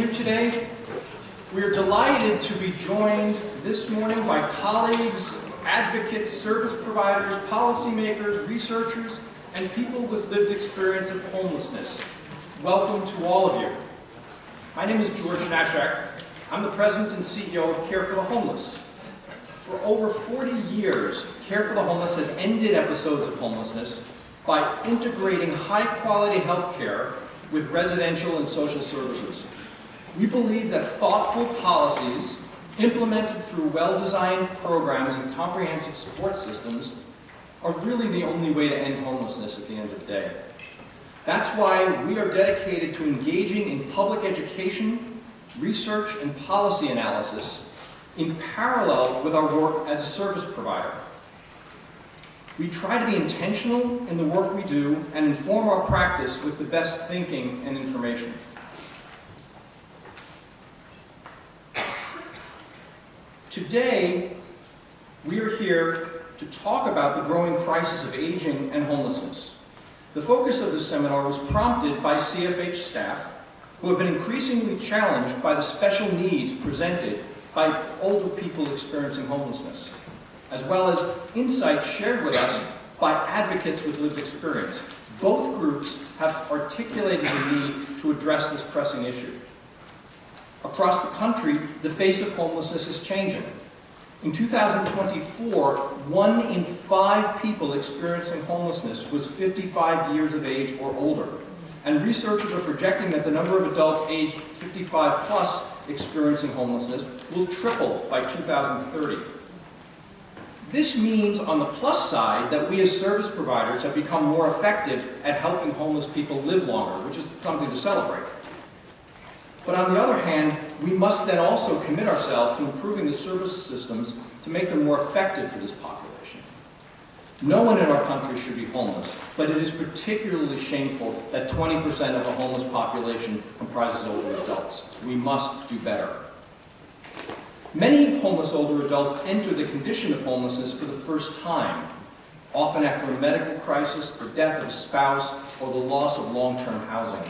here today. We are delighted to be joined this morning by colleagues, advocates, service providers, policymakers, researchers, and people with lived experience of homelessness. Welcome to all of you. My name is George Nashak. I'm the President and CEO of Care for the Homeless. For over 40 years, Care for the Homeless has ended episodes of homelessness by integrating high-quality health care with residential and social services. We believe that thoughtful policies implemented through well-designed programs and comprehensive support systems are really the only way to end homelessness at the end of the day. That's why we are dedicated to engaging in public education, research, and policy analysis in parallel with our work as a service provider. We try to be intentional in the work we do and inform our practice with the best thinking and information. Today, we are here to talk about the growing crisis of aging and homelessness. The focus of this seminar was prompted by CFH staff who have been increasingly challenged by the special needs presented by older people experiencing homelessness, as well as insights shared with us by advocates with lived experience. Both groups have articulated the need to address this pressing issue. Across the country, the face of homelessness is changing. In 2024, 1 in 5 people experiencing homelessness was 55 years of age or older. And researchers are projecting that the number of adults aged 55 plus experiencing homelessness will triple by 2030. This means, on the plus side, that we as service providers have become more effective at helping homeless people live longer, which is something to celebrate. But on the other hand, we must then also commit ourselves to improving the service systems to make them more effective for this population. No one in our country should be homeless, but it is particularly shameful that 20% of the homeless population comprises older adults. We must do better. Many homeless older adults enter the condition of homelessness for the first time, often after a medical crisis, the death of a spouse, or the loss of long-term housing.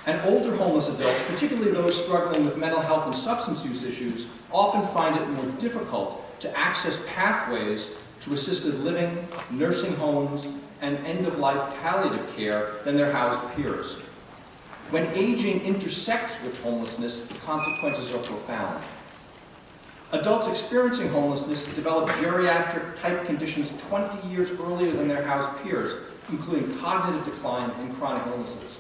And older homeless adults, particularly those struggling with mental health and substance use issues, often find it more difficult to access pathways to assisted living, nursing homes, and end-of-life palliative care than their housed peers. When aging intersects with homelessness, the consequences are profound. Adults experiencing homelessness develop geriatric-type conditions 20 years earlier than their housed peers, including cognitive decline and chronic illnesses.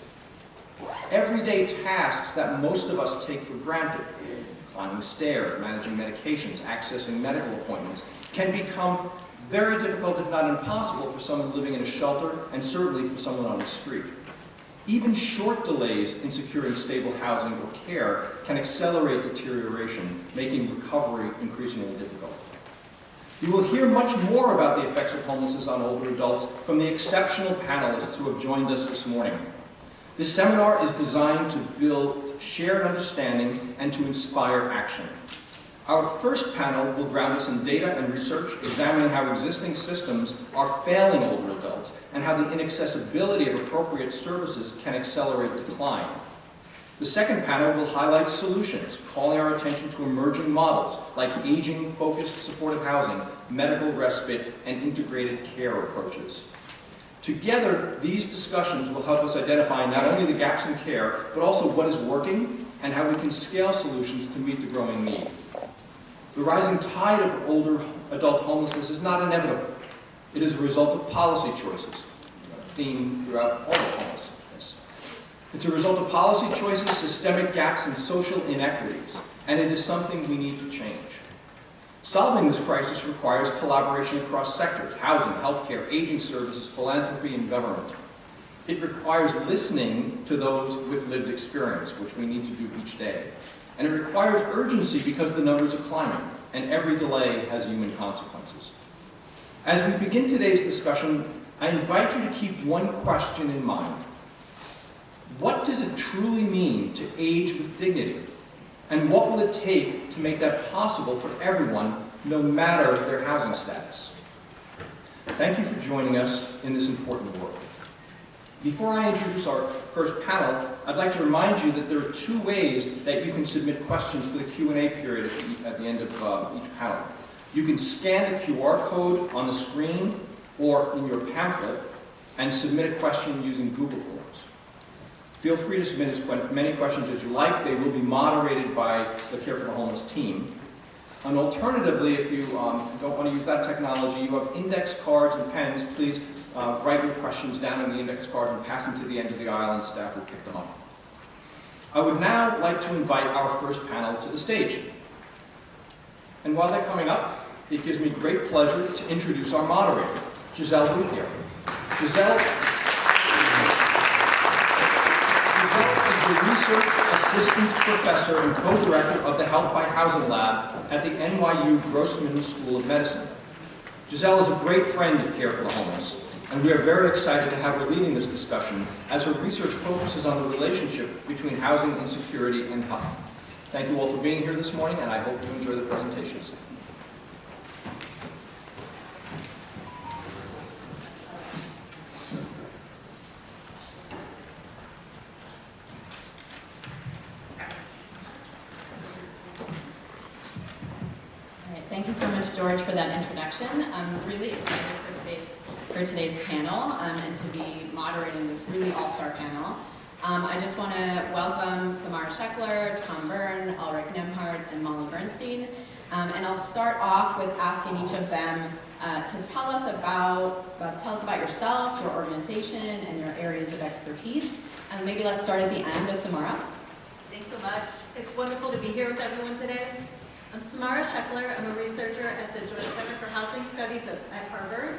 Everyday tasks that most of us take for granted, climbing stairs, managing medications, accessing medical appointments, can become very difficult, if not impossible, for someone living in a shelter, and certainly for someone on the street. Even short delays in securing stable housing or care can accelerate deterioration, making recovery increasingly difficult. You will hear much more about the effects of homelessness on older adults from the exceptional panelists who have joined us this morning. This seminar is designed to build shared understanding and to inspire action. Our first panel will ground us in data and research, examining how existing systems are failing older adults and how the inaccessibility of appropriate services can accelerate decline. The second panel will highlight solutions, calling our attention to emerging models like aging-focused supportive housing, medical respite, and integrated care approaches. Together, these discussions will help us identify not only the gaps in care, but also what is working and how we can scale solutions to meet the growing need. The rising tide of older adult homelessness is not inevitable. It is a result of policy choices, a theme throughout all of homelessness. It's a result of policy choices, systemic gaps, and social inequities, and it is something we need to change. Solving this crisis requires collaboration across sectors: housing, healthcare, aging services, philanthropy, and government. It requires listening to those with lived experience, which we need to do each day. And it requires urgency because the numbers are climbing, and every delay has human consequences. As we begin today's discussion, I invite you to keep one question in mind. What does it truly mean to age with dignity? And what will it take to make that possible for everyone, no matter their housing status? Thank you for joining us in this important work. Before I introduce our first panel, I'd like to remind you that there are two ways that you can submit questions for the Q&A period at the end of each panel. You can scan the QR code on the screen or in your pamphlet and submit a question using Google Forms. Feel free to submit as many questions as you like. They will be moderated by the Care for the Homeless team. And alternatively, if you don't want to use that technology, you have index cards and pens. Please write your questions down on the index cards and pass them to the end of the aisle, and staff will pick them up. I would now like to invite our first panel to the stage. And while they're coming up, it gives me great pleasure to introduce our moderator, Giselle Bouthier. Giselle is the Research Assistant Professor and Co-Director of the Health by Housing Lab at the NYU Grossman School of Medicine. Giselle is a great friend of Care for the Homeless, and we are very excited to have her leading this discussion as her research focuses on the relationship between housing insecurity and health. Thank you all for being here this morning, and I hope you enjoy the presentations. Thank you so much, George, for that introduction. I'm really excited for today's panel and to be moderating this really all-star panel. I just want to welcome Samara Scheckler, Tom Byrne, Ulrich Nemhard, and Molly Bernstein. And I'll start off with asking each of them to tell us about yourself, your organization, and your areas of expertise. And maybe let's start at the end with Samara. Thanks so much. It's wonderful to be here with everyone today. I'm Samara Scheckler. I'm a researcher at the Joint Center for Housing Studies at Harvard.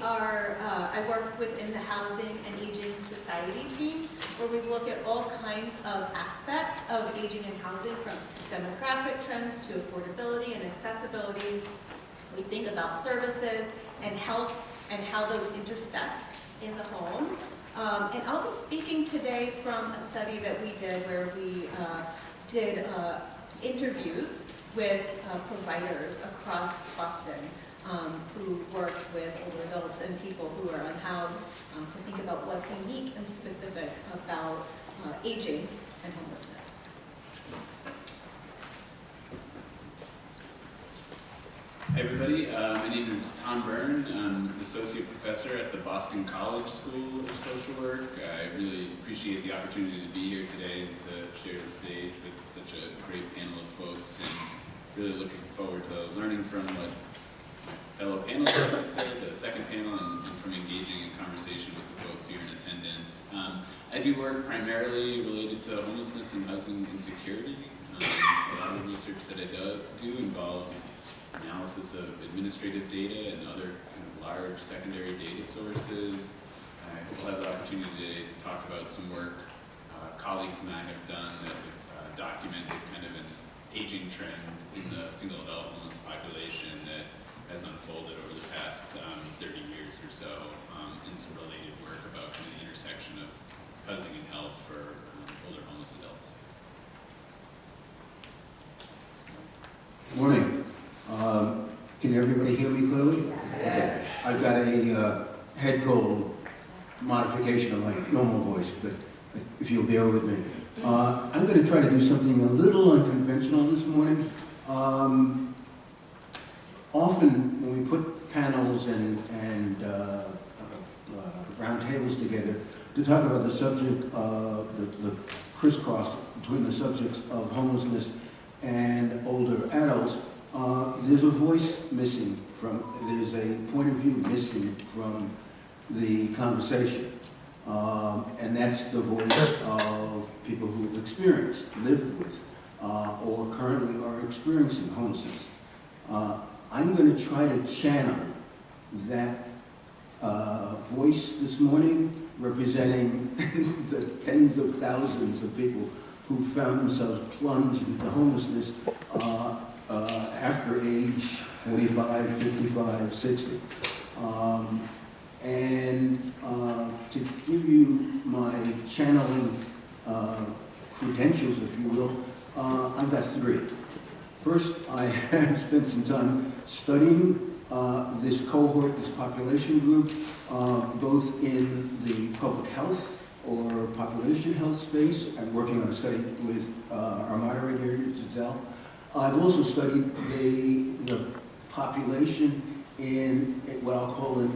I work within the Housing and Aging Society team, where we look at all kinds of aspects of aging and housing, from demographic trends to affordability and accessibility. We think about services and health and how those intersect in the home. And I'll be speaking today from a study that we did where we did interviews with providers across Boston who worked with older adults and people who are unhoused to think about what's unique and specific about aging and homelessness. Hi everybody, my name is Tom Byrne. I'm an associate professor at the Boston College School of Social Work. I really appreciate the opportunity to be here today to share the stage with such a great panel of folks, and really looking forward to learning from what my fellow panelists have to say, the second panel, and from engaging in conversation with the folks here in attendance. I do work primarily related to homelessness and housing insecurity. A lot of the research that I do involves analysis of administrative data and other kind of large secondary data sources. I hope we'll have the opportunity today to talk about some work colleagues and I have done that have documented kind of an aging trend in the single adult homeless population that has unfolded over the past 30 years or so, in some related work about kind of the intersection of housing and health for older homeless adults. Morning. Can everybody hear me clearly? Okay. I've got a head cold modification of my normal voice, but if you'll bear with me. I'm going to try to do something a little unconventional this morning. Often when we put panels and round tables together to talk about the subject of the crisscross between the subjects of homelessness and older adults, there's a voice missing there's a point of view missing from the conversation. And that's the voice of people who have experienced, lived with, or currently are experiencing homelessness. I'm going to try to channel that voice this morning, representing the tens of thousands of people who found themselves plunged into homelessness after age 45, 55, 60. And to give you my channeling credentials, if you will, I've got three. First, I have spent some time studying this cohort, this population group, both in the public health or population health space. I'm working on a study with our moderator here, Giselle. I've also studied the population in what I'll call an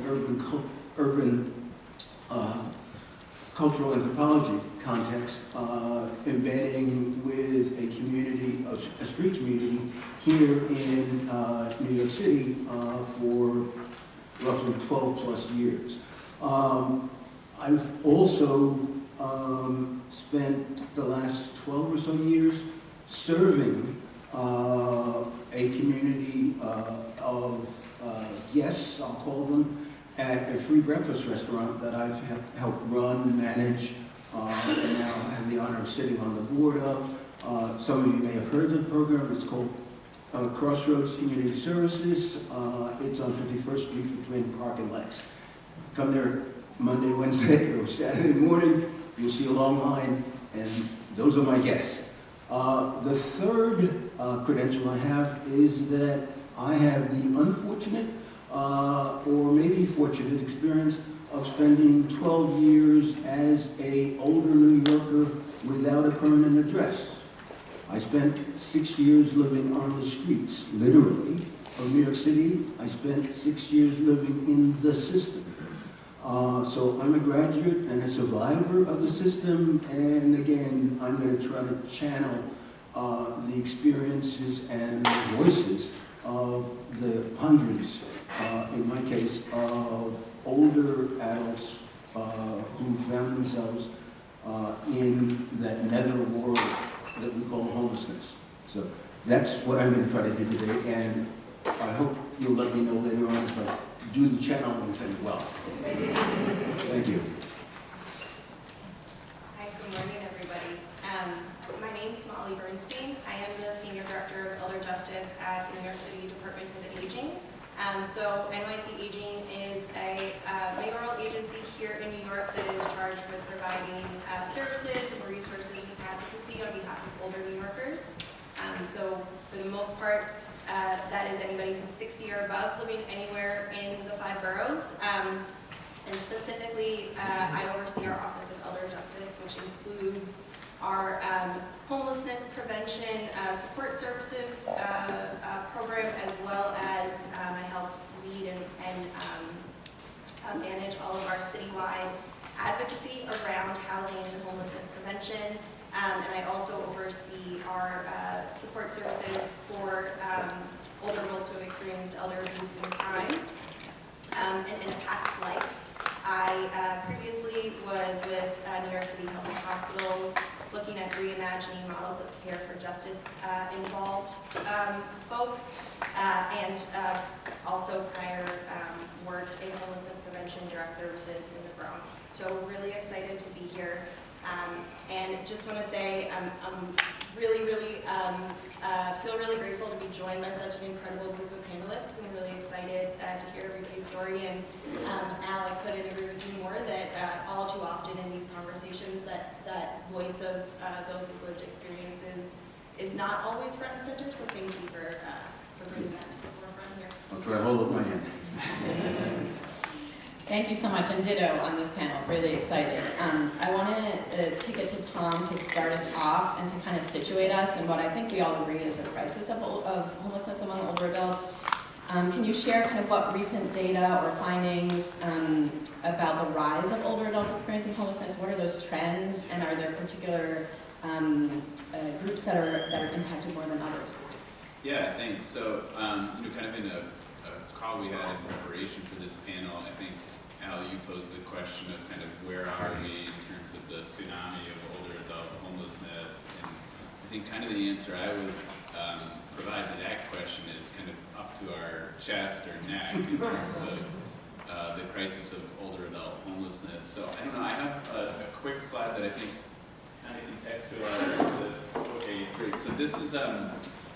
urban cultural anthropology context, embedding with a community, a street community here in New York City for roughly 12 plus years. I've also spent the last 12 or so years serving a community of guests, I'll call them, at a free breakfast restaurant that I've helped run, manage, and now have the honor of sitting on the board of. Some of you may have heard of the program. It's called Crossroads Community Services. It's on 51st Street between Park and Lex. Come there Monday, Wednesday, or Saturday morning. You'll see a long line, and those are my guests. The third credential I have is that I have the unfortunate or maybe fortunate experience of spending 12 years as an older New Yorker without a permanent address. I spent 6 years living on the streets, literally, of New York City. I spent 6 years living in the system. So I'm a graduate and a survivor of the system, and again, I'm going to try to channel the experiences and the voices of the hundreds, in my case, of older adults who found themselves in that nether world that we call homelessness. So that's what I'm going to try to do today, and I hope you'll let me know later on if I do the channeling thing well. Thank you. Hi, good morning, everybody. My name is Molly Bernstein. I am the Senior Director of Elder Justice at the New York City Department for the Aging. So NYC Aging is a mayoral agency here in New York that is charged with providing services and resources and advocacy on behalf of older New Yorkers. So for the most part, that is anybody who's 60 or above living anywhere in the 5 boroughs. And specifically, I oversee our Office of Elder Justice, which includes our homelessness prevention support services program, as well as I help lead and manage all of our citywide advocacy around housing and homelessness prevention. And I also oversee our support services for older adults who have experienced elder abuse and crime. And in a past life, I previously was with New York City Health and Hospitals, looking at reimagining models of care for justice-involved folks, and also prior worked in homelessness prevention direct services in the Bronx. So really excited to be here. And just want to say I'm really feel really grateful to be joined by such an incredible group of panelists, and really excited to hear everybody's story. And Al, I couldn't agree with you more that all too often in these conversations that voice of those with lived experiences is not always front and center. So thank you for bringing that to the forefront here. I'll try to hold up my hand. Thank you so much, and ditto on this panel, really excited. I want to kick it to Tom to start us off and to kind of situate us in what I think we all agree is a crisis of homelessness among older adults. Can you share kind of what recent data or findings about the rise of older adults experiencing homelessness? What are those trends, and are there particular groups that are impacted more than others? Yeah, thanks. So, kind of in a call we had in preparation for this panel, I think, Al, you posed the question of kind of where are we in terms of the tsunami of older adult homelessness, and I think kind of the answer I would provide to that question is kind of up to our chest or neck in terms of the crisis of older adult homelessness. So I don't know, I have a quick slide that I think kind of contextualizes this. Okay, great. So this is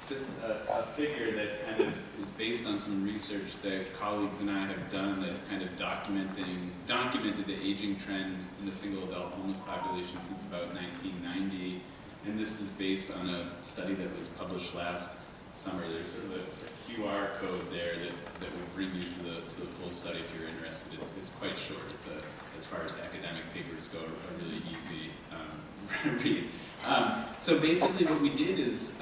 just a figure that kind of is based on some research that colleagues and I have done that kind of documented the aging trend in the single adult homeless population since about 1990. And this is based on a study that was published last summary. There's sort of a QR code there that will bring you to the full study if you're interested. It's quite short. It's as far as academic papers go, a really easy read. So basically what we did is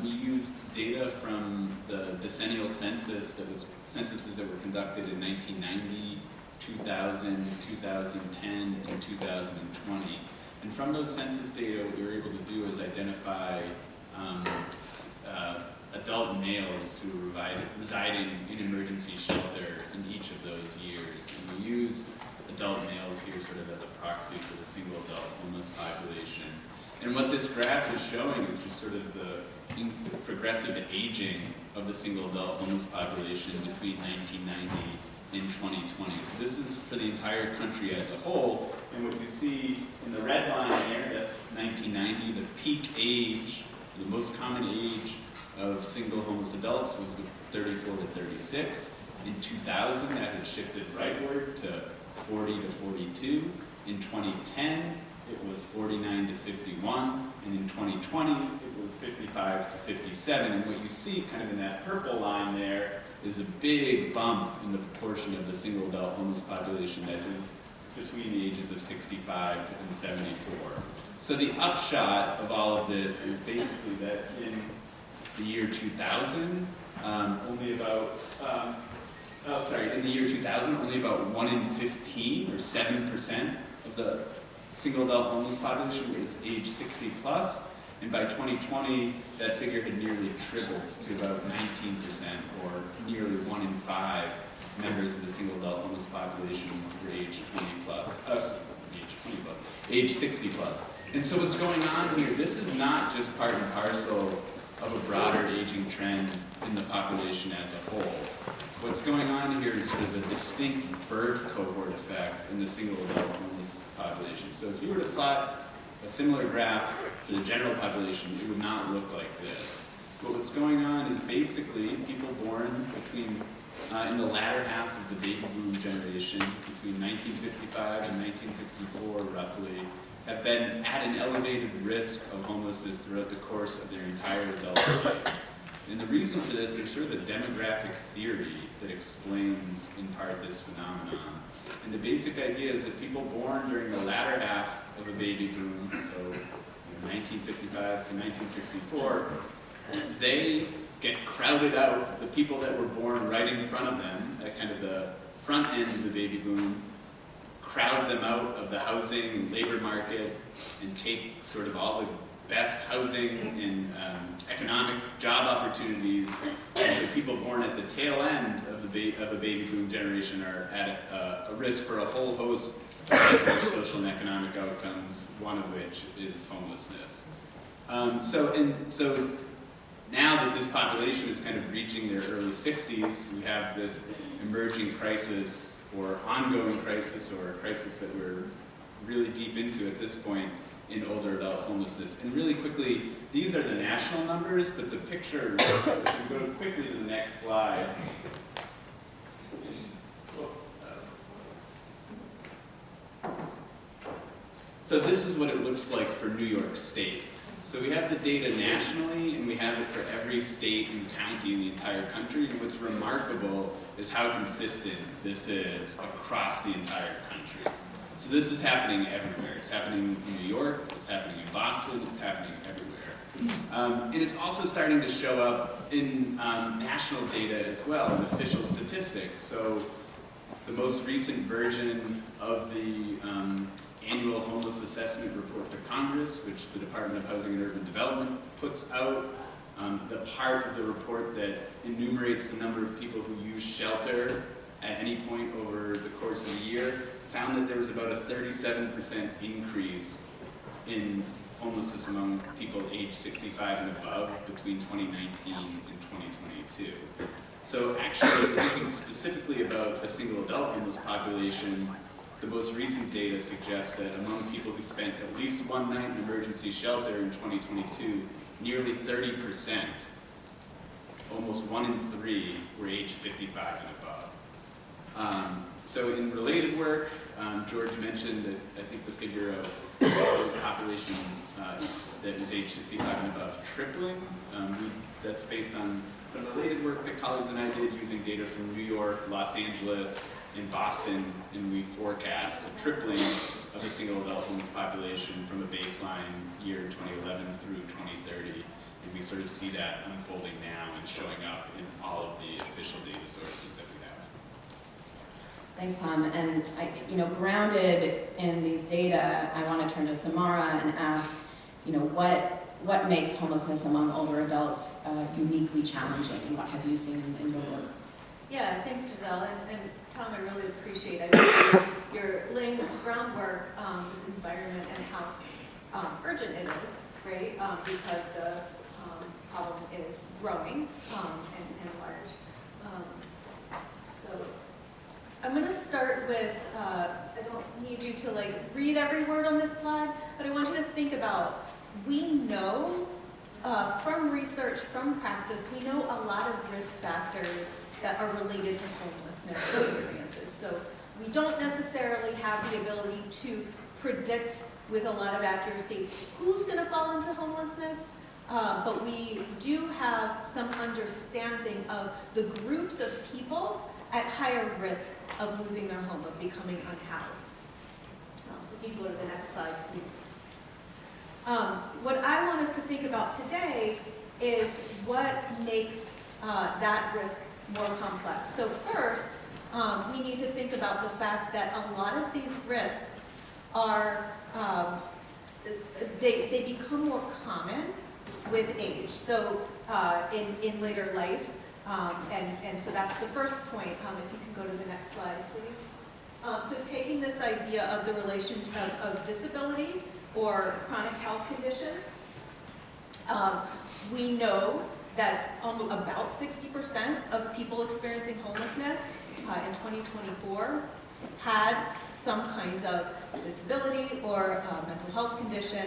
we used data from the decennial censuses that were conducted in 1990, 2000, 2010, and 2020. And from those census data, what we were able to do is identify adult males who were residing in emergency shelter in each of those years. And we use adult males here sort of as a proxy for the single adult homeless population. And what this graph is showing is just sort of the progressive aging of the single adult homeless population between 1990 and 2020. So this is for the entire country as a whole. And what you see in the red line there, that's 1990, the peak age, the most common age of single homeless adults was the 34 to 36. In 2000, that had shifted rightward to 40 to 42. In 2010, it was 49 to 51. And in 2020, it was 55 to 57. And what you see kind of in that purple line there is a big bump in the proportion of the single adult homeless population that is between the ages of 65 and 74. So the upshot of all of this is basically that in the year 2000, in the year 2000, only about 1 in 15 or 7% of the single adult homeless population was age 60 plus. And by 2020, that figure had nearly tripled to about 19%, or nearly 1 in 5 members of the single adult homeless population were age 20 plus, age 60 plus. And so what's going on here, this is not just part and parcel of a broader aging trend in the population as a whole. What's going on here is sort of a distinct birth cohort effect in the single adult homeless population. So if you were to plot a similar graph for the general population, it would not look like this. But what's going on is basically people born between, in the latter half of the baby boom generation, between 1955 and 1964 roughly, have been at an elevated risk of homelessness throughout the course of their entire adult life. And the reason for this, there's sort of a demographic theory that explains in part this phenomenon. And the basic idea is that people born during the latter half of a baby boom, so 1955 to 1964, they get crowded out. The people that were born right in front of them, at kind of the front end of the baby boom, crowd them out of the housing and labor market and take sort of all the best housing and economic job opportunities. And so people born at the tail end of a baby boom generation are at a risk for a whole host of social and economic outcomes, one of which is homelessness. So now that this population is kind of reaching their early 60s, we have this emerging crisis or ongoing crisis, or a crisis that we're really deep into at this point in older adult homelessness. And really quickly, these are the national numbers, but the picture, if we go quickly to the next slide. So this is what it looks like for New York State. So we have the data nationally, and we have it for every state and county in the entire country. And what's remarkable is how consistent this is across the entire country. So this is happening everywhere. It's happening in New York, it's happening in Boston, it's happening everywhere. And it's also starting to show up in national data as well, in official statistics. So the most recent version of the annual homeless assessment report to Congress, which the Department of Housing and Urban Development puts out, the part of the report that enumerates the number of people who use shelter at any point over the course of a year, found that there was about a 37% increase in homelessness among people aged 65 and above between 2019 and 2022. So actually, looking specifically about a single adult homeless population, the most recent data suggests that among people who spent at least one night in emergency shelter in 2022, nearly 30%, almost 1 in 3, were age 55 and above. So in related work, George mentioned, I think, the figure of the population that is age 65 and above tripling. That's based on some related work that colleagues and I did using data from New York, Los Angeles, and Boston, and we forecast a tripling of the single adult homeless population from a baseline year 2011 through 2030. And we sort of see that unfolding now and showing up in all of the official data sources that we have. Thanks, Tom. And grounded in these data, I want to turn to Samara and ask, what makes homelessness among older adults uniquely challenging, and what have you seen in your work? Yeah, thanks, Giselle. And Tom, I really appreciate it. You're laying this groundwork, this environment, and how urgent it is, right? Because the problem is growing and large. So I'm going to start with, I don't need you to read every word on this slide, but I want you to think about, we know from research, from practice, we know a lot of risk factors that are related to homelessness experiences. So we don't necessarily have the ability to predict with a lot of accuracy who's going to fall into homelessness, but we do have some understanding of the groups of people at higher risk of losing their home, of becoming unhoused. So if you can go to the next slide, please. What I want us to think about today is what makes that risk more complex. So first, we need to think about the fact that a lot of these risks are, they become more common with age. So in later life, and so that's the first point. If you can go to the next slide, please. So taking this idea of the relation of disability or chronic health conditions, we know that about 60% of people experiencing homelessness in 2024 had some kinds of disability or mental health condition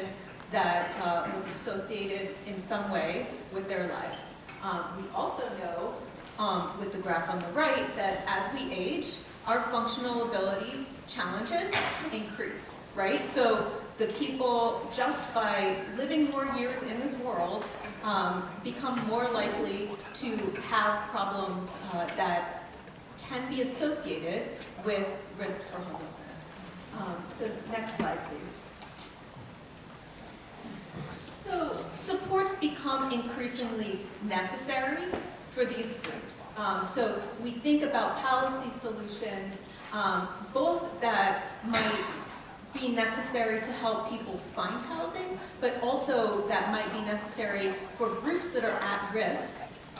that was associated in some way with their lives. We also know, with the graph on the right, that as we age, our functional ability challenges increase, right? So the people, just by living more years in this world, become more likely to have problems that can be associated with risk for homelessness. So next slide, please. So supports become increasingly necessary for these groups. So we think about policy solutions, both that might be necessary to help people find housing, but also that might be necessary for groups that are at risk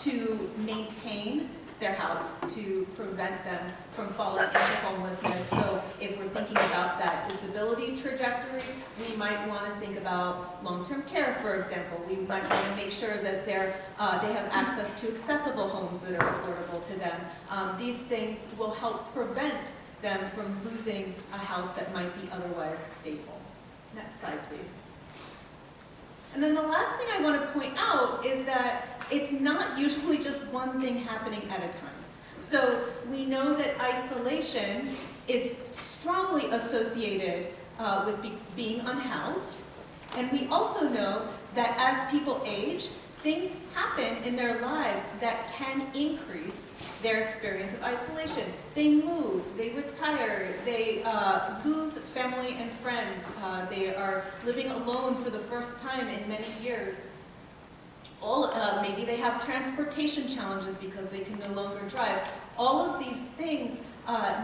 to maintain their house, to prevent them from falling into homelessness. So if we're thinking about that disability trajectory, we might want to think about long-term care, for example. We might want to make sure that they have access to accessible homes that are affordable to them. These things will help prevent them from losing a house that might be otherwise stable. Next slide, please. And then the last thing I want to point out is that it's not usually just one thing happening at a time. So we know that isolation is strongly associated with being unhoused. And we also know that as people age, things happen in their lives that can increase their experience of isolation. They move, they retire, they lose family and friends, they are living alone for the first time in many years. Maybe they have transportation challenges because they can no longer drive. All of these things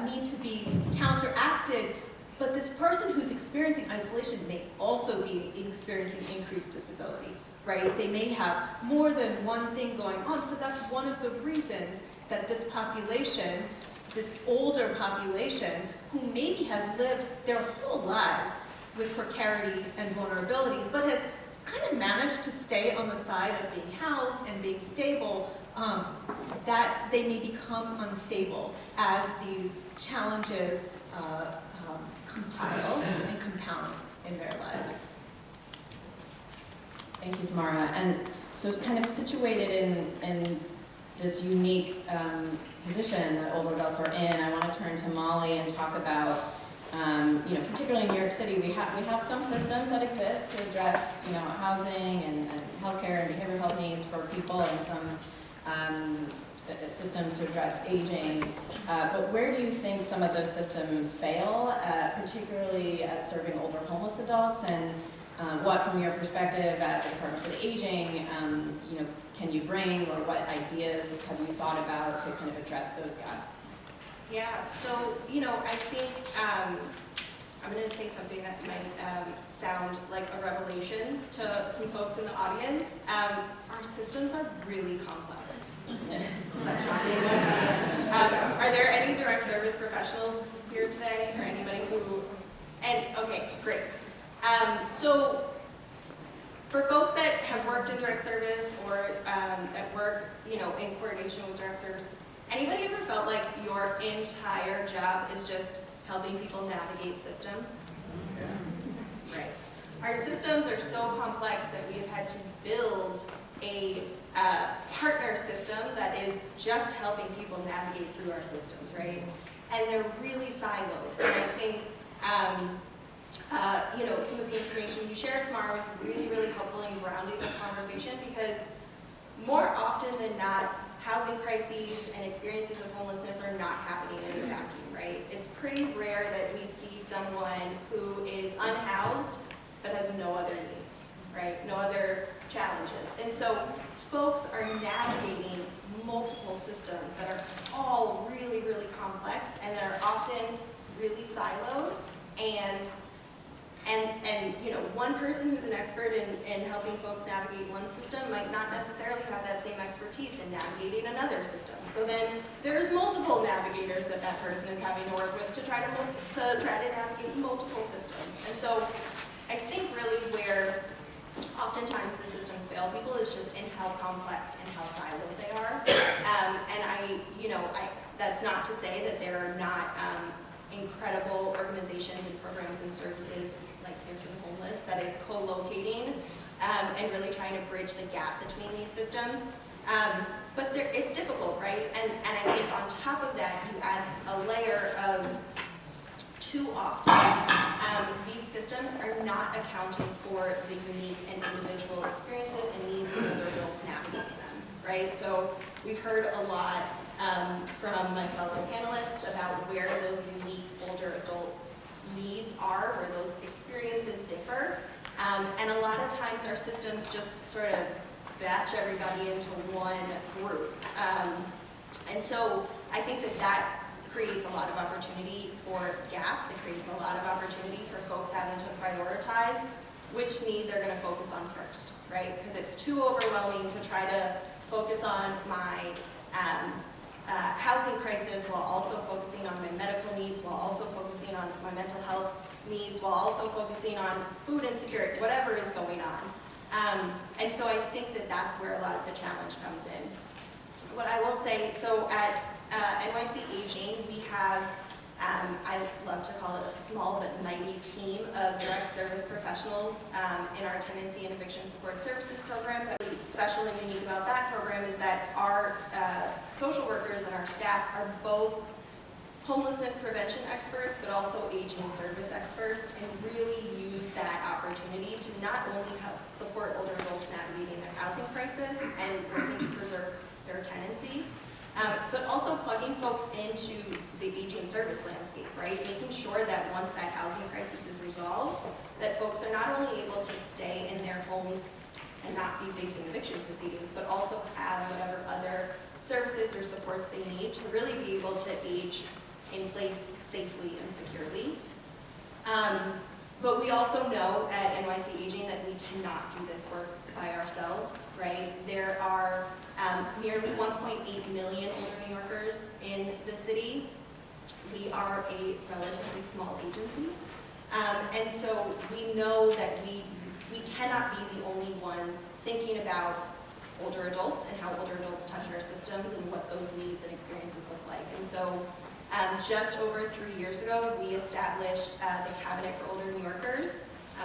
need to be counteracted, but this person who's experiencing isolation may also be experiencing increased disability, right? They may have more than one thing going on, so that's one of the reasons that this population, this older population, who maybe has lived their whole lives with precarity and vulnerabilities, but has kind of managed to stay on the side of being housed and being stable, that they may become unstable as these challenges compile and compound in their lives. Thank you, Samara. And so kind of situated in this unique position that older adults are in, I want to turn to Molly and talk about, particularly in New York City, we have some systems that exist to address, housing and healthcare and behavioral health needs for people, and some systems to address aging. But where do you think some of those systems fail, particularly at serving older homeless adults? And what, from your perspective at the Department for the Aging, can you bring, or what ideas have you thought about to kind of address those gaps? Yeah, so, I think I'm going to say something that might sound like a revelation to some folks in the audience. Our systems are really complex. Is that shocking? Are there any direct service professionals here today, or anybody who, okay, great. So for folks that have worked in direct service or that work, in coordination with direct service, anybody ever felt like your entire job is just helping people navigate systems? Yeah. Right. Our systems are so complex that we have had to build a partner system that is just helping people navigate through our systems, right? And they're really siloed. And I think, some of the information you shared, Samara, was really, really helpful in grounding this conversation, because more often than not, housing crises and experiences of homelessness are not happening in a vacuum, right? It's pretty rare that we see someone who is unhoused but has no other needs, right? No other challenges. And so folks are navigating multiple systems that are all really, really complex and that are often really siloed. And one person who's an expert in helping folks navigate one system might not necessarily have that same expertise in navigating another system. So then there's multiple navigators that person is having to work with to try to navigate multiple systems. And so I think really where oftentimes the systems fail people is just in how complex and how siloed they are. That's not to say that there are not incredible organizations and programs and services like Care for the Homeless that is co-locating and really trying to bridge the gap between these systems. But it's difficult, right? And I think on top of that, you add a layer of, too often, these systems are not accounting for the unique and individual experiences and needs of older adults navigating them, right? So we heard a lot from my fellow panelists about where those unique older adult needs are, where those experiences differ. And a lot of times our systems just sort of batch everybody into one group. And so I think that creates a lot of opportunity for gaps. It creates a lot of opportunity for folks having to prioritize which need they're going to focus on first, right? Because it's too overwhelming to try to focus on my housing crisis while also focusing on my medical needs, while also focusing on my mental health needs, while also focusing on food insecurity, whatever is going on. And so I think that's where a lot of the challenge comes in. What I will say, so at NYC Aging, we have, I love to call it a small but mighty team of direct service professionals in our tenancy and eviction support services program. What's special and unique about that program is that our social workers and our staff are both homelessness prevention experts, but also aging service experts, and really use that opportunity to not only help support older adults navigating their housing crisis and working to preserve their tenancy, but also plugging folks into the aging service landscape, right? Making sure that once that housing crisis is resolved, that folks are not only able to stay in their homes and not be facing eviction proceedings, but also have whatever other services or supports they need to really be able to age in place safely and securely. But we also know at NYC Aging that we cannot do this work by ourselves, right? There are nearly 1.8 million older New Yorkers in the city. We are a relatively small agency. And so we know that we cannot be the only ones thinking about older adults and how older adults touch our systems and what those needs and experiences look like. And so just over 3 years ago, we established the Cabinet for Older New Yorkers,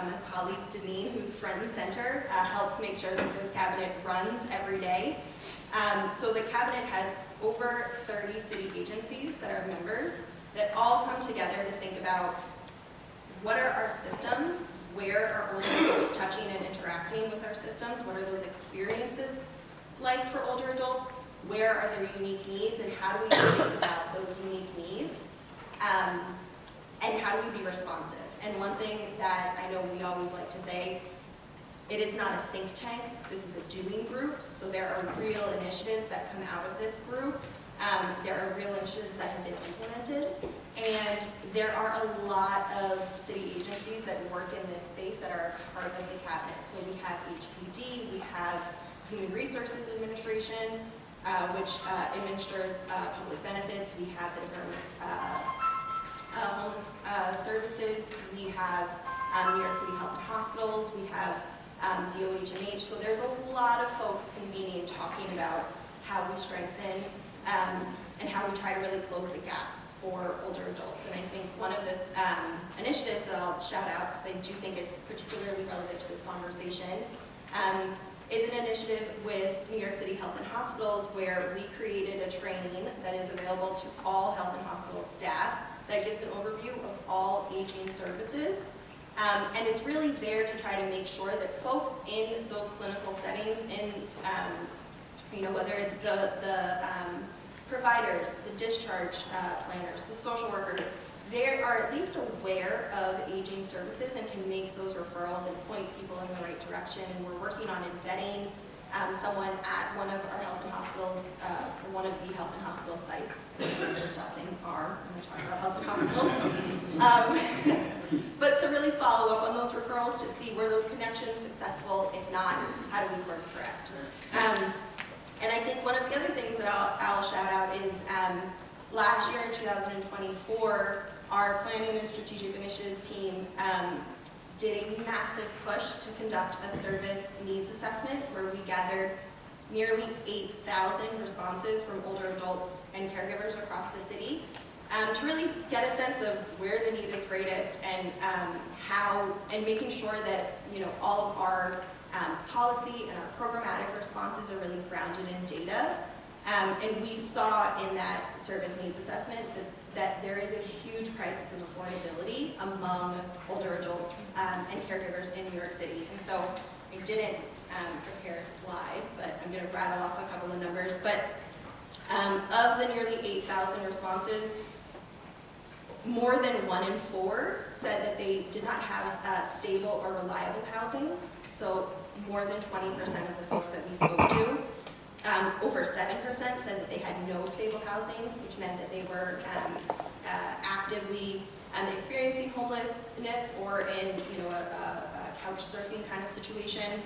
my colleague Denise, who's front and center, helps make sure that this cabinet runs every day. So the cabinet has over 30 city agencies that are members that all come together to think about what are our systems, where are older adults touching and interacting with our systems, what are those experiences like for older adults, where are their unique needs, and how do we think about those unique needs, and how do we be responsive. And one thing that I know we always like to say, it is not a think tank, this is a doing group, so there are real initiatives that come out of this group. There are real initiatives that have been implemented, and there are a lot of city agencies that work in this space that are part of the cabinet. So we have HPD, we have Human Resources Administration, which administers public benefits. We have the Department of Homeless Services. We have New York City Health and Hospitals. We have DOH&H. So there's a lot of folks convening, talking about how we strengthen and how we try to really close the gaps for older adults. And I think one of the initiatives that I'll shout out, because I do think it's particularly relevant to this conversation, is an initiative with New York City Health and Hospitals where we created a training that is available to all health and hospital staff that gives an overview of all aging services. And it's really there to try to make sure that folks in those clinical settings, whether it's the providers, the discharge planners, the social workers, they are at least aware of aging services and can make those referrals and point people in the right direction. And we're working on embedding someone at one of our health and hospitals, or one of the health and hospital sites. I'm just not saying R when I talk about health and hospitals. But to really follow up on those referrals to see were those connections successful? If not, how do we course correct? And I think one of the other things that I'll shout out is last year in 2024, our Planning and Strategic Initiatives team did a massive push to conduct a service needs assessment where we gathered nearly 8,000 responses from older adults and caregivers across the city to really get a sense of where the need is greatest and how, and making sure that all of our policy and our programmatic responses are really grounded in data. And we saw in that service needs assessment that there is a huge crisis of affordability among older adults and caregivers in New York City. And so I didn't prepare a slide, but I'm going to rattle off a couple of numbers. But of the nearly 8,000 responses, more than 1 in 4 said that they did not have stable or reliable housing. So more than 20% of the folks that we spoke to. Over 7% said that they had no stable housing, which meant that they were actively experiencing homelessness or in a couch surfing kind of situation.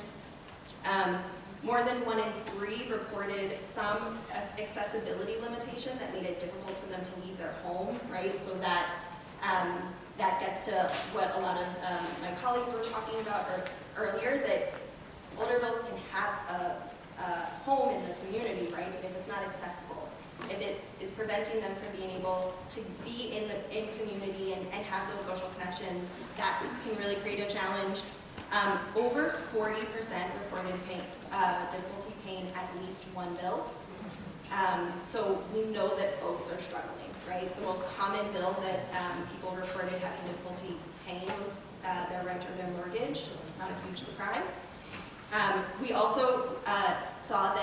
More than 1 in 3 reported some accessibility limitation that made it difficult for them to leave their home, right? So that that gets to what a lot of my colleagues were talking about earlier, that older adults can have a home in the community, right? But if it's not accessible, if it is preventing them from being able to be in community and have those social connections, that can really create a challenge. Over 40% reported difficulty paying at least one bill. So we know that folks are struggling, right? The most common bill that people reported having difficulty paying was their rent or their mortgage. Not a huge surprise. We also saw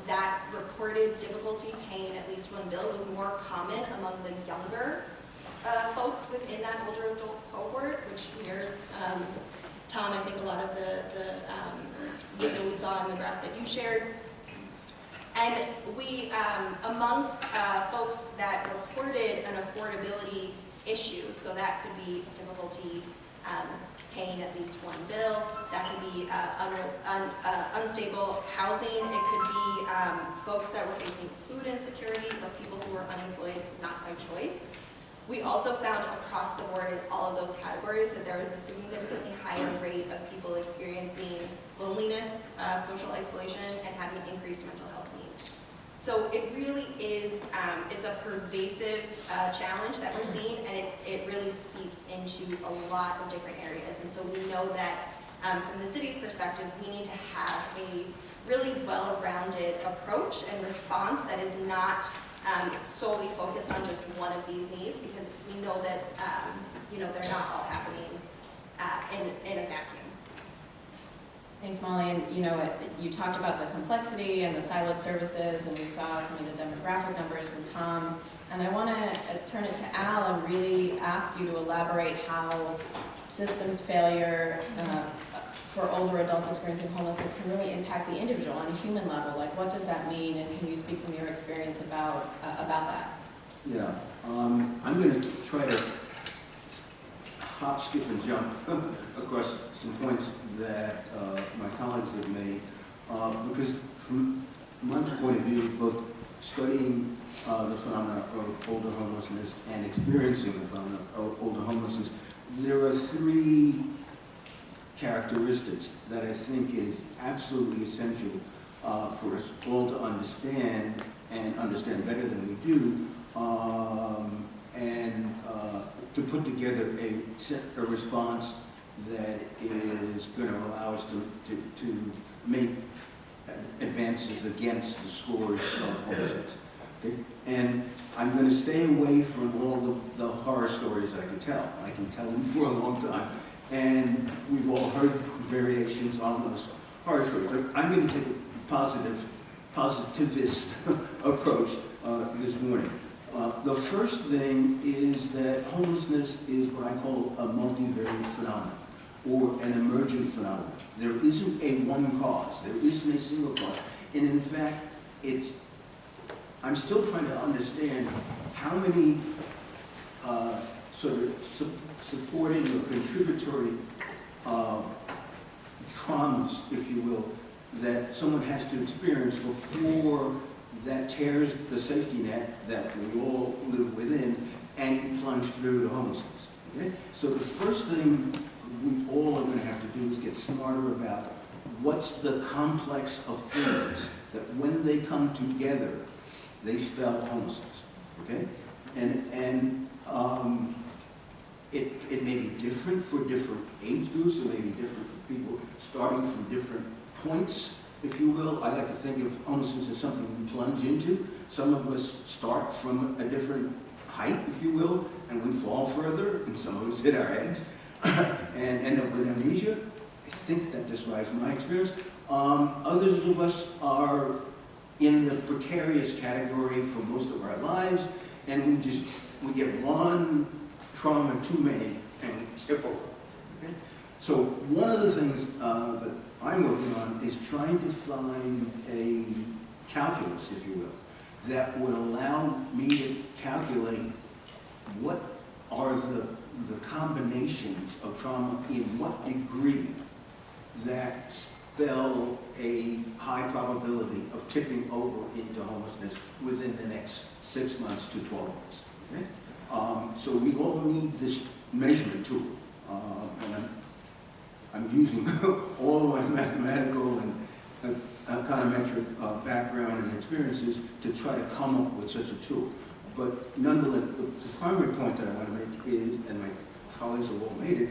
that reported difficulty paying at least one bill was more common among the younger folks within that older adult cohort, which mirrors, Tom, I think a lot of the data we saw in the graph that you shared. And we, among folks that reported an affordability issue, so that could be difficulty paying at least one bill, that could be unstable housing, it could be folks that were facing food insecurity or people who were unemployed not by choice. We also found across the board in all of those categories that there was a significantly higher rate of people experiencing loneliness, social isolation, and having increased mental health needs. So it really is, it's a pervasive challenge that we're seeing, and it really seeps into a lot of different areas. And so we know that from the city's perspective, we need to have a really well-rounded approach and response that is not solely focused on just one of these needs, because we know that they're not all happening in a vacuum. Thanks, Molly. And you talked about the complexity and the siloed services, and we saw some of the demographic numbers from Tom. And I want to turn it to Al and really ask you to elaborate how systems failure for older adults experiencing homelessness can really impact the individual on a human level. Like, what does that mean? And can you speak from your experience about that? Yeah, I'm going to try to hop, skip, and jump across some points that my colleagues have made, because from my point of view, both studying the phenomena of older homelessness and experiencing the phenomena of older homelessness, there are three characteristics that I think is absolutely essential for us all to understand, and understand better than we do, and to put together a response that is going to allow us to make advances against the scourge of homelessness. Okay? And I'm going to stay away from all the horror stories I can tell. I can tell them for a long time, and we've all heard variations on those horror stories. But I'm going to take a positivist approach this morning. The first thing is that homelessness is what I call a multivariate phenomenon, or an emergent phenomenon. There isn't a one cause. There isn't a single cause. And in fact, I'm still trying to understand how many sort of supporting or contributory traumas, if you will, that someone has to experience before that tears the safety net that we all live within and you plunge through to homelessness. Okay? So the first thing we all are going to have to do is get smarter about what's the complex of things that when they come together, they spell homelessness. Okay? And it may be different for different age groups, or may be different for people starting from different points, if you will. I like to think of homelessness as something we plunge into. Some of us start from a different height, if you will, and we fall further, and some of us hit our heads and end up with amnesia. I think that describes my experience. Others of us are in the precarious category for most of our lives, and we get one trauma too many, and we tip over. Okay? So one of the things that I'm working on is trying to find a calculus, if you will, that would allow me to calculate what are the combinations of trauma in what degree that spell a high probability of tipping over into homelessness within the next 6 months to 12 months. Okay? So we all need this measurement tool. And I'm using all of my mathematical and econometric background and experiences to try to come up with such a tool. But nonetheless, the primary point that I want to make is, and my colleagues have all made it,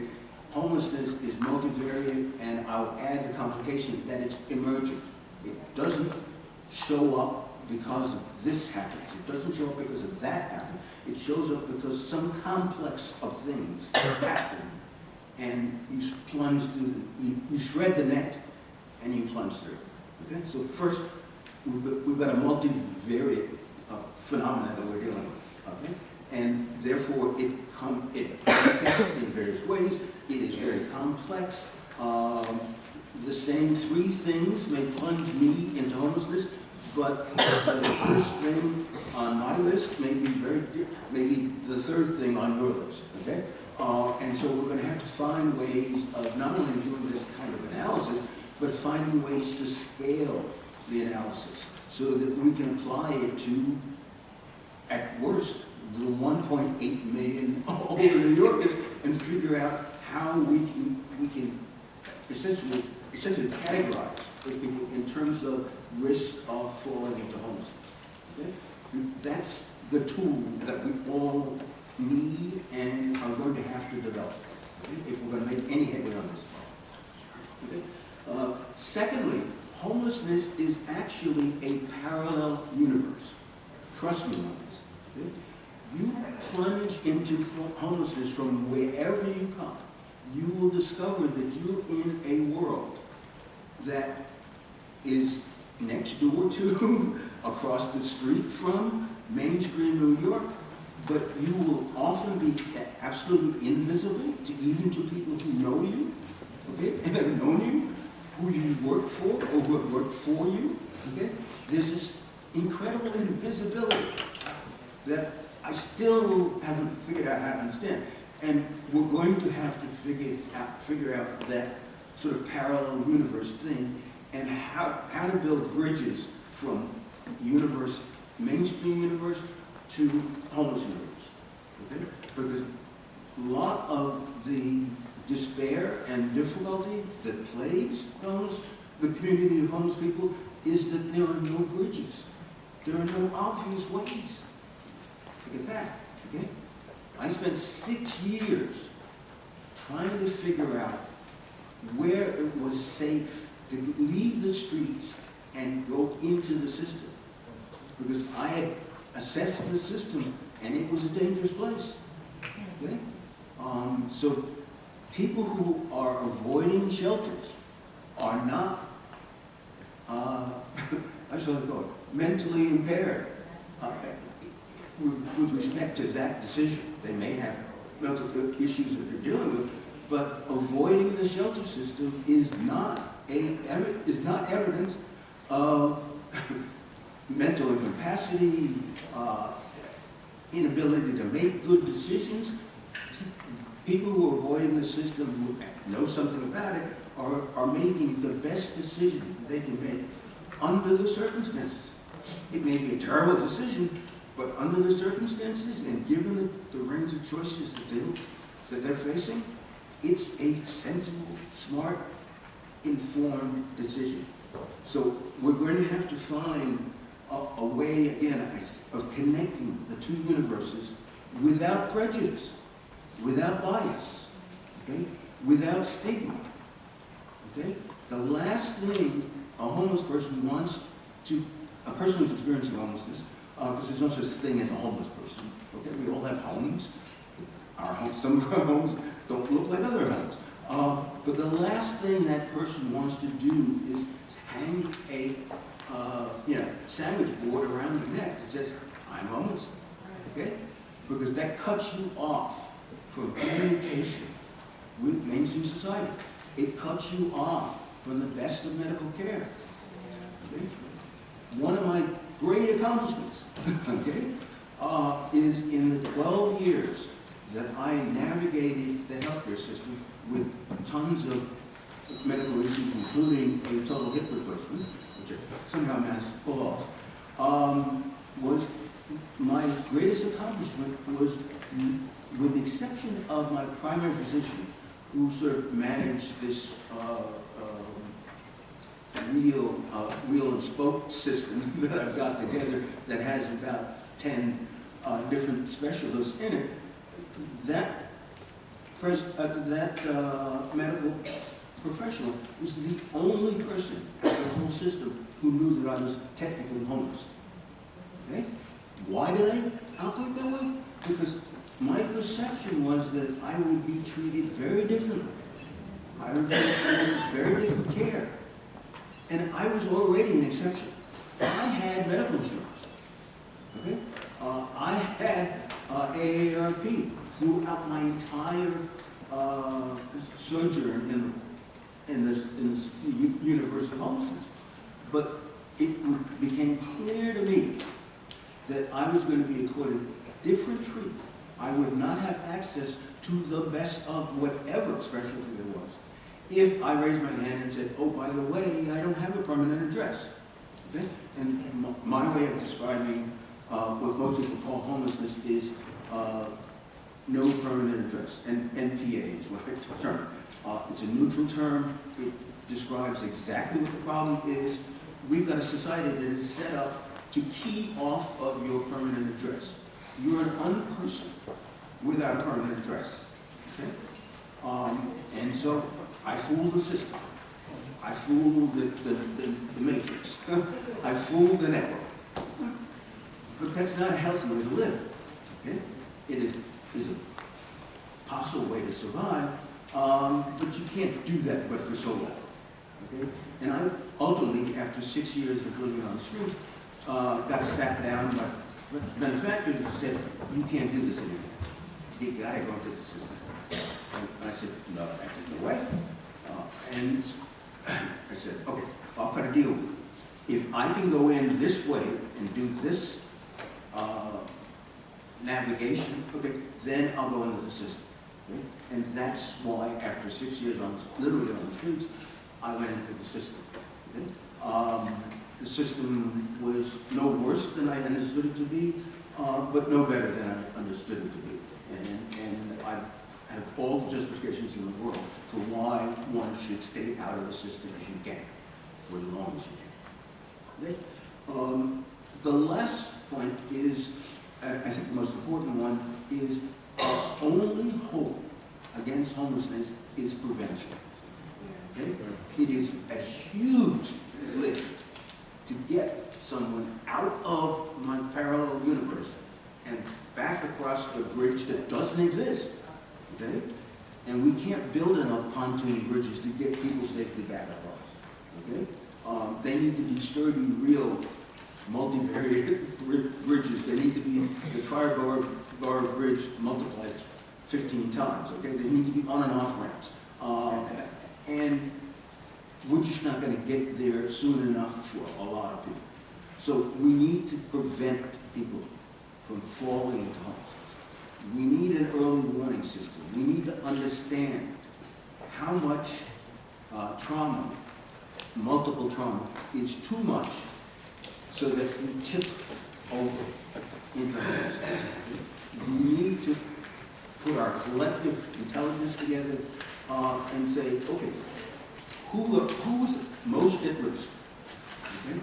homelessness is multivariate, and I'll add the complication that it's emergent. It doesn't show up because of this happens. It doesn't show up because of that happens. It shows up because some complex of things happen, and you plunge through, you shred the net, and you plunge through. Okay? So first, we've got a multivariate phenomena that we're dealing with. Okay? And therefore, it manifests in various ways. It is very complex. The same three things may plunge me into homelessness, but the first thing on my list may be maybe the third thing on your list. Okay? And so we're going to have to find ways of not only doing this kind of analysis, but finding ways to scale the analysis so that we can apply it to, at worst, the 1.8 million older New Yorkers, and figure out how we can essentially categorize those people in terms of risk of falling into homelessness. Okay? That's the tool that we all need and are going to have to develop, okay, if we're going to make any headway on this. Okay? Secondly, homelessness is actually a parallel universe. Trust me on this. Okay? You plunge into homelessness from wherever you come, you will discover that you're in a world that is next door to, across the street from, mainstream New York, but you will often be absolutely invisible to even to people who know you, okay, and have known you, who you work for or who have worked for you, okay? There's this incredible invisibility that I still haven't figured out how to understand. And we're going to have to figure out that sort of parallel universe thing and how to build bridges from universe, mainstream universe to homeless universe, okay? Because a lot of the despair and difficulty that plagues the community of homeless people is that there are no bridges. There are no obvious ways to get back, okay? I spent 6 years trying to figure out where it was safe to leave the streets and go into the system. Because I had assessed the system and it was a dangerous place, okay? So people who are avoiding shelters are not, I shall call it, mentally impaired with respect to that decision. They may have mental issues that they're dealing with, but avoiding the shelter system is not evidence of mental incapacity, inability to make good decisions. People who are avoiding the system, who know something about it, are making the best decision they can make under the circumstances. It may be a terrible decision, but under the circumstances and given the range of choices that they're facing, it's a sensible, smart, informed decision. So we're going to have to find a way, again, of connecting the two universes without prejudice, without bias, okay? Without stigma. Okay? The last thing a homeless person wants to, a person who's experiencing homelessness, because there's no such thing as a homeless person. Okay? We all have homes. Our homes, some of our homes don't look like other homes. But the last thing that person wants to do is hang a sandwich board around your neck that says, "I'm homeless." Okay? Because that cuts you off from communication with mainstream society. It cuts you off from the best of medical care. Okay? One of my great accomplishments, okay, is in the 12 years that I navigated the healthcare system with tons of medical issues, including a total hip replacement, which I somehow managed to pull off, was my greatest accomplishment was, with the exception of my primary physician, who sort of managed this wheel and spoke system that I've got together that has about 10 different specialists in it. That medical professional was the only person in the whole system who knew that I was technically homeless. Okay? Why did I operate that way? Because my perception was that I would be treated very differently. I would be treated very different care. And I was already an exception. I had medical insurance. Okay? I had AARP throughout my entire sojourn in this universe of homelessness. But it became clear to me that I was going to be accorded different treatment. I would not have access to the best of whatever specialty there was if I raised my hand and said, "Oh, by the way, I don't have a permanent address." Okay? And my way of describing what most people call homelessness is no permanent address. And NPA is what I term. It's a neutral term. It describes exactly what the problem is. We've got a society that is set up to key off of your permanent address. You're an unperson without a permanent address. Okay? And so I fooled the system. I fooled the matrix. I fooled the network. But that's not a healthy way to live. Okay? It is a possible way to survive, but you can't do that but for so long. Okay? And I ultimately, after 6 years of living on the streets, got sat down by benefactors and said, "You can't do this anymore. You gotta go into the system." And I said, "No, no way." And I said, "Okay, I'll cut a deal with you. If I can go in this way and do this navigation, okay, then I'll go into the system." Okay? And that's why, after 6 years literally on the streets, I went into the system. Okay? The system was no worse than I understood it to be, but no better than I understood it to be. And I have all the justifications in the world for why one should stay out of the system if you can, for as long as you can. Okay? The last point is, I think the most important one, is our only hope against homelessness is prevention. Okay? It is a huge lift to get someone out of my parallel universe and back across the bridge that doesn't exist. Okay? And we can't build enough pontoon bridges to get people safely back across. Okay? They need to be sturdy, real, multivariate bridges. They need to be the tri-bar bridge multiplied 15 times. Okay? They need to be on and off ramps. And we're just not going to get there soon enough for a lot of people. So we need to prevent people from falling into homelessness. We need an early warning system. We need to understand how much trauma, multiple trauma, is too much so that we tip over into homelessness. We need to put our collective intelligence together and say, okay, who is most at risk? Okay?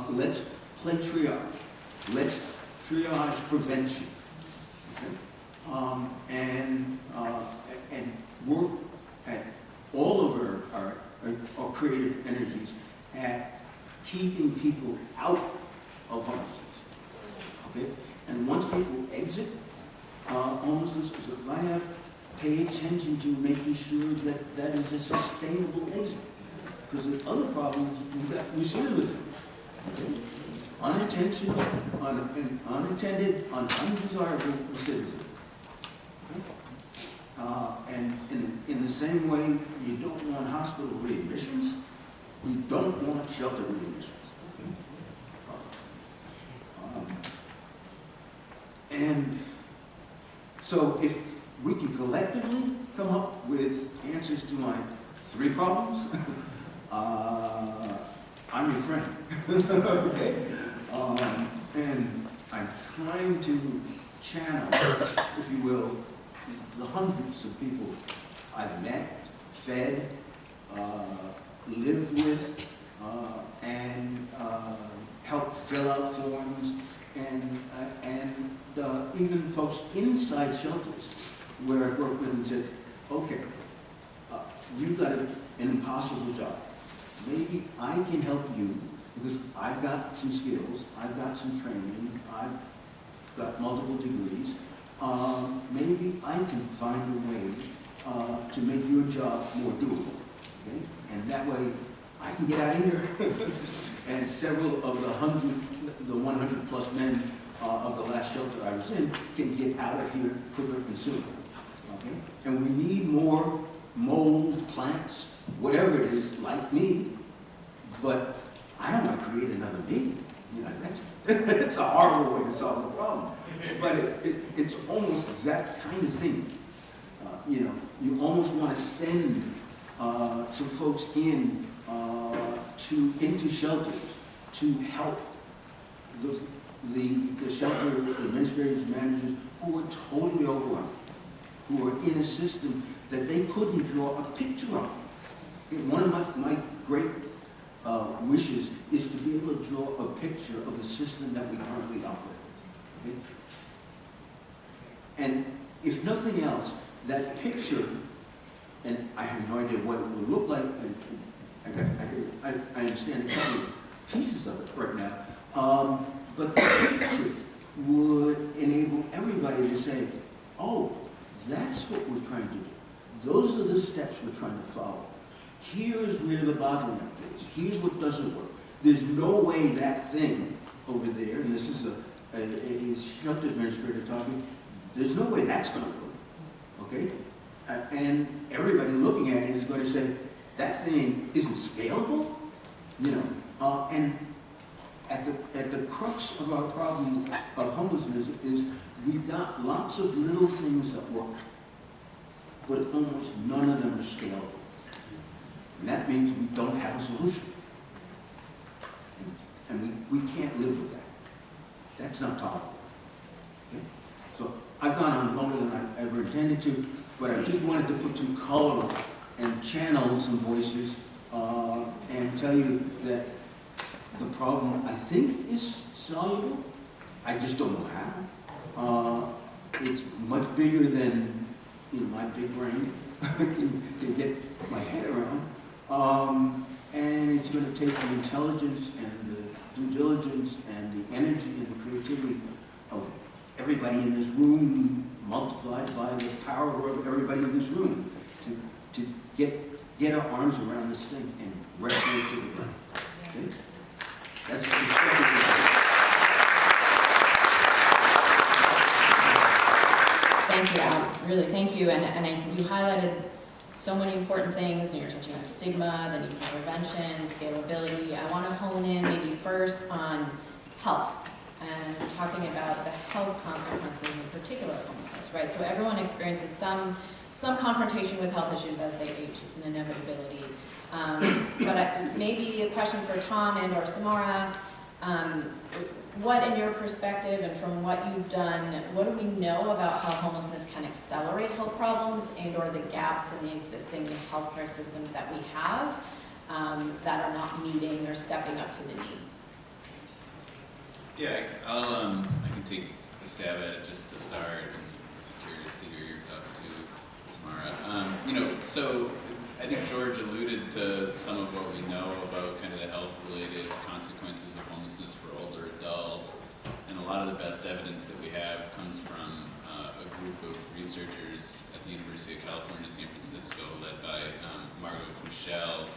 Let's play triage. Let's triage prevention. Okay? And work at all of our creative energies at keeping people out of homelessness. Okay? And once people exit homelessness, as I have, pay attention to making sure that that is a sustainable exit. Because the other problems, we've got recidivism. Okay? Unintentional, unintended, undesirable recidivism. Okay? And in the same way, you don't want hospital readmissions, you don't want shelter readmissions. Okay? And so if we can collectively come up with answers to my 3 problems, I'm your friend. Okay? And I'm trying to channel, if you will, the hundreds of people I've met, fed, lived with, and helped fill out forms, and even folks inside shelters where I worked with and said, okay, you've got an impossible job. Maybe I can help you because I've got some skills, I've got some training, I've got multiple degrees. Maybe I can find a way to make your job more doable. Okay? And that way I can get out of here and several of the 100 plus men of the last shelter I was in can get out of here quicker and sooner. Okay? And we need more mold plants, whatever it is, like me, but I don't want to create another me. You know, that's a horrible way to solve the problem. But it's almost that kind of thing. You know, you almost want to send some folks into shelters to help the shelter administrators, managers who are totally overwhelmed, who are in a system that they couldn't draw a picture of. One of my great wishes is to be able to draw a picture of the system that we currently operate with. Okay? And if nothing else, that picture, and I have no idea what it will look like, and I understand a couple of pieces of it right now, but the picture would enable everybody to say, oh, that's what we're trying to do. Those are the steps we're trying to follow. Here's where the bottleneck is. Here's what doesn't work. There's no way that thing over there, and this is a shelter administrator talking, there's no way that's going to work, okay? And everybody looking at it is going to say, that thing isn't scalable, you know. And at the crux of our problem of homelessness is we've got lots of little things that work, but almost none of them are scalable. And that means we don't have a solution. And we can't live with that. That's not tolerable. Okay? So I've gone on longer than I ever intended to, but I just wanted to put some color and channel some voices and tell you that the problem, I think, is soluble. I just don't know how. It's much bigger than my big brain can get my head around. And it's going to take the intelligence and the due diligence and the energy and the creativity of everybody in this room multiplied by the power of everybody in this room to get our arms around this thing and wrestle it to the ground. Okay? That's Thank you, Al. Really, thank you. And you highlighted so many important things. You're touching on stigma, the need for prevention, scalability. I want to hone in maybe first on health and talking about the health consequences in particular of homelessness, right? So everyone experiences some confrontation with health issues as they age. It's an inevitability. But maybe a question for Tom and or Samara. What, in your perspective and from what you've done, what do we know about how homelessness can accelerate health problems and or the gaps in the existing healthcare systems that we have that are not meeting or stepping up to the need? Yeah, I can take a stab at it just to start, and I'm curious to hear your thoughts too, Samara. So I think George alluded to some of what we know about kind of the health-related consequences of homelessness for older adults, and a lot of the best evidence that we have comes from a group of researchers at the University of California, San Francisco, led by Margot Kuchel,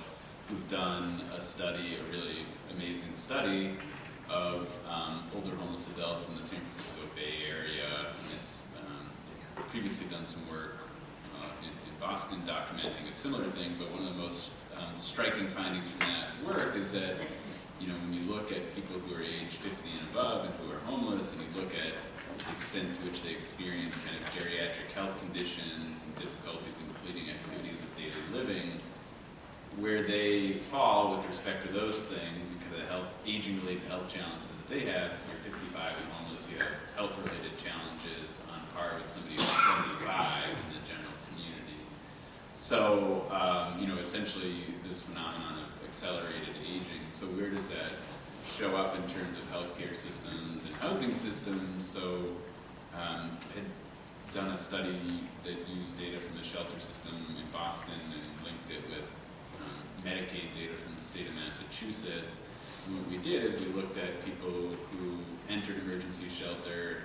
who've done a study, a really amazing study of older homeless adults in the San Francisco Bay Area, and it's previously done some work in Boston documenting a similar thing, but one of the most striking findings from that work is that, when you look at people who are age 50 and above and who are homeless, and you look at the extent to which they experience kind of geriatric health conditions and difficulties in completing activities of daily living, where they fall with respect to those things and kind of the aging-related health challenges that they have. If you're 55 and homeless, you have health-related challenges on par with somebody who's 75 in the general community. So, essentially this phenomenon of accelerated aging. So where does that show up in terms of healthcare systems and housing systems? So, I had done a study that used data from the shelter system in Boston and linked it with Medicaid data from the state of Massachusetts. And what we did is we looked at people who entered emergency shelter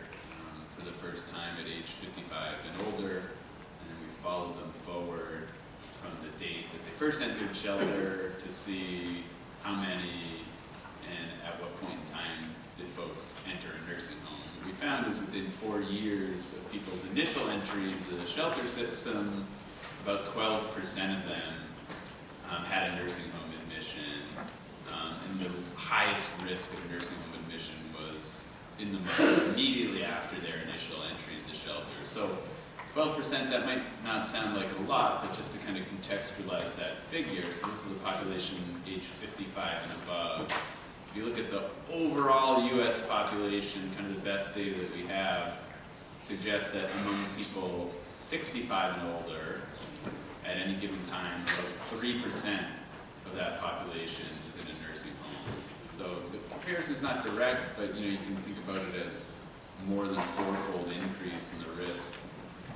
for the first time at age 55 and older, and then we followed them forward from the date that they first entered shelter to see how many and at what point in time did folks enter a nursing home. What we found is within 4 years of people's initial entry into the shelter system, about 12% of them had a nursing home admission, and the highest risk of nursing home admission was in the month immediately after their initial entry into shelter. So 12%, that might not sound like a lot, but just to kind of contextualize that figure, so this is a population age 55 and above. If you look at the overall US population, kind of the best data that we have suggests that among people 65 and older, at any given time, about 3% of of that population is in a nursing home. So the comparison is not direct, but you can think about it as more than fourfold increase in the risk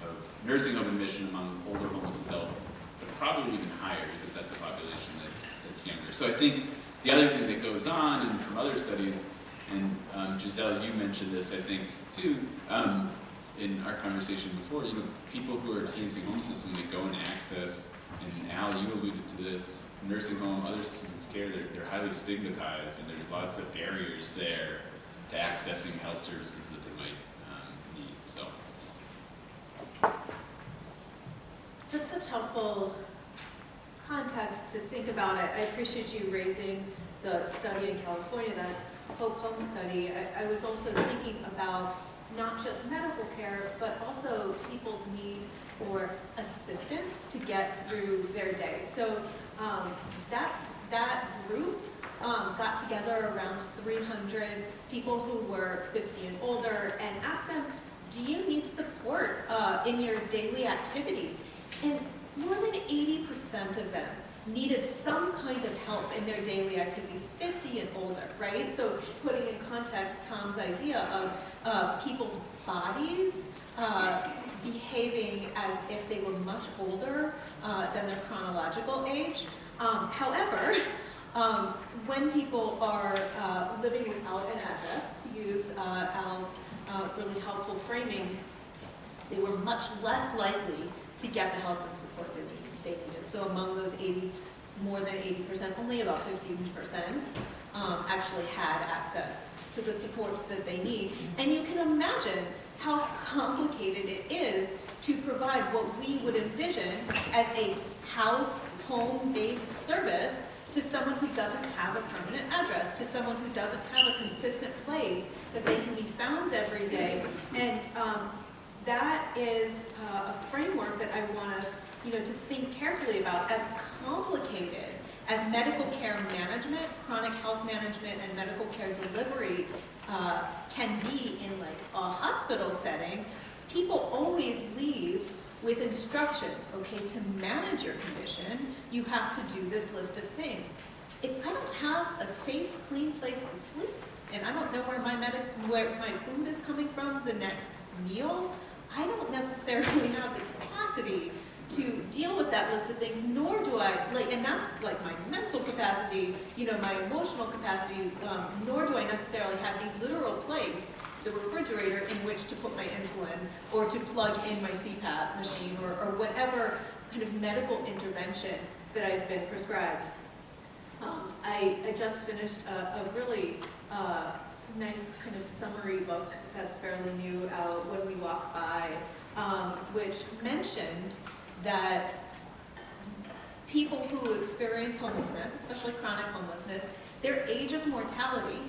of nursing home admission among older homeless adults, but probably even higher because that's a population that's younger. So I think the other thing that goes on, and from other studies, and Giselle, you mentioned this, I think, too, in our conversation before, people who are experiencing homelessness and they go and access, and Al, you alluded to this, nursing home, other systems of care, they're highly stigmatized, and there's lots of barriers there to accessing health services that they might need. So That's such helpful context to think about it. I appreciate you raising the study in California, that Hope Home study. I was also thinking about not just medical care, but also people's need for assistance to get through their day. So that group got together around 300 people who were 50 and older and asked them, do you need support in your daily activities? And more than 80% of them needed some kind of help in their daily activities, 50 and older, right? So putting in context Tom's idea of people's bodies behaving as if they were much older than their chronological age. However, when people are living without an address, to use Al's really helpful framing, they were much less likely to get the help and support they needed. So among those 80, more than 80%, only about 15% actually had access to the supports that they need. And you can imagine how complicated it is to provide what we would envision as a house, home-based service to someone who doesn't have a permanent address, to someone who doesn't have a consistent place that they can be found every day. And that is a framework that I want us, to think carefully about. As complicated as medical care management, chronic health management, and medical care delivery can be in like a hospital setting, people always leave with instructions. Okay, to manage your condition, you have to do this list of things. If I don't have a safe, clean place to sleep, and I don't know where my food is coming from the next meal, I don't necessarily have the capacity to deal with that list of things, nor do I, and that's like my mental capacity, my emotional capacity, nor do I necessarily have the literal place, the refrigerator, in which to put my insulin, or to plug in my CPAP machine, or whatever kind of medical intervention that I've been prescribed. I just finished a really nice kind of summary book that's fairly new out, When We Walk By, which mentioned that people who experience homelessness, especially chronic homelessness, their age of mortality,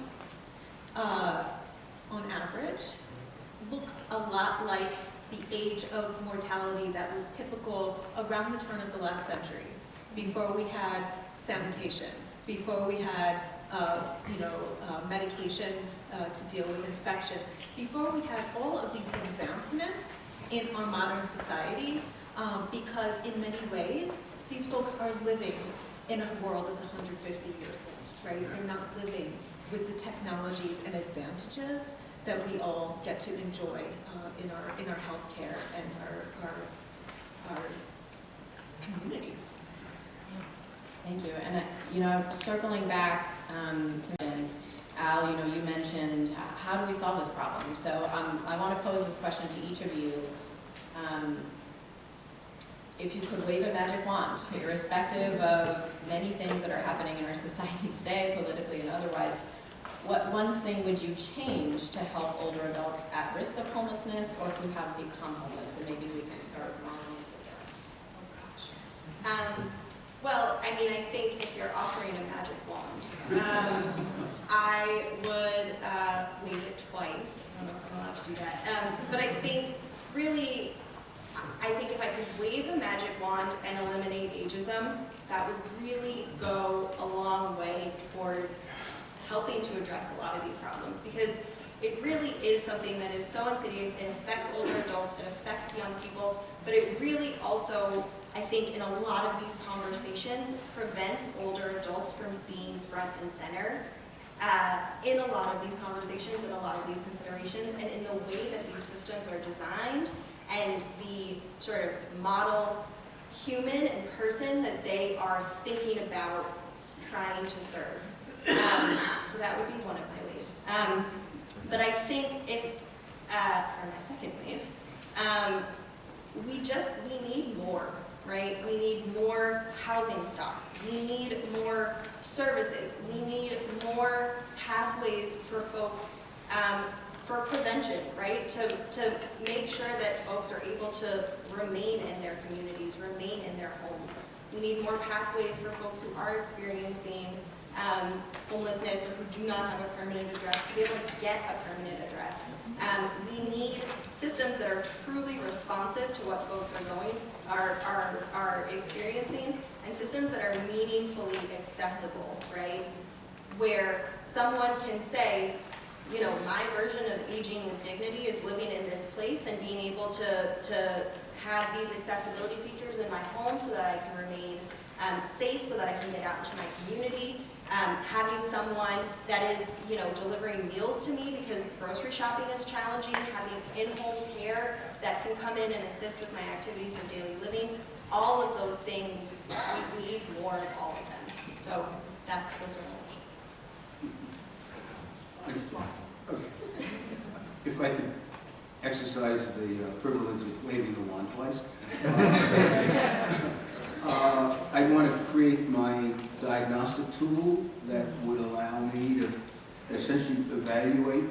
on average, looks a lot like the age of mortality that was typical around the turn of the last century, before we had sanitation, before we had medications to deal with infections, before we had all of these advancements in our modern society, because in many ways, these folks are living in a world that's 150 years old, right? They're not living with the technologies and advantages that we all get to enjoy in our healthcare and our communities. Thank you. And circling back to Vince, Al, you mentioned how do we solve this problem? So I want to pose this question to each of you. If you could wave a magic wand, irrespective of many things that are happening in our society today, politically and otherwise, what one thing would you change to help older adults at risk of homelessness or who have become homeless? And maybe we can start with Well, I think if you're offering a magic wand, I would wave it twice. I don't know if I'm allowed to do that. But I think if I could wave a magic wand and eliminate ageism, that would really go a long way towards helping to address a lot of these problems, because it really is something that is so insidious. It affects older adults, it affects young people, but it really also I think in a lot of these conversations prevents older adults from being front and center in a lot of these conversations and a lot of these considerations, and in the way that these systems are designed and the sort of model human and person that they are thinking about trying to serve. So that would be one of my ways. But I think if, for my second wave, we need more, right? We need more housing stock. We need more services. We need more pathways for folks for prevention, right? To make sure that folks are able to remain in their communities, remain in their homes. We need more pathways for folks who are experiencing homelessness or who do not have a permanent address to be able to get a permanent address. We need systems that are truly responsive to what folks are experiencing, and systems that are meaningfully accessible, right? Where someone can say, you know, my version of aging with dignity is living in this place and being able to have these accessibility features in my home so that I can remain safe, so that I can get out into my community. Having someone that is, you know, delivering meals to me because grocery shopping is challenging, having in-home care that can come in and assist with my activities of daily living. All of those things, we need more of all of them. So those are my Okay. If I could exercise the privilege of waving the wand twice. I want to create my diagnostic tool that would allow me to essentially evaluate,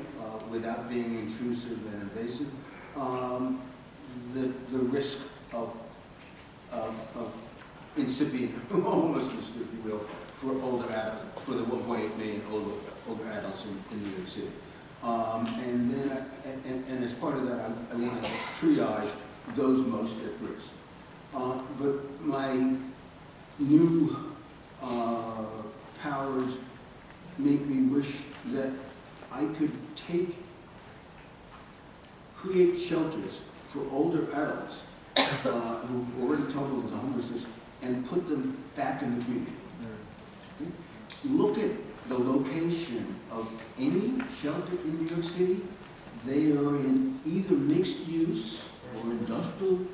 without being intrusive and invasive, the risk of incipient homelessness, if you will, for older adults, for the 1.8 million older adults in New York City. And then, and as part of that, I want to triage those most at risk. But my new powers make me wish that I could create shelters for older adults who already toggled into homelessness and put them back in the community. Okay? Look at the location of any shelter in New York City. They are in either mixed use or industrial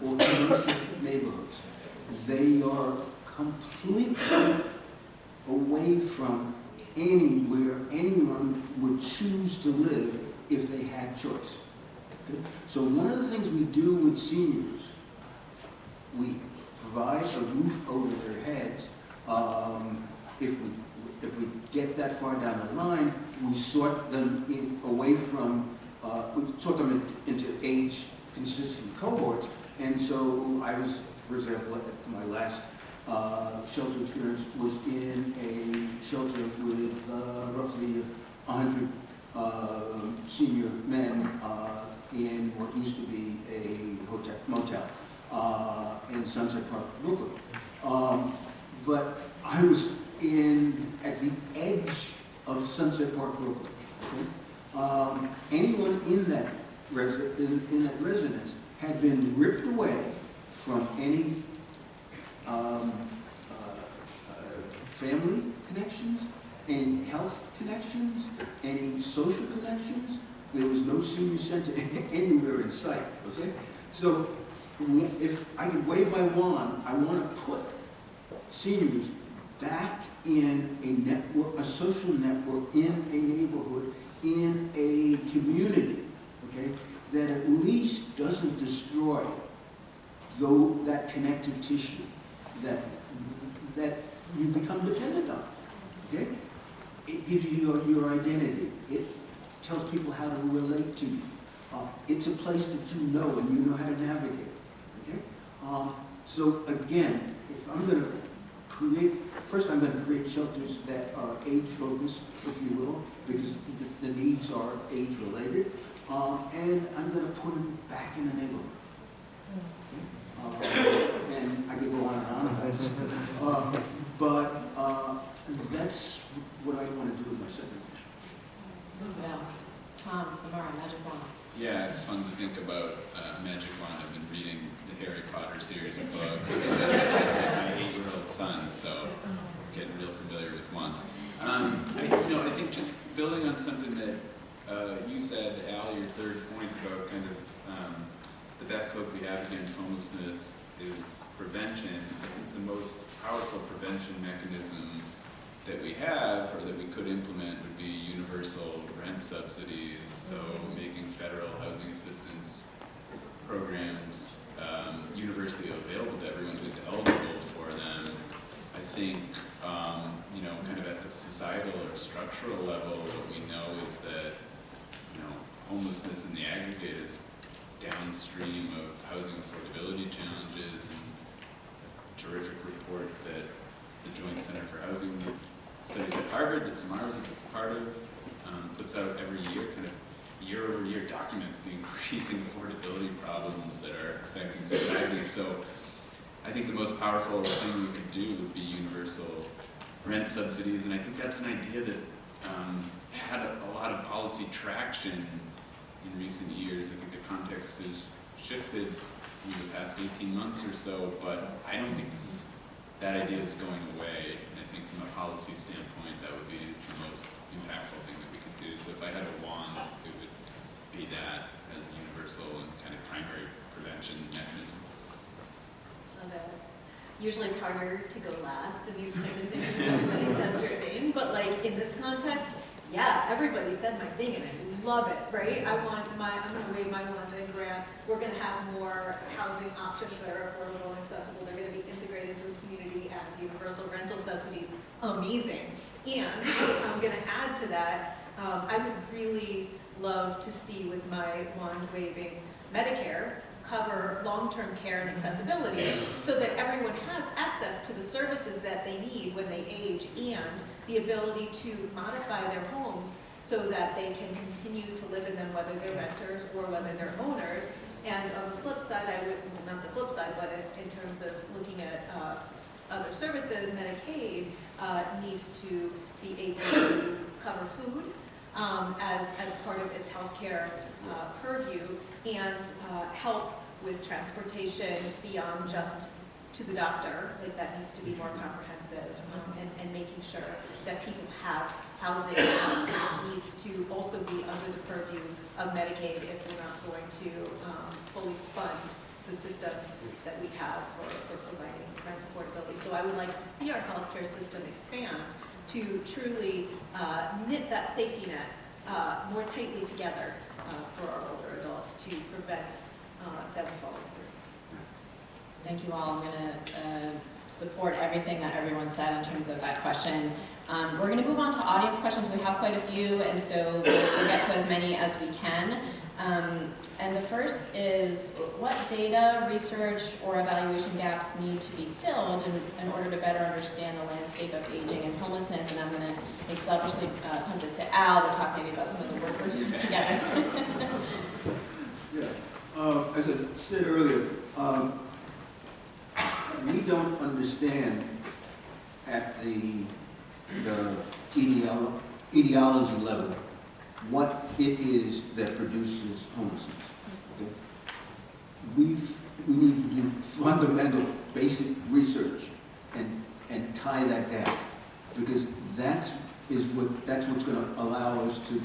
or commercial neighborhoods. They are completely away from anywhere anyone would choose to live if they had choice. Okay? So one of the things we do with seniors, we provide a roof over their heads. If we get that far down the line, we sort them we sort them into age-consistent cohorts. And so I was, for example, at my last shelter experience was in a shelter with roughly 100 senior men in what used to be a motel in Sunset Park, Brooklyn. But I was at the edge of Sunset Park, Brooklyn. Okay? Anyone in that residence had been ripped away from any family connections, any health connections, any social connections. There was no senior center anywhere in sight. Okay? So if I could wave my wand, I want to put seniors back in a network, a social network, in a neighborhood, in a community, okay, that at least doesn't destroy that connective tissue that you become dependent on. Okay? It gives you your identity. It tells people how to relate to you. It's a place that you know and you know how to navigate. Okay? So again, if I'm going to first I'm going to create shelters that are age-focused, if you will, because the needs are age-related, and I'm going to put them back in the neighborhood. And I could go on and on about this. But that's what I want to do with my second question. Well, Tom, Samara, magic wand. Yeah, it's fun to think about Magic Wand. I've been reading the the Harry Potter series of books with my 8-year-old son, so getting real familiar with wands. I think just building on something that you said, Al, your third point about kind of the best hope we have against homelessness is prevention. I think the most powerful prevention mechanism that we have, or that we could implement, would be universal rent subsidies, so making federal housing assistance programs universally available to everyone who's eligible for them. I think, kind of at the societal or structural level, what we know is that, homelessness in the aggregate is downstream of housing affordability challenges, and a terrific report that the Joint Center for Housing Studies at Harvard, that Samara is a part of, puts out every year, kind of year over year documents the increasing affordability problems that are affecting society. So I think the most powerful thing we could do would be universal rent subsidies, and I think that's an idea that had a lot of policy traction in recent years. I think the context has shifted in the past 18 months or so, but I don't think that idea is going away. And I think from a policy standpoint, that would be the most impactful thing that we could do. So if I had a wand, it would be that as a universal and kind of primary prevention mechanism. Love it. Usually it's harder to go last in these kind of things because everybody says your thing, but like in this context, yeah, everybody said my thing and I love it, right? I'm gonna wave my wand and grant, we're gonna have more housing options that are affordable and accessible. They're gonna be integrated into the community as universal rental subsidies. Amazing. And I'm gonna add to that, I would really love to see with my wand waving Medicare cover long-term care and accessibility so that everyone has access to the services that they need when they age, and the ability to modify their homes so that they can continue to live in them, whether they're renters or whether they're owners. And on the flip side, not the flip side, but in terms of looking at other services, Medicaid needs to be able to cover food as part of its healthcare purview, and help with transportation beyond just to the doctor. Like, that needs to be more comprehensive, and making sure that people have housing needs to also be under the purview of Medicaid if we're not going to fully fund the systems that we have for providing rent affordability. So I would like to see our healthcare system expand to truly knit that safety net more tightly together for our older adults to prevent them falling through. Thank you all. I'm going to support everything that everyone said in terms of that question. We're going to move on to audience questions. We have quite a few, and so we'll get to as many as we can. And the first is, what data, research, or evaluation gaps need to be filled in order to better understand the landscape of aging and homelessness? And I'm going to selfishly punt this to Al to talk maybe about some of the work we're doing together. Yeah. As I said earlier, we don't understand at the ideology level what it is that produces homelessness. Okay? We need to do fundamental, basic research and tie that down, because that's what's going to allow us to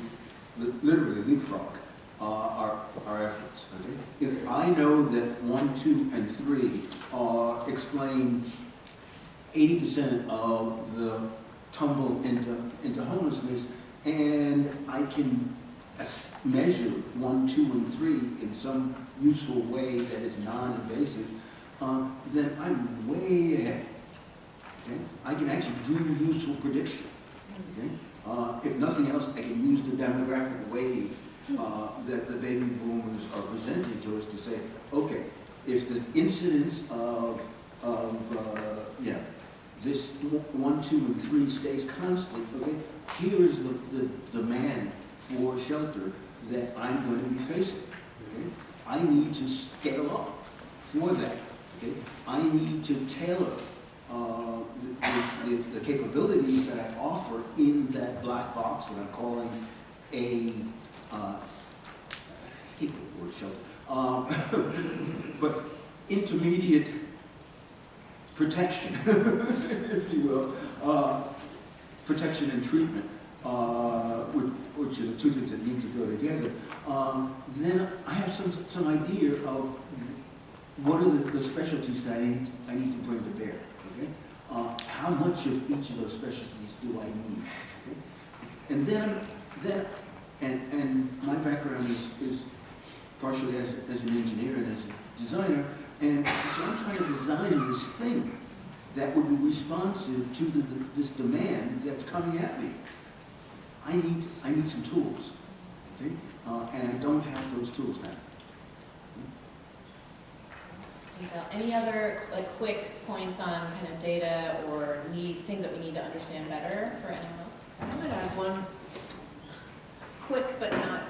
literally leapfrog our efforts. Okay? If I know that 1, 2, and 3 explain 80% of the tumble into homelessness, and I can measure 1, 2, and 3 in some useful way that is non-invasive, then I'm way ahead. Okay? I can actually do useful prediction. Okay? If nothing else, I can use the demographic wave that the baby boomers are presenting to us to say, okay, if the incidence of this 1, 2, and 3 stays constant, okay, here is the demand for shelter that I'm going to be facing. Okay? I need to scale up for that. Okay? I need to tailor the capabilities that I offer in that black box that I'm calling I hate the word shelter. But intermediate protection, if you will, protection and treatment, which are the two things that need to go together, then I have some idea of what are the specialties that I need to bring to bear. Okay, how much of each of those specialties do I need? Okay? And then my background is partially as an engineer and as a designer, and so I'm trying to design this thing that would be responsive to this demand that's coming at me. I need some tools, okay? And I don't have those tools now. So any other quick points on kind of data or things that we need to understand better for anyone else? I'm going to add one quick but not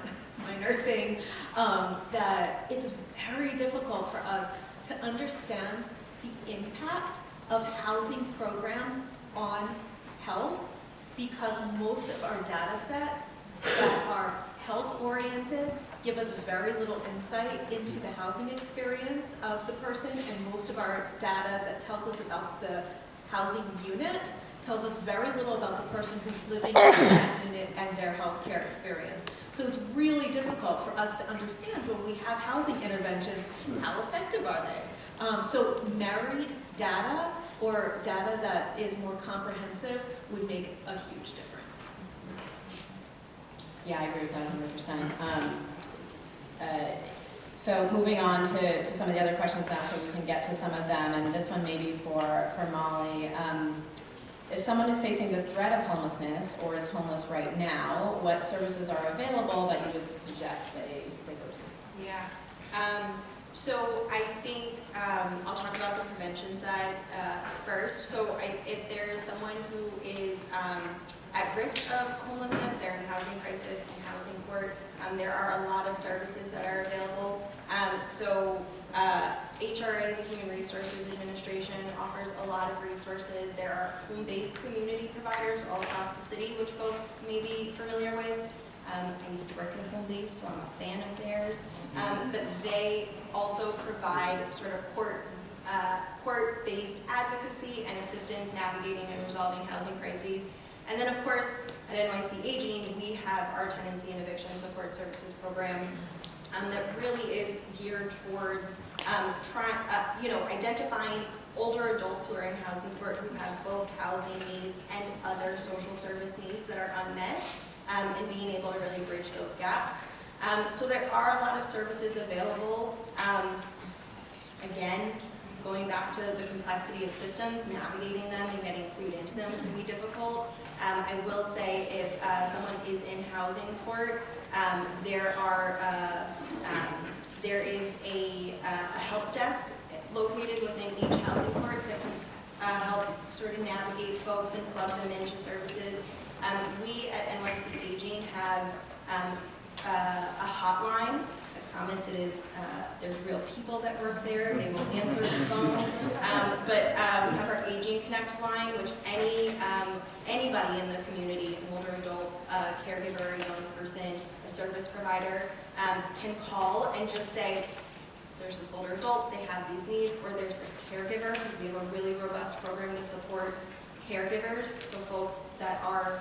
minor thing, that it's very difficult for us to understand the impact of housing programs on health, because most of our data sets that are health-oriented give us very little insight into the housing experience of the person, and most of our data that tells us about the housing unit tells us very little about the person who's living in that unit and their healthcare experience. So it's really difficult for us to understand when we have housing interventions, how effective are they? So married data or data that is more comprehensive would make a huge difference. Yeah, I agree with that 100%. So moving on to some of the other questions now, so we can get to some of them, and this one maybe for Molly. If someone is facing the threat of homelessness or is homeless right now, what services are available that you would suggest they go to? Yeah. So I think I'll talk about the prevention side first. So if there is someone who is at risk of homelessness, they're in housing crisis and housing court, there are a lot of services that are available. So HRA, the Human Resources Administration, offers a lot of resources. There are home-based community providers all across the city, which folks may be familiar with. I used to work in home-based, so I'm a fan of theirs. But they also provide sort of court-based advocacy and assistance navigating and resolving housing crises. And then, of course, at NYC Aging, we have our tenancy and eviction support services program that really is geared towards identifying older adults who are in housing court who have both housing needs and other social service needs that are unmet, and being able to really bridge those gaps. So there are a lot of services available. Again, going back to the complexity of systems, navigating them and getting food into them can be difficult. I will say if someone is in housing court, there is a help desk located within each housing court that can help sort of navigate folks and plug them into services. We at NYC Aging have a hotline. I promise it is, there's real people that work there. They will answer the phone. But we have our Aging Connect line, which anybody in the community, an older adult, caregiver, a young person, a service provider, can call and just say, there's this older adult, they have these needs, or there's this caregiver, because we have a really robust program to support caregivers, so folks that are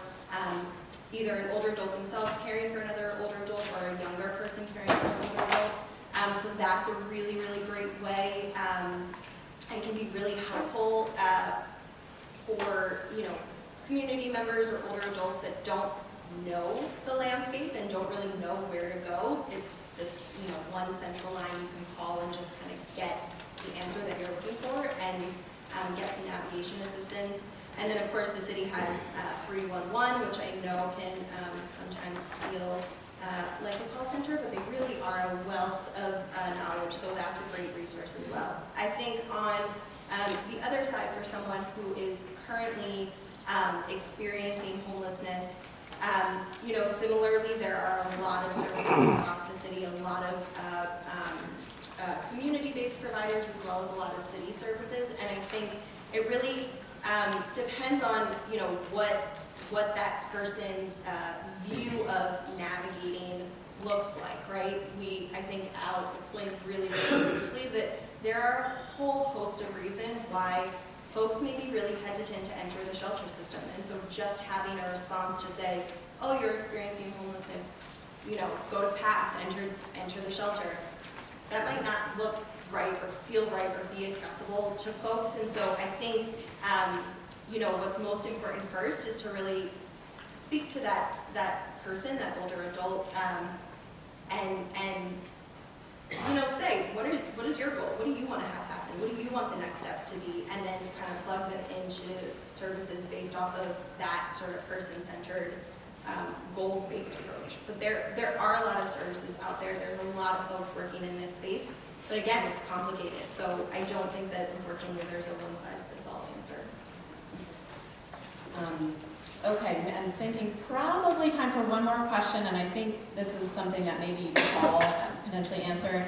either an older adult themselves caring for another older adult or a younger person caring for an older adult. So that's a really, really great way and can be really helpful for community members or older adults that don't know the landscape and don't really know where to go. It's this one central line you can call and just kind of get the answer that you're looking for and get some navigation assistance. And then, of course, the city has 311, which I know can sometimes feel like a call center, but they really are a wealth of knowledge, so that's a great resource as well. I think on the other side, for someone who is currently experiencing homelessness, similarly, there are a lot of services across the city, a lot of community-based providers, as well as a lot of city services, and I think it really depends on what that person's view of navigating looks like, right? I think Al explained really, really briefly that there are a whole host of reasons why folks may be really hesitant to enter the shelter system. And so just having a response to say, oh, you're experiencing homelessness, you know, go to PATH, enter the shelter, that might not look right or feel right or be accessible to folks. And so I think, you know, what's most important first is to really speak to that person, that older adult, and you know, say, what is your goal? What do you want to have happen? What do you want the next steps to be? And then kind of plug them into services based off of that sort of person-centered, goals-based approach. But there are a lot of services out there. There's a lot of folks working in this space. But again, it's complicated. So I don't think that, unfortunately, there's a one-size-fits-all answer. Okay, and thinking probably time for one more question, and I think this is something that maybe you could all potentially answer.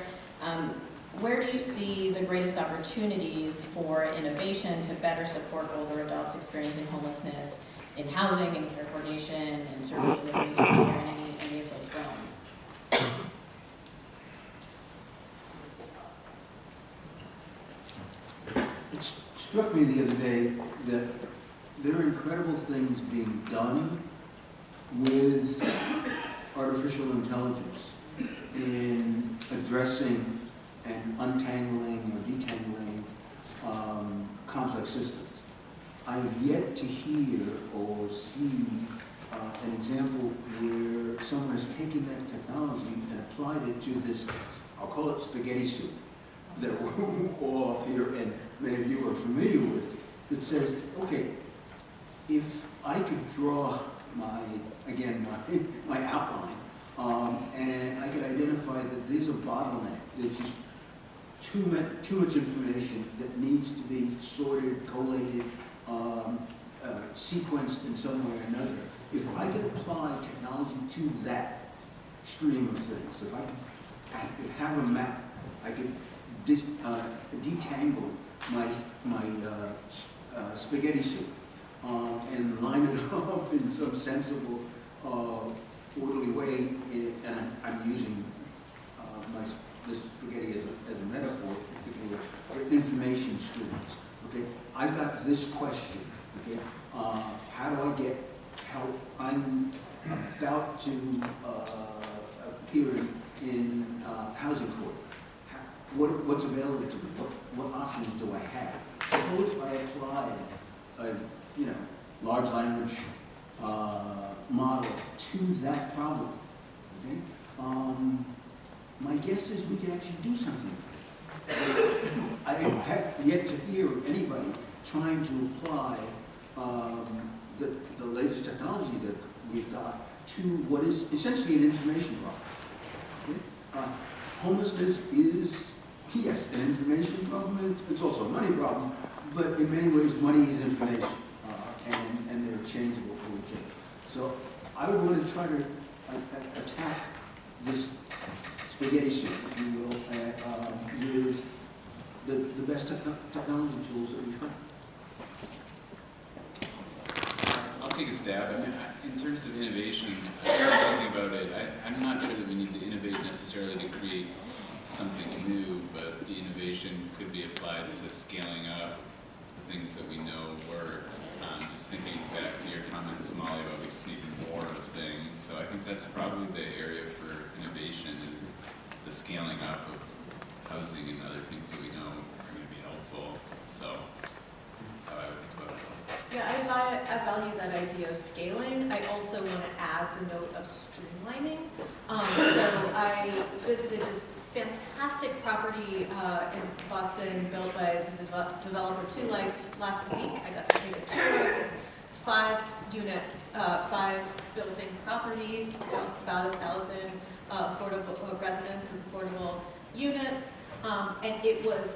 Where do you see the greatest opportunities for innovation to better support older adults experiencing homelessness in housing and care coordination and service delivery in any of those realms? It struck me the other day that there are incredible things being done with artificial intelligence in addressing and untangling or detangling complex systems. I've yet to hear or see an example where someone has taken that technology and applied it to this, I'll call it spaghetti soup, that we're all up here and many of you are familiar with, that says, okay, if I could draw my outline, and I could identify that there's a bottleneck, there's just too much information that needs to be sorted, collated, sequenced in some way or another. If I could apply technology to that stream of things, if I could have a map, I could detangle my spaghetti soup and line it up in some sensible, orderly way, and I'm using this spaghetti as a metaphor for information streams. Okay, I've got this question. Okay, how do I get help? I'm about to appear in housing court. What's available to me? What options do I have? Suppose I apply a large language model to that problem. Okay, my guess is we can actually do something. I have yet to hear anybody trying to apply the latest technology that we've got to what is essentially an information problem. Okay? Homelessness is, yes, an information problem. It's also a money problem, but in many ways, money is information, and they're changeable for each other. So I would want to try to attack this spaghetti soup, if you will, with the best technology tools that we've got. I'll take a stab. I mean, in terms of innovation, thinking about it, I'm not sure that we need to innovate necessarily to create something new, but the innovation could be applied to scaling up the things that we know work. Just thinking back to your comments, Molly, about we just need more of things. So I think that's probably the area for innovation, is the scaling up of housing and other things that we know are going to be helpful. So how I would think about it. Yeah, I value that idea of scaling. I also want to add the note of streamlining. So I visited this fantastic property in Boston built by the developer Two Life last week. I got to take a tour of this 5-building property, housed about 1,000 affordable residents with affordable units, and it was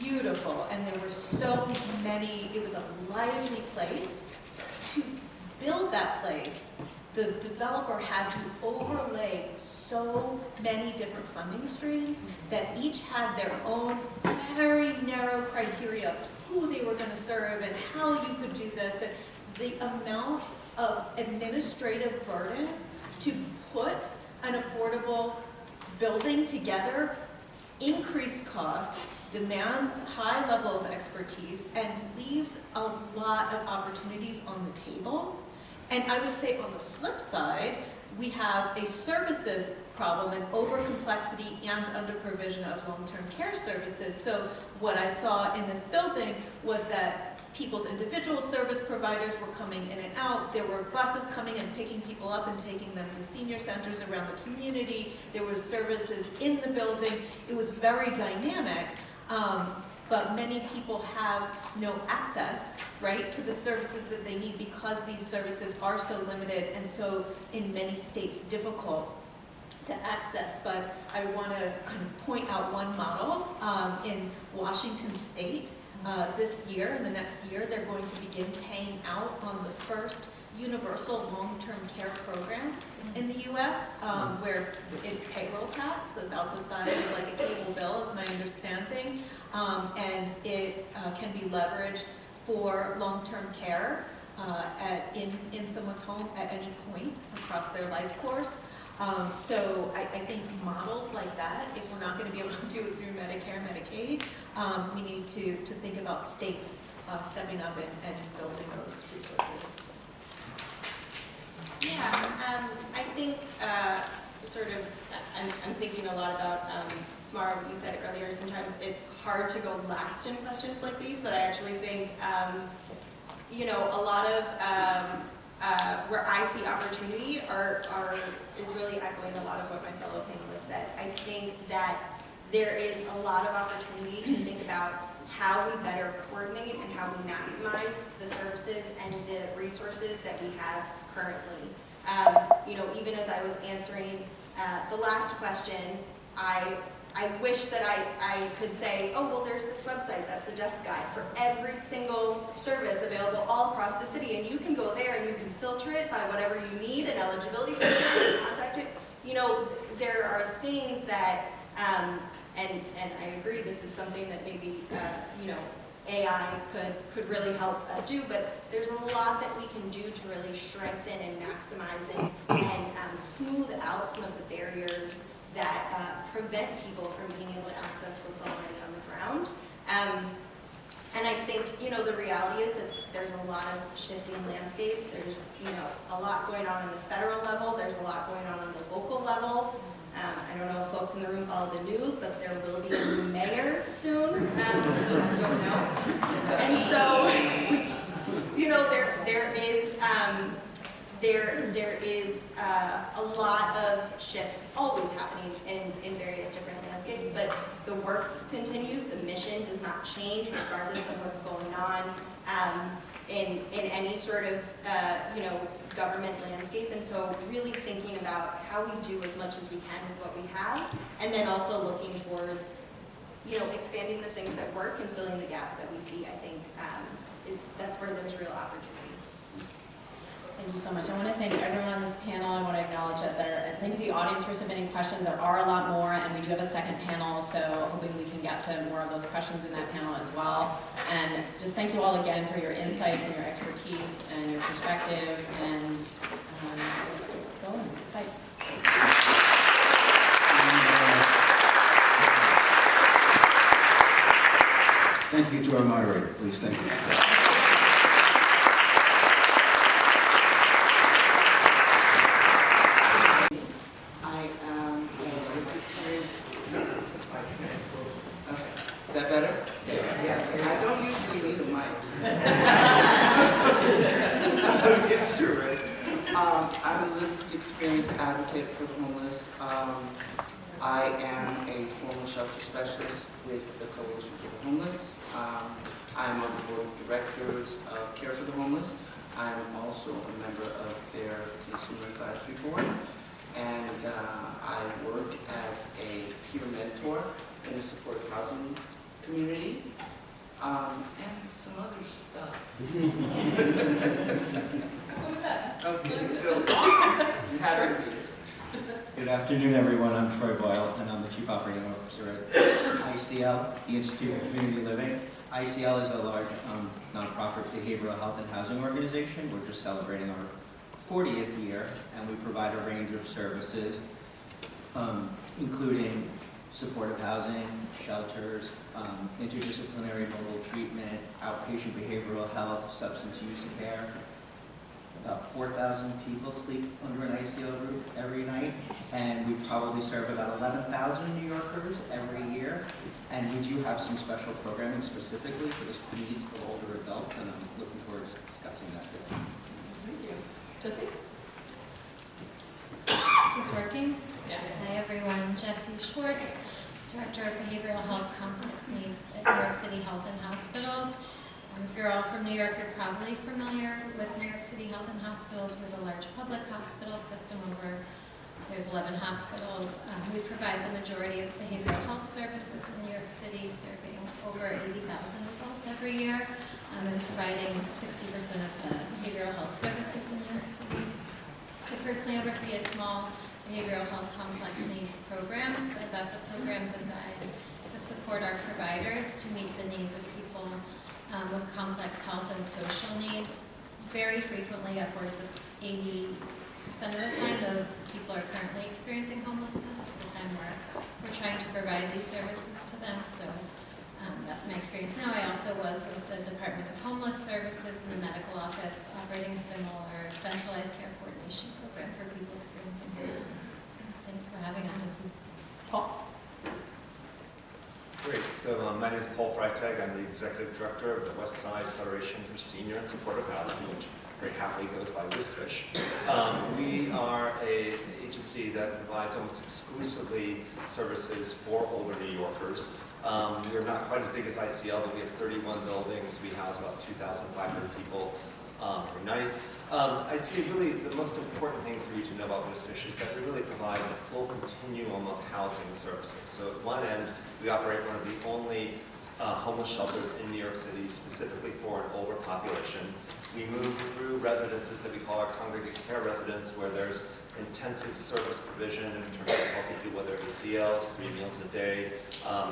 beautiful, and there were so many, it was a lively place. To build that place, the developer had to overlay so many different funding streams that each had their own very narrow criteria of who they were going to serve and how you could do this. And the amount of administrative burden to put an affordable building together increased costs, demands high level of expertise, and leaves a lot of opportunities on the table. And I would say on the flip side, we have a services problem, an over-complexity and under-provision of long-term care services. So what I saw in this building was that people's individual service providers were coming in and out. There were buses coming and picking people up and taking them to senior centers around the community. There were services in the building. It was very dynamic, but many people have no access, right, to the services that they need because these services are so limited and so, in many states, difficult to access. But I want to kind of point out one model in Washington State. This year, in the next year, they're going to begin paying out on the first universal long-term care program in the U.S., where it's payroll tax, about the size of like a cable bill, is my understanding, and it can be leveraged for long-term care in someone's home at any point across their life course. So I think models like that, if we're not going to be able to do it through Medicare, Medicaid, we need to think about states stepping up and building those resources. Yeah, I think I'm thinking a lot about, Samara, what you said earlier, sometimes it's hard to go last in questions like these, but I actually think, a lot of where I see opportunity is really echoing a lot of what my fellow panelists said. I think that there is a lot of opportunity to think about how we better coordinate and how we maximize the services and the resources that we have currently. Even as I was answering the last question, I wish that I could say, oh, well, there's this website that's a desk guide for every single service available all across the city, and you can go there and you can filter it by whatever you need, an eligibility criteria, and contact it. There are things that, and I agree, this is something that maybe, AI could really help us do, but there's a lot that we can do to really strengthen and maximize and smooth out some of the barriers that prevent people from being able to access what's already on the ground. And I think, the reality is that there's a lot of shifting landscapes. There's, a lot going on the federal level. There's a lot going on the local level. I don't know if folks in the room follow the news, but there will be a new mayor soon, for those who don't know. And so, there is a lot of shifts always happening in various different landscapes, but the work continues. The mission does not change regardless of what's going on in any sort of government landscape. And so really thinking about how we do as much as we can with what we have, and then also looking towards expanding the things that work and filling the gaps that we see, I think that's where there's real opportunity. Thank you so much. I want to thank everyone on this panel. I want to acknowledge that thank you to the audience for submitting questions. There are a lot more, and we do have a second panel, so hoping we can get to more of those questions in that panel as well. And just thank you all again for your insights and your expertise and your perspective, and let's keep going. Fight. Thank you to our moderator, please. Thank you. Is that better? Yeah. I don't usually need a mic. It's true, right? I'm a lived experience advocate for the homeless. I am a former shelter specialist with the Coalition for the Homeless. I'm on the board of directors of Care for the Homeless. I'm also a member of their Consumer Advisory Board. And I work as a peer mentor in a supportive housing community, and some other stuff. Okay, you had to be here. Good afternoon, everyone. I'm Troy Boyle, and I'm the Chief Operating Officer at ICL, the Institute of Community Living. ICL is a large nonprofit behavioral health and housing organization. We're just celebrating our 40th year, and we provide a range of services, including supportive housing, shelters, interdisciplinary mobile treatment, outpatient behavioral health, substance use care. About 4,000 people sleep under an ICL roof every night, and we probably serve about 11,000 New Yorkers every year. And we do have some special programming specifically for the needs of older adults, and I'm looking forward to discussing that today. Thank you. Jessie? Is this working? Yeah. Hi everyone, Jessie Schwartz, Director of Behavioral Health Complex Needs at New York City Health and Hospitals. If you're all from New York, you're probably familiar with New York City Health and Hospitals. We're the large public hospital system. There's 11 hospitals. We provide the majority of behavioral health services in New York City, serving over 80,000 adults every year, and providing 60% of the behavioral health services in New York City. I personally oversee a small behavioral health complex needs program. So that's a program designed to support our providers to meet the needs of people with complex health and social needs. Very frequently, upwards of 80% of the time, those people are currently experiencing homelessness at the time we're trying to provide these services to them. So that's my experience now. I also was with the Department of Homeless Services in the medical office, operating a similar centralized care coordination program for people experiencing homelessness. Thanks for having us. Paul? Great. So my name is Paul Freitag. I'm the Executive Director of the West Side Federation for Senior and Supportive Housing, which very happily goes by WSFISH. We are an agency that provides almost exclusively services for older New Yorkers. We're not quite as big as ICL, but we have 31 buildings. We house about 2,500 people per night. I'd say really the most important thing for you to know about WSFISH is that we really provide the full continuum of housing services. So at one end, we operate one of the only homeless shelters in New York City specifically for an older population. We move through residences that we call our congregate care residents, where there's intensive service provision in terms of helping people with their ACLs, 3 meals a day. I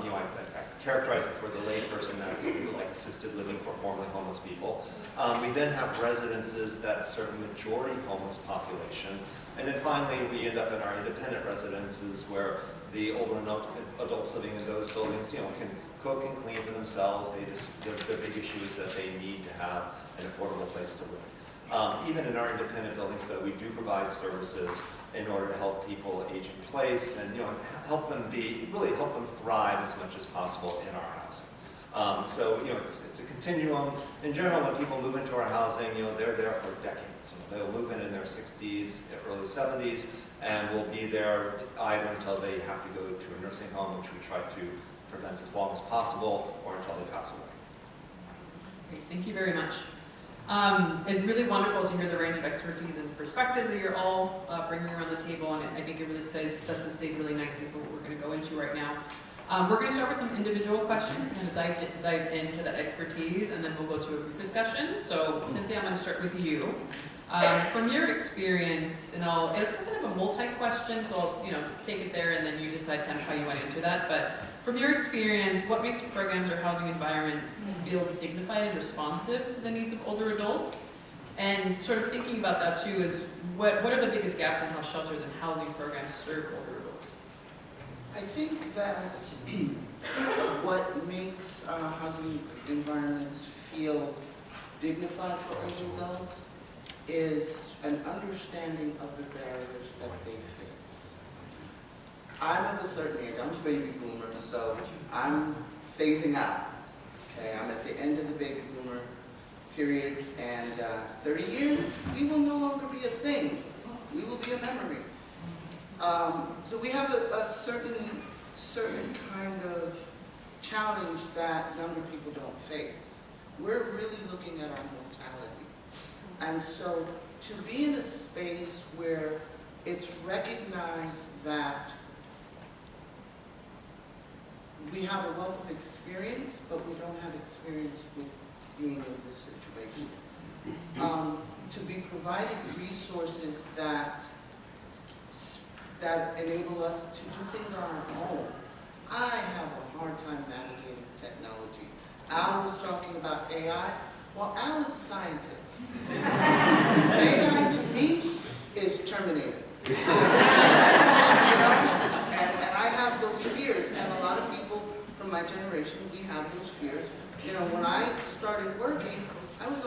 characterize it for the lay person as like assisted living for formerly homeless people. We then have residences that serve a majority homeless population. And then finally, we end up in our independent residences where the older adults living in those buildings, can cook and clean for themselves. Their big issue is that they need to have an affordable place to live. Even in our independent buildings, though, we do provide services in order to help people age in place and help them thrive as much as possible in our housing. So it's a continuum. In general, when people move into our housing, they're there for decades. They'll move in their 60s, early 70s, and will be there either until they have to go to a nursing home, which we try to prevent as long as possible, or until they pass away. Great, thank you very much. It's really wonderful to hear the range of expertise and perspectives that you're all bringing around the table, and I think it really sets the stage really nicely for what we're going to go into right now. We're going to start with some individual questions to kind of dive into that expertise, and then we'll go to a group discussion. So Cynthia, I'm going to start with you. From your experience, and it'll be kind of a multi-question, so I'll take it there, and then you decide kind of how you want to answer that. But from your experience, what makes programs or housing environments feel dignified and responsive to the needs of older adults? And sort of thinking about that too is what are the biggest gaps in how shelters and housing programs serve older adults? I think that what makes housing environments feel dignified for older adults is an understanding of the barriers that they face. I'm of a certain age, I'm a baby boomer, so I'm phasing out. Okay, I'm at the end of the baby boomer period, and 30 years, we will no longer be a thing. We will be a memory. So we have a certain kind of challenge that younger people don't face. We're really looking at our mortality. And so to be in a space where it's recognized that we have a wealth of experience, but we don't have experience with being in this situation. To be provided resources that enable us to do things on our own. I have a hard time navigating technology. Al was talking about AI. Well, Al is a scientist. AI to me is Terminator. And I have those fears.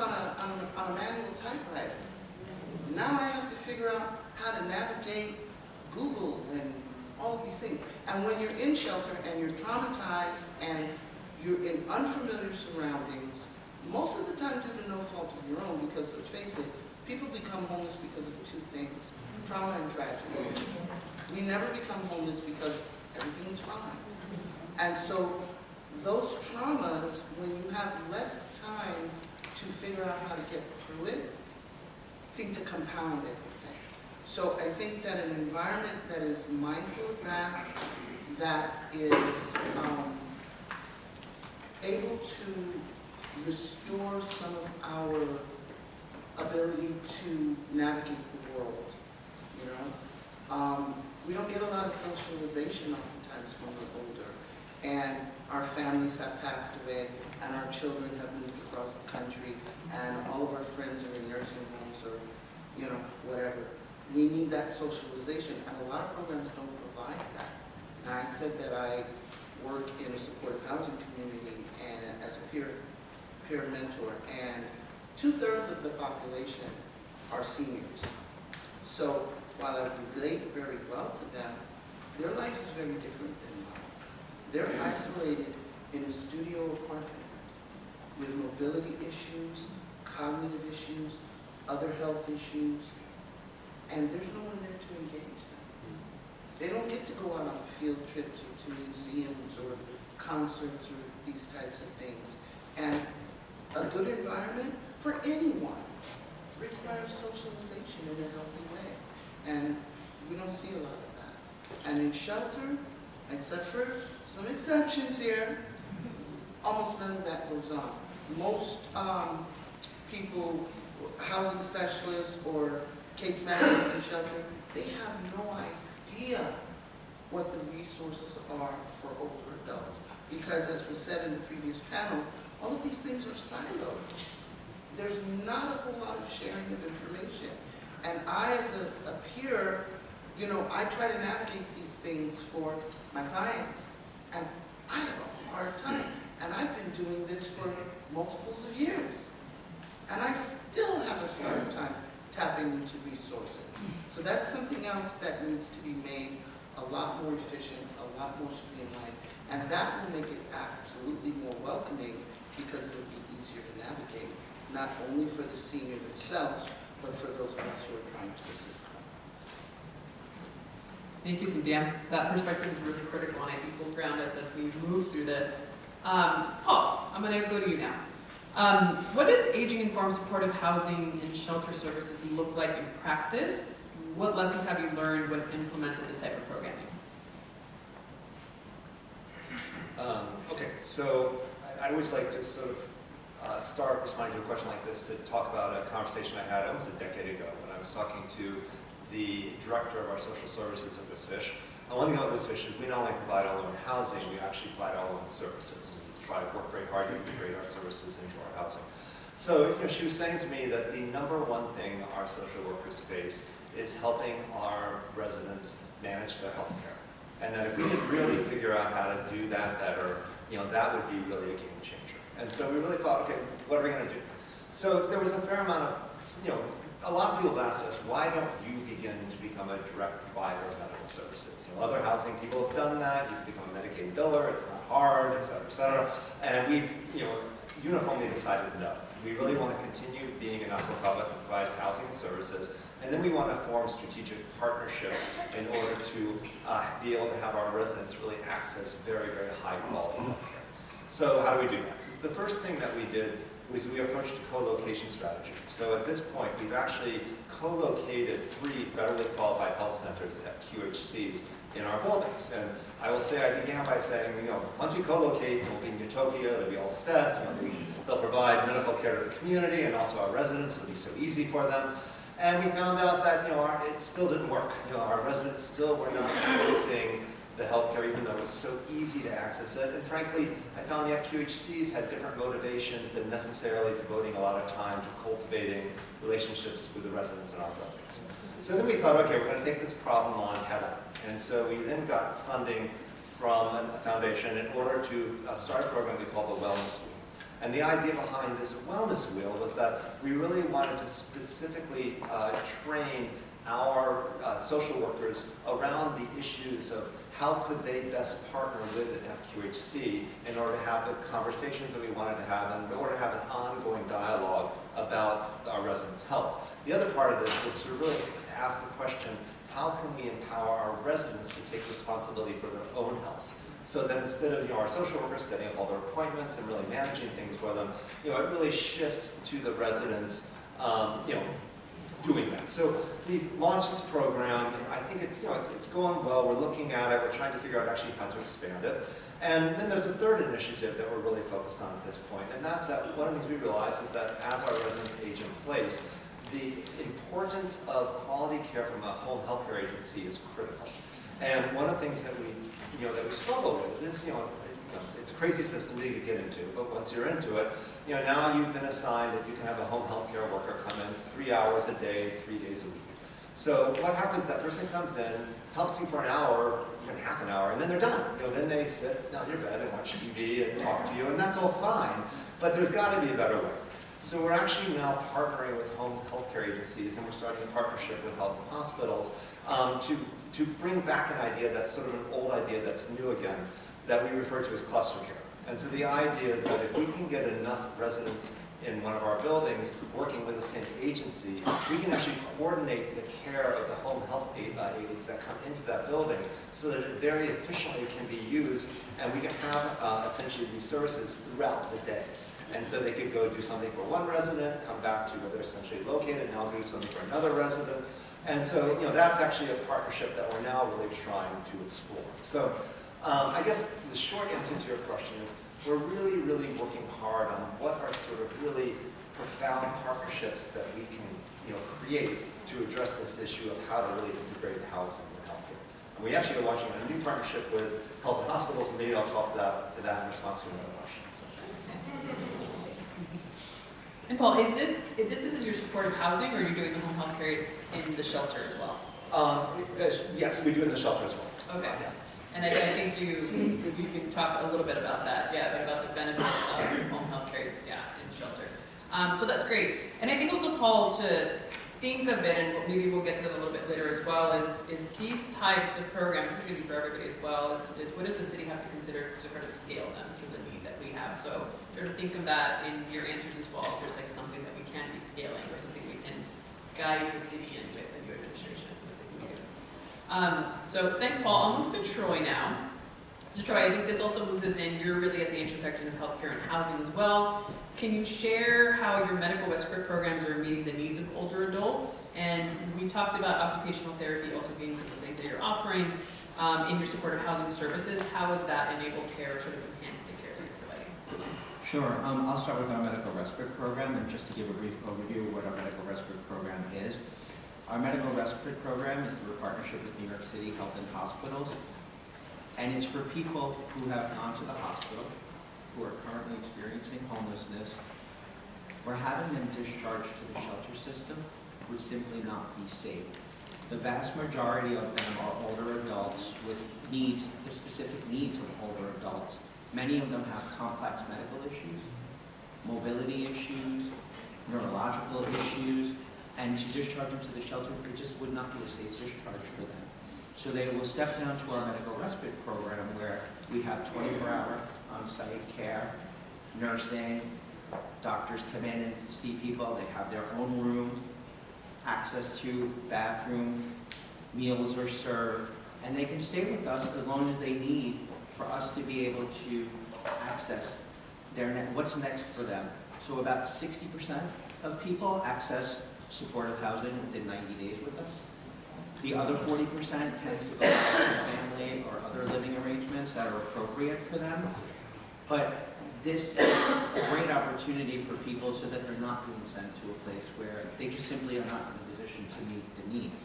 on a manual typewriter. Now I have to figure out how to navigate Google and all of these things. And when you're in shelter and you're traumatized and you're in unfamiliar surroundings, most of the time due to no fault of your own, because let's face it, people become homeless because of two things, trauma and tragedy. We never become homeless because everything is fine. And so those traumas, when you have less time to figure out how to get through it, seem to compound everything. So I think that an environment that is mindful of that, that is able to restore some of our ability to navigate the world, you know? We don't get a lot of socialization oftentimes when we're older, and our families have passed away, and our children have moved across the country, and all of our friends are in nursing homes or, you know, whatever. We need that socialization, and a lot of programs don't provide that. And I said that I work in a supportive housing community and as a peer mentor, and 2/3 of the population are seniors. So while I relate very well to them, their life is very different than mine. They're isolated in a studio apartment with mobility issues, cognitive issues, other health issues, and there's no one there to engage them. They don't get to go out on field trips or to museums or concerts or these types of things. And a good environment for anyone requires socialization in a healthy way. And we don't see a lot of that. And in shelter, except for some exceptions here, almost none of that goes on. Most people, housing specialists or case managers in shelter, they have no idea what the resources are for older adults. Because as was said in the previous panel, all of these things are siloed. There's not a whole lot of sharing of information. And I, as a peer, you know, I try to navigate these things for my clients, and I have a hard time. And I've been doing this for multiples of years. And I still have a hard time tapping into resources. So that's something else that needs to be made a lot more efficient, a lot more streamlined, and that will make it absolutely more welcoming because it will be easier to navigate, not only for the senior themselves, but for those of us who are trying to assist them. Thank you, Cynthia. That perspective is really critical, and I think will ground us as we move through this. Paul, I'm going to go to you now. What does aging-informed supportive housing and shelter services look like in practice? What lessons have you learned when implemented this type of programming? Okay, so I always like to sort of start responding to a question like this to talk about a conversation I had almost a decade ago when I was talking to the director of our social services at WISFISH. And one thing about WISFISH is we not only provide all-in housing, we actually provide all-in services. We try to work very hard to integrate our services into our housing. So she was saying to me that the number one thing our social workers face is helping our residents manage their health care. And that if we could really figure out how to do that better, that would be really a game changer. And so we really thought, okay, what are we going to do? So there was a fair amount of, a lot of people have asked us, why don't you begin to become a direct provider of medical services? Other housing people have done that. You can become a Medicaid biller. It's not hard, et cetera, et cetera. And we, uniformly decided no. We really want to continue being a not-for-profit that provides housing and services. And then we want to form strategic partnerships in order to be able to have our residents really access very, very high-quality health care. So how do we do that? The first thing that we did was we approached a co-location strategy. So at this point, we've actually co-located 3 federally qualified health centers, FQHCs, in our buildings. And I will say, I began by saying, once we co-locate, we'll be in utopia, it'll be all set, they'll provide medical care to the community and also our residents, it'll be so easy for them. And we found out that, it still didn't work. Our residents still were not accessing the healthcare, even though it was so easy to access it. And frankly, I found the FQHCs had different motivations than necessarily devoting a lot of time to cultivating relationships with the residents in our buildings. So then we thought, okay, we're going to take this problem on head on. And so we then got funding from a foundation in order to start a program we call the Wellness Week. And the idea behind this wellness wheel was that we really wanted to specifically train our social workers around the issues of how could they best partner with an FQHC in order to have the conversations that we wanted to have and in order to have an ongoing dialogue about our residents' health. The other part of this was to really ask the question, how can we empower our residents to take responsibility for their own health? So that instead of our social workers setting up all their appointments and really managing things for them, it really shifts to the residents, doing that. So we've launched this program. I think it's going well. We're looking at it. We're trying to figure out actually how to expand it. And then there's a third initiative that we're really focused on at this point, and that's that one of the things we realize is that as our residents age in place, the importance of quality care from a home health care agency is critical. And one of the things that we struggle with is, it's a crazy system to get into, but once you're into it, now you've been assigned that you can have a home health care worker come in 3 hours a day, 3 days a week. So what happens, that person comes in, helps you for an hour, even half an hour, and then they're done. Then they sit on your bed and watch TV and talk to you, and that's all fine, but there's got to be a better way. So we're actually now partnering with home health care agencies, and we're starting a partnership with health and hospitals to bring back an idea that's sort of an old idea that's new again, that we refer to as cluster care. And so the idea is that if we can get enough residents in one of our buildings working with the same agency, we can actually coordinate the care of the home health aides that come into that building so that it very efficiently can be used, and we can have essentially these services throughout the day. And so they could go do something for one resident, come back to where they're essentially located, and now do something for another resident. And so, that's actually a partnership that we're now really trying to explore. So I guess the short answer to your question is we're really, really working hard on what are sort of really profound partnerships that we can, create to address this issue of how to really integrate housing and healthcare. And we actually are launching a new partnership with health and hospitals. Maybe I'll talk about that in response to another question. And Paul, this isn't your supportive housing, or are you doing the home health care in the shelter as well? Yes, we do in the shelter as well. Okay. And I think you can talk a little bit about that, about the benefits of home health care, in shelter. So that's great. And I think also, Paul, to think of it, and maybe we'll get to that a little bit later as well, is these types of programs, this is going to be for everybody as well, is what does the city have to consider to sort of scale them to the need that we have? So sort of think of that in your answers as well, if there's like something that we can be scaling or something we can guide the city in with the new administration. So thanks, Paul. I'll move to Troy now. So Troy, I think this also moves us in. You're really at the intersection of healthcare and housing as well. Can you share how your medical respite programs are meeting the needs of older adults? And we talked about occupational therapy also being some of the things that you're offering in your supportive housing services. How has that enabled care or sort of enhanced the care that you're providing? Sure. I'll start with our medical respite program, and just to give a brief overview of what our medical respite program is. Our medical respite program is through a partnership with New York City Health and Hospitals, and it's for people who have gone to the hospital, who are currently experiencing homelessness. We're having them discharged to the shelter system would simply not be safe. The vast majority of them are older adults with needs, the specific needs of older adults. Many of them have complex medical issues, mobility issues, neurological issues, and to discharge them to the shelter, it just would not be a safe discharge for them. So they will step down to our medical respite program where we have 24-hour on-site care, nursing, doctors come in and see people, they have their own room, access to bathroom, meals are served, and they can stay with us as long as they need for us to be able to access what's next for them. So about 60% of people access supportive housing within 90 days with us. The other 40% tends to go back to family or other living arrangements that are appropriate for them. But this is a great opportunity for people so that they're not being sent to a place where they just simply are not in a position to meet the needs.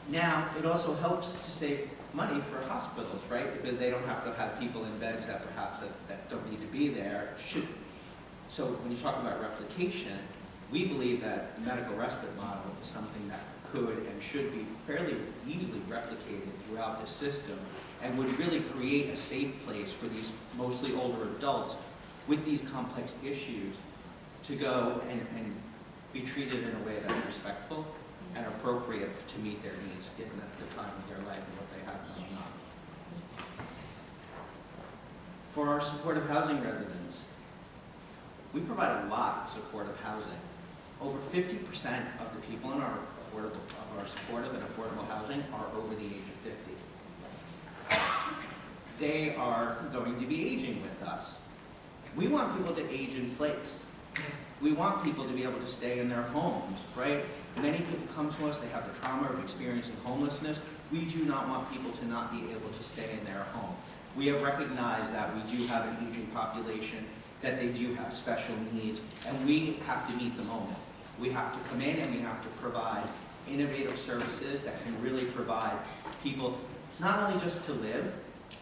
Now, it also helps to save money for hospitals, right? Because they don't have to have people in beds that perhaps that don't need to be there. So when you talk about replication, we believe that the medical respite model is something that could and should be fairly easily replicated throughout the system and would really create a safe place for these mostly older adults with these complex issues to go and be treated in a way that's respectful and appropriate to meet their needs, given at the time of their life and what they have going on. For our supportive housing residents, we provide a lot of supportive housing. Over 50% of the people in our supportive and affordable housing are over the age of 50. They are going to be aging with us. We want people to age in place. We want people to be able to stay in their homes, right? Many people come to us, they have the trauma of experiencing homelessness. We do not want people to not be able to stay in their home. We have recognized that we do have an aging population, that they do have special needs, and we have to meet the moment. We have to come in and we have to provide innovative services that can really provide people not only just to live,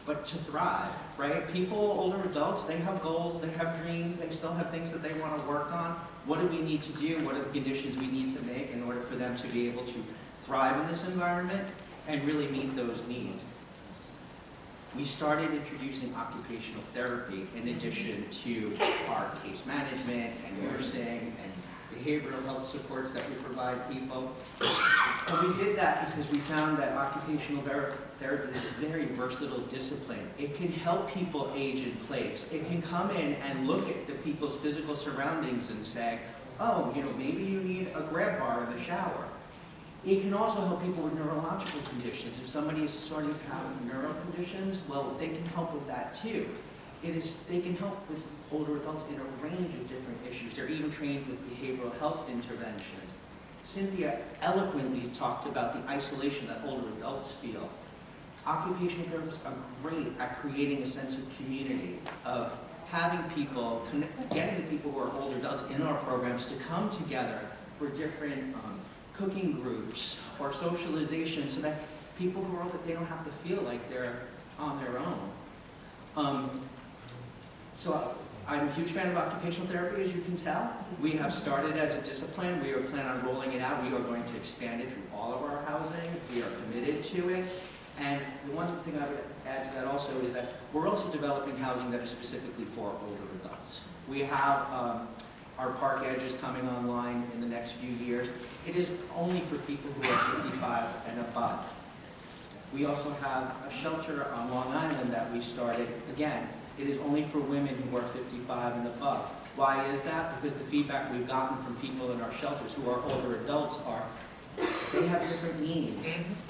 but to thrive, right? People, older adults, they have goals, they have dreams, they still have things that they want to work on. What do we need to do? What are the conditions we need to make in order for them to be able to thrive in this environment and really meet those needs? We started introducing occupational therapy in addition to our case management and nursing and behavioral health supports that we provide people. And we did that because we found that occupational therapy is a very versatile discipline. It can help people age in place. It can come in and look at the people's physical surroundings and say, oh, maybe you need a grab bar in the shower. It can also help people with neurological conditions. If somebody is starting to have neural conditions, well, they can help with that too. They can help with older adults in a range of different issues. They're even trained with behavioral health interventions. Cynthia eloquently talked about the isolation that older adults feel. Occupational therapists are great at creating a sense of community, of having people, getting the people who are older adults in our programs to come together for different cooking groups or socialization so that people who are older, they don't have to feel like they're on their own. So I'm a huge fan of occupational therapy, as you can tell. We have started as a discipline. We are planning on rolling it out. We are going to expand it through all of our housing. We are committed to it. And the one thing I would add to that also is that we're also developing housing that is specifically for older adults. We have our park edges coming online in the next few years. It is only for people who are 55 and above. We also have a shelter on Long Island that we started. Again, it is only for women who are 55 and above. Why is that? Because the feedback we've gotten from people in our shelters who are older adults are, they have different needs.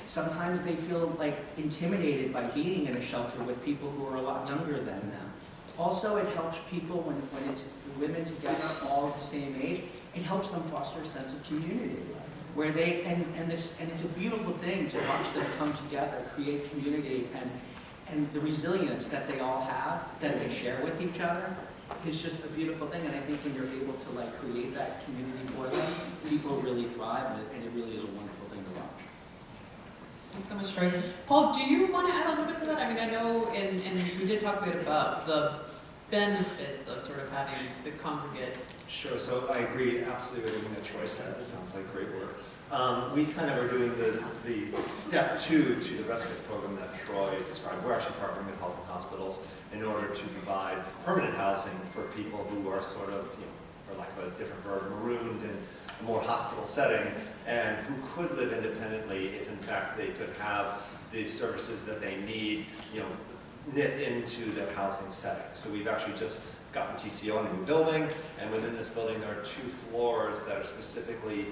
Sometimes they feel like intimidated by being in a shelter with people who are a lot younger than them. Also, it helps people when it's women together, all the same age, it helps them foster a sense of community. Where they, and it's a beautiful thing to watch them come together, create community, and the resilience that they all have, that they share with each other, is just a beautiful thing. And I think when you're able to create that community for them, people really thrive, and it really is a wonderful thing to watch. Thanks so much, Troy. Paul, do you want to add a little bit to that? I mean, I know, and we did talk a bit about the benefits of sort of having the congregate. Sure, so I agree absolutely with everything that Troy said. It sounds like great work. We kind of are doing the step 2 to the respite program that Troy described. We're actually partnering with health and hospitals in order to provide permanent housing for people who are sort of, for lack of a different verb, marooned in a more hospital setting and who could live independently if in fact they could have the services that they need, knit into their housing setting. So we've actually just gotten TCO in a new building, and within this building there are 2 floors that are specifically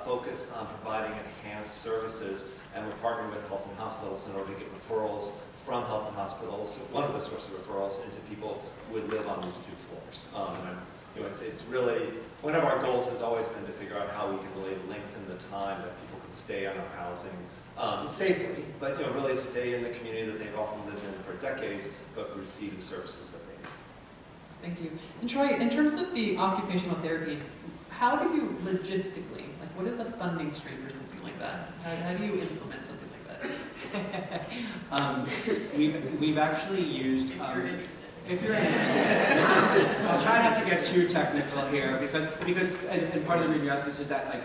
focused on providing enhanced services, and we're partnering with health and hospitals in order to get referrals from health and hospitals, one of the sources of referrals, into people who would live on these 2 floors. It's really, one of our goals has always been to figure out how we can really lengthen the time that people can stay on our housing safely, but really stay in the community that they've often lived in for decades, but receive the services that they need. Thank you. And Troy, in terms of the occupational therapy, how do you logistically, what is the funding stream or something like that? How do you implement something like that? We've actually used... If you're interested. If you're interested. I'll try not to get too technical here, because and part of the reason you ask this is that,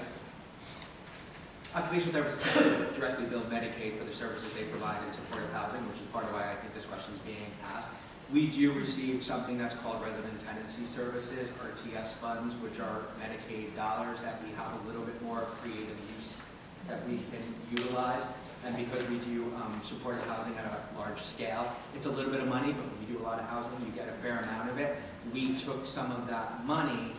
occupational therapists can't directly bill Medicaid for the services they provide in supportive housing, which is part of why I think this question is being asked. We do receive something that's called resident tenancy services, RTS funds, which are Medicaid dollars that we have a little bit more creative use that we can utilize. And because we do supportive housing at a large scale, it's a little bit of money, but when you do a lot of housing, you get a fair amount of it. We took some of that money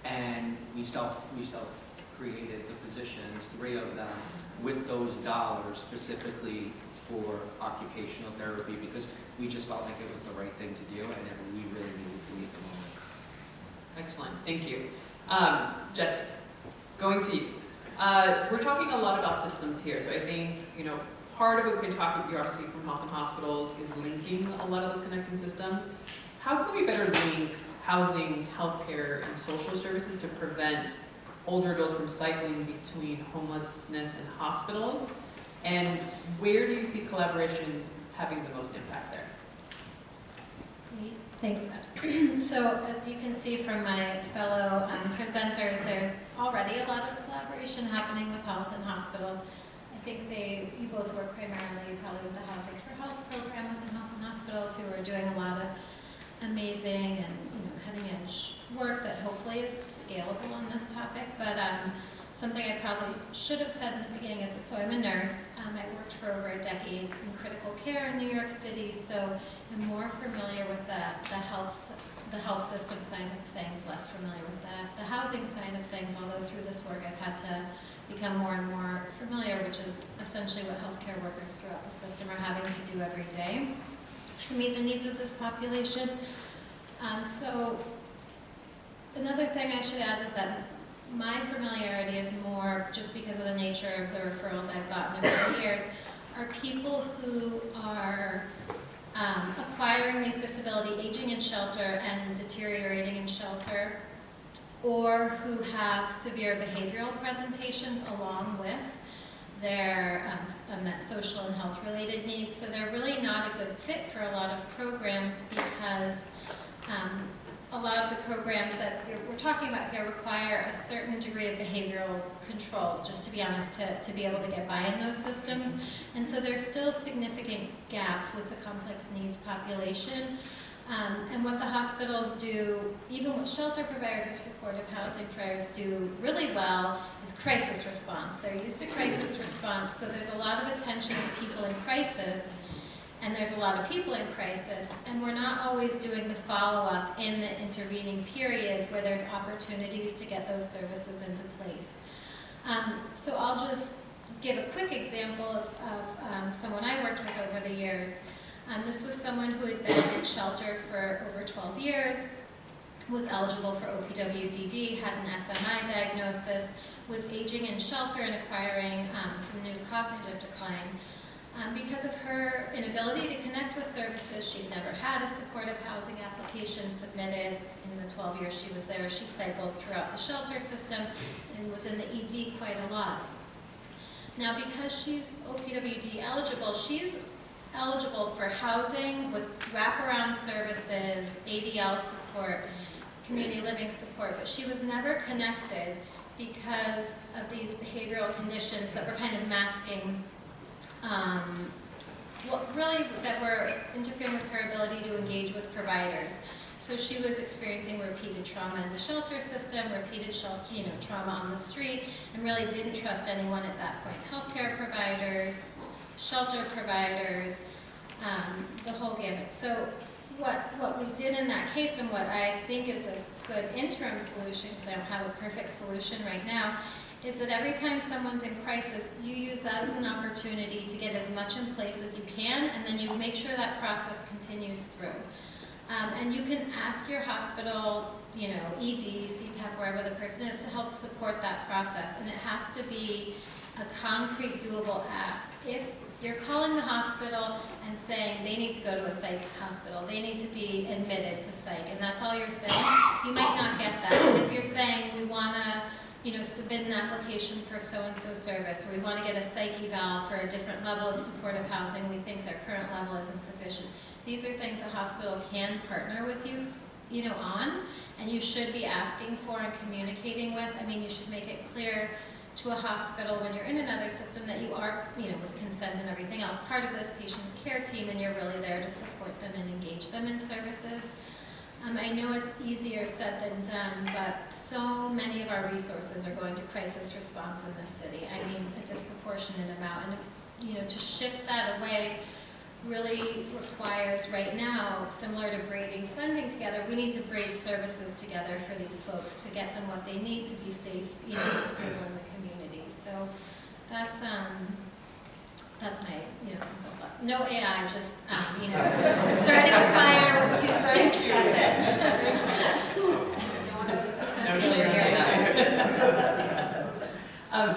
and we self-created the positions, 3 of them, with those dollars specifically for occupational therapy, because we just felt like it was the right thing to do and we really needed to meet the moment. Excellent, thank you. Jesse, going to you. We're talking a lot about systems here, so I think, part of what we can talk about, you're obviously from Health and Hospitals, is linking a lot of those connecting systems. How can we better link housing, healthcare, and social services to prevent older adults from cycling between homelessness and hospitals? And where do you see collaboration having the most impact there? Great, thanks. So as you can see from my fellow presenters, there's already a lot of collaboration happening with health and hospitals. I think you both work primarily probably with the Housing for Health program within health and hospitals, who are doing a lot of amazing and cutting edge work that hopefully is scalable on this topic. But something I probably should have said in the beginning is, so I'm a nurse. I worked for over a decade in critical care in New York City, so I'm more familiar with the health system side of things, less familiar with the housing side of things, although through this work I've had to become more and more familiar, which is essentially what healthcare workers throughout the system are having to do every day to meet the needs of this population. So another thing I should add is that my familiarity is more just because of the nature of the referrals I've gotten over the years, are people who are acquiring these disability, aging in shelter and deteriorating in shelter, or who have severe behavioral presentations along with their social and health related needs. So they're really not a good fit for a lot of programs, because a lot of the programs that we're talking about here require a certain degree of behavioral control, just to be honest, to be able to get by in those systems. And so there's still significant gaps with the complex needs population. And what the hospitals do, even what shelter providers or supportive housing providers do really well, is crisis response. They're used to crisis response, so there's a lot of attention to people in crisis, and there's a lot of people in crisis, and we're not always doing the follow-up in the intervening periods where there's opportunities to get those services into place. So I'll just give a quick example of someone I worked with over the years. This was someone who had been in shelter for over 12 years, was eligible for OPWDD, had an SMI diagnosis, was aging in shelter and acquiring some new cognitive decline. Because of her inability to connect with services, she'd never had a supportive housing application submitted in the 12 years she was there. She cycled throughout the shelter system and was in the ED quite a lot. Now, because she's OPWD eligible, she's eligible for housing with wraparound services, ADL support, community living support, but she was never connected because of these behavioral conditions that were kind of masking that were interfering with her ability to engage with providers. So she was experiencing repeated trauma in the shelter system, repeated trauma on the street, and really didn't trust anyone at that point. Healthcare providers, shelter providers, the whole gamut. So what we did in that case, and what I think is a good interim solution, because I don't have a perfect solution right now, is that every time someone's in crisis, you use that as an opportunity to get as much in place as you can, and then you make sure that process continues through. And you can ask your hospital, ED, CPAP, wherever the person is, to help support that process. And it has to be a concrete, doable ask. If you're calling the hospital and saying they need to go to a psych hospital, they need to be admitted to psych, and that's all you're saying, you might not get that. But if you're saying we want to submit an application for so-and-so service, or we want to get a psych eval for a different level of supportive housing, we think their current level isn't sufficient. These are things a hospital can partner with you, on, and you should be asking for and communicating with. I mean, you should make it clear to a hospital when you're in another system that you are, with consent and everything else, part of this patient's care team, and you're really there to support them and engage them in services. I know it's easier said than done, but so many of our resources are going to crisis response in this city. I mean, a disproportionate amount. And, to shift that away really requires right now, similar to braiding funding together, we need to braid services together for these folks to get them what they need to be safe, and stable in the community. So that's my, simple thoughts. No AI, just, starting a fire with 2 sticks, that's it. No, really,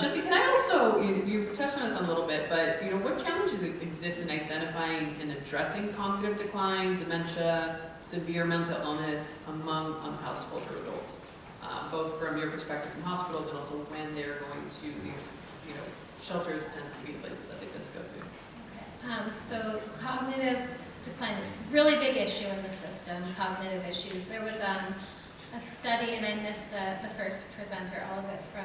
Jesse, can I also, you touched on this a little bit, but what challenges exist in identifying and addressing cognitive decline, dementia, severe mental illness among unhoused older adults, both from your perspective from hospitals and also when they're going to these, shelters tends to be the places that they tend to go to. Okay. So cognitive decline, really big issue in the system, cognitive issues. There was a study, and I missed the first presenter, all of it from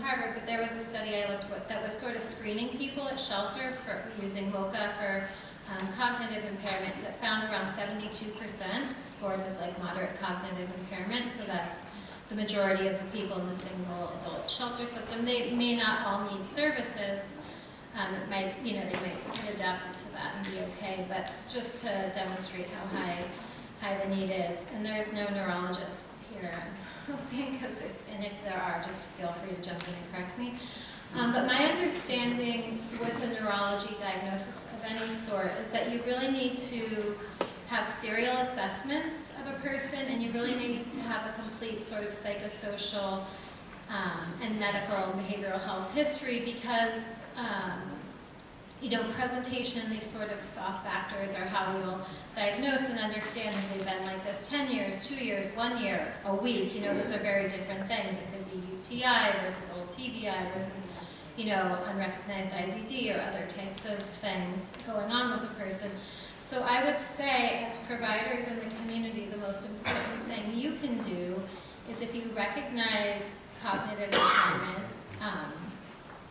Harvard, but there was a study I looked at that was sort of screening people at shelter for using MoCA for cognitive impairment that found around 72% scored as like moderate cognitive impairment. So that's the majority of the people in the single adult shelter system. They may not all need services. It might, they might be adapted to that and be okay, but just to demonstrate how high the need is. And there's no neurologists here, I'm hoping, and if there are, just feel free to jump in and correct me. But my understanding with a neurology diagnosis of any sort is that you really need to have serial assessments of a person, and you really need to have a complete sort of psychosocial and medical and behavioral health history, because presentation and these sort of soft factors are how you'll diagnose and understand if they've been like this 10 years, 2 years, 1 year, a week. Those are very different things. It could be UTI versus old TBI versus, unrecognized IDD or other types of things going on with a person. So I would say, as providers in the community, the most important thing you can do is, if you recognize cognitive impairment,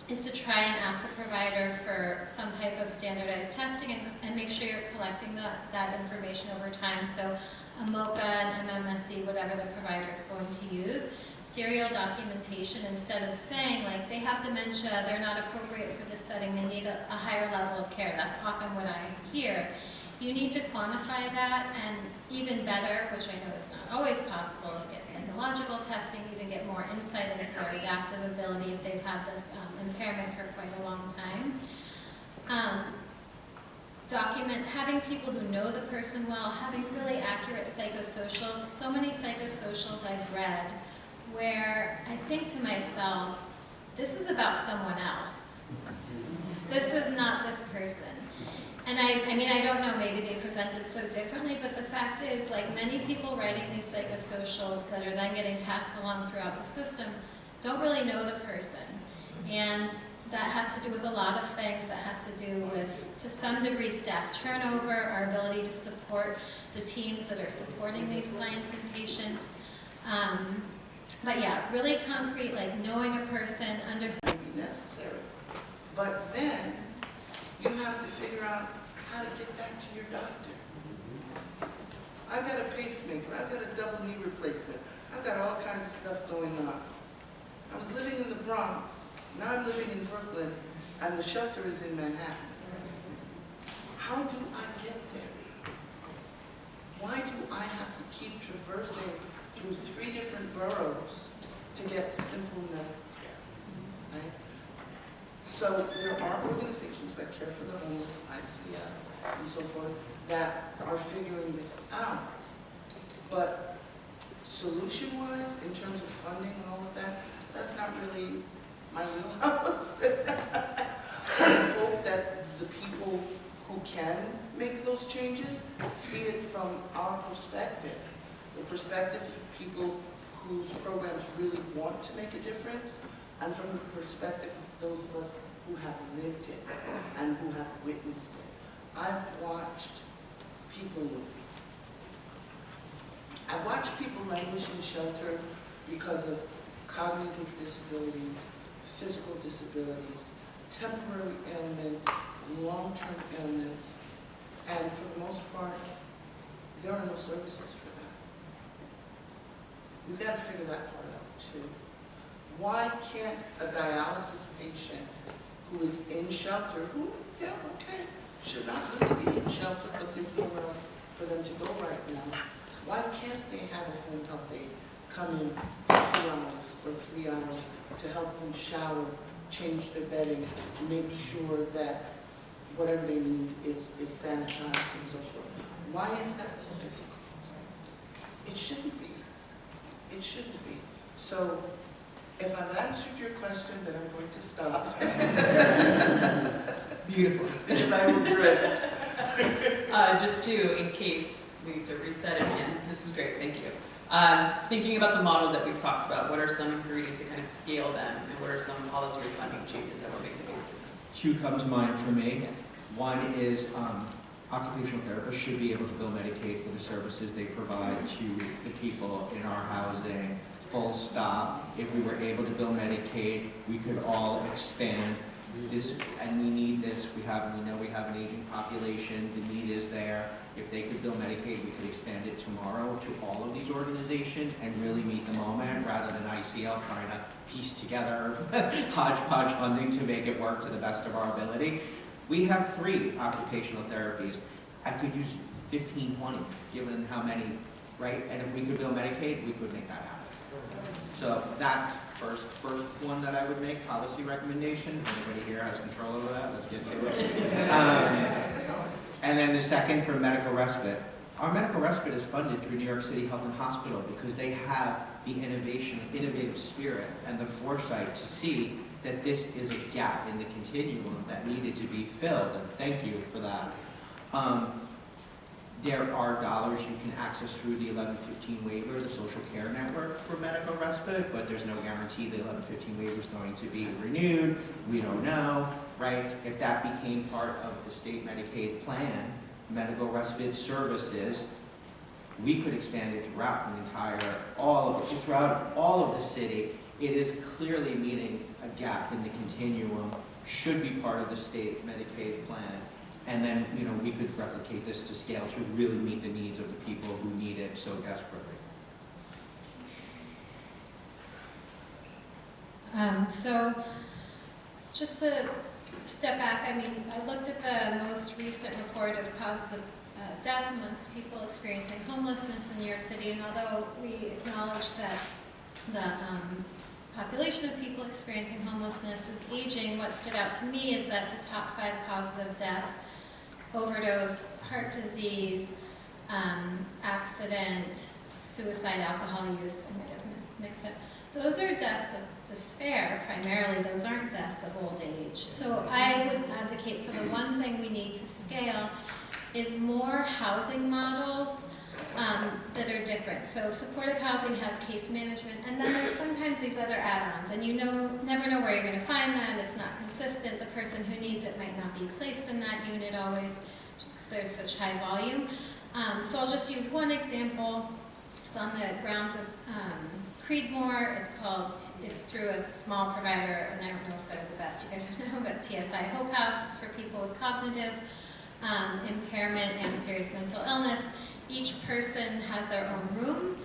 is to try and ask the provider for some type of standardized testing and make sure you're collecting that information over time. So a MoCA, an MMSE, whatever the provider is going to use, serial documentation, instead of saying, like, they have dementia, they're not appropriate for this setting, they need a higher level of care. That's often what I hear. You need to quantify that, and even better, which I know is not always possible, is get psychological testing, even get more insight into their adaptive ability if they've had this impairment for quite a long time. Having people who know the person well, having really accurate psychosocials. So many psychosocials I've read where I think to myself, this is about someone else. This is not this person. And I don't know, maybe they present it so differently, but the fact is, like, many people writing these psychosocials that are then getting passed along throughout the system don't really know the person. And that has to do with a lot of things. That has to do with, to some degree, staff turnover, our ability to support the teams that are supporting these clients and patients. But yeah, really concrete, like knowing a person, understanding. Necessary. But then you have to figure out how to get back to your doctor. I've got a pacemaker, I've got a double knee replacement, I've got all kinds of stuff going on. I was living in the Bronx, now I'm living in Brooklyn, and the shelter is in Manhattan. How do I get there? Why do I have to keep traversing through 3 different boroughs to get simple medical care? Right? So there are organizations that care for the homeless, ICL, and so forth, that are figuring this out. But solution-wise, in terms of funding and all of that, that's not really my wheelhouse. I hope that the people who can make those changes see it from our perspective, the perspective of people whose programs really want to make a difference, and from the perspective of those of us who have lived it and who have witnessed it. I've watched people languish in shelter because of cognitive disabilities, physical disabilities, temporary ailments, long-term ailments, and for the most part, there are no services for that. We've got to figure that part out too. Why can't a dialysis patient who is in shelter, who, yeah, okay, should not really be in shelter, but there's nowhere else for them to go right now, why can't they have a home health aide come in for 2 hours or 3 hours to help them shower, change their bedding, make sure that whatever they need is sanitized and so forth? Why is that so difficult? It shouldn't be. It shouldn't be. So if I've answered your question, then I'm going to stop. Beautiful. Because I will drift. Just in case we need to reset it again, this is great, thank you. Thinking about the models that we've talked about, what are some ingredients to kind of scale them, and what are some policy or funding changes that will make the biggest difference? 2 come to mind for me. One is occupational therapists should be able to bill Medicaid for the services they provide to the people in our housing, full stop. If we were able to bill Medicaid, we could all expand this, and we need this. We know we have an aging population, the need is there. If they could bill Medicaid, we could expand it tomorrow to all of these organizations and really meet the moment rather than ICL trying to piece together hodgepodge funding to make it work to the best of our ability. We have 3 occupational therapies. I could use 15, 20, given how many, right? And if we could bill Medicaid, we could make that happen. So that's first one that I would make, policy recommendation. Anybody here has control over that? Let's get to it. And then the second for medical respite. Our medical respite is funded through New York City Health and Hospital because they have the innovative spirit and the foresight to see that this is a gap in the continuum that needed to be filled, and thank you for that. There are dollars you can access through the 1115 waiver, the social care network for medical respite, but there's no guarantee the 1115 waiver is going to be renewed. We don't know, right? If that became part of the state Medicaid plan, medical respite services, we could expand it throughout all of the city. It is clearly meeting a gap in the continuum, should be part of the state Medicaid plan. And then, we could replicate this to scale to really meet the needs of the people who need it so desperately. So just to step back, I looked at the most recent report of causes of death amongst people experiencing homelessness in New York City, and although we acknowledge that the population of people experiencing homelessness is aging, what stood out to me is that the top 5 causes of death, overdose, heart disease, accident, suicide, alcohol use, I might have mixed up. Those are deaths of despair, primarily. Those aren't deaths of old age. So I would advocate for the one thing we need to scale is more housing models that are different. So supportive housing has case management, and then there's sometimes these other add-ons, and never know where you're going to find them. It's not consistent. The person who needs it might not be placed in that unit always, just because there's such high volume. So I'll just use one example. It's on the grounds of Creedmoor. It's through a small provider, and I don't know if they're the best, you guys would know, but TSI Hope House. It's for people with cognitive impairment and serious mental illness. Each person has their own room.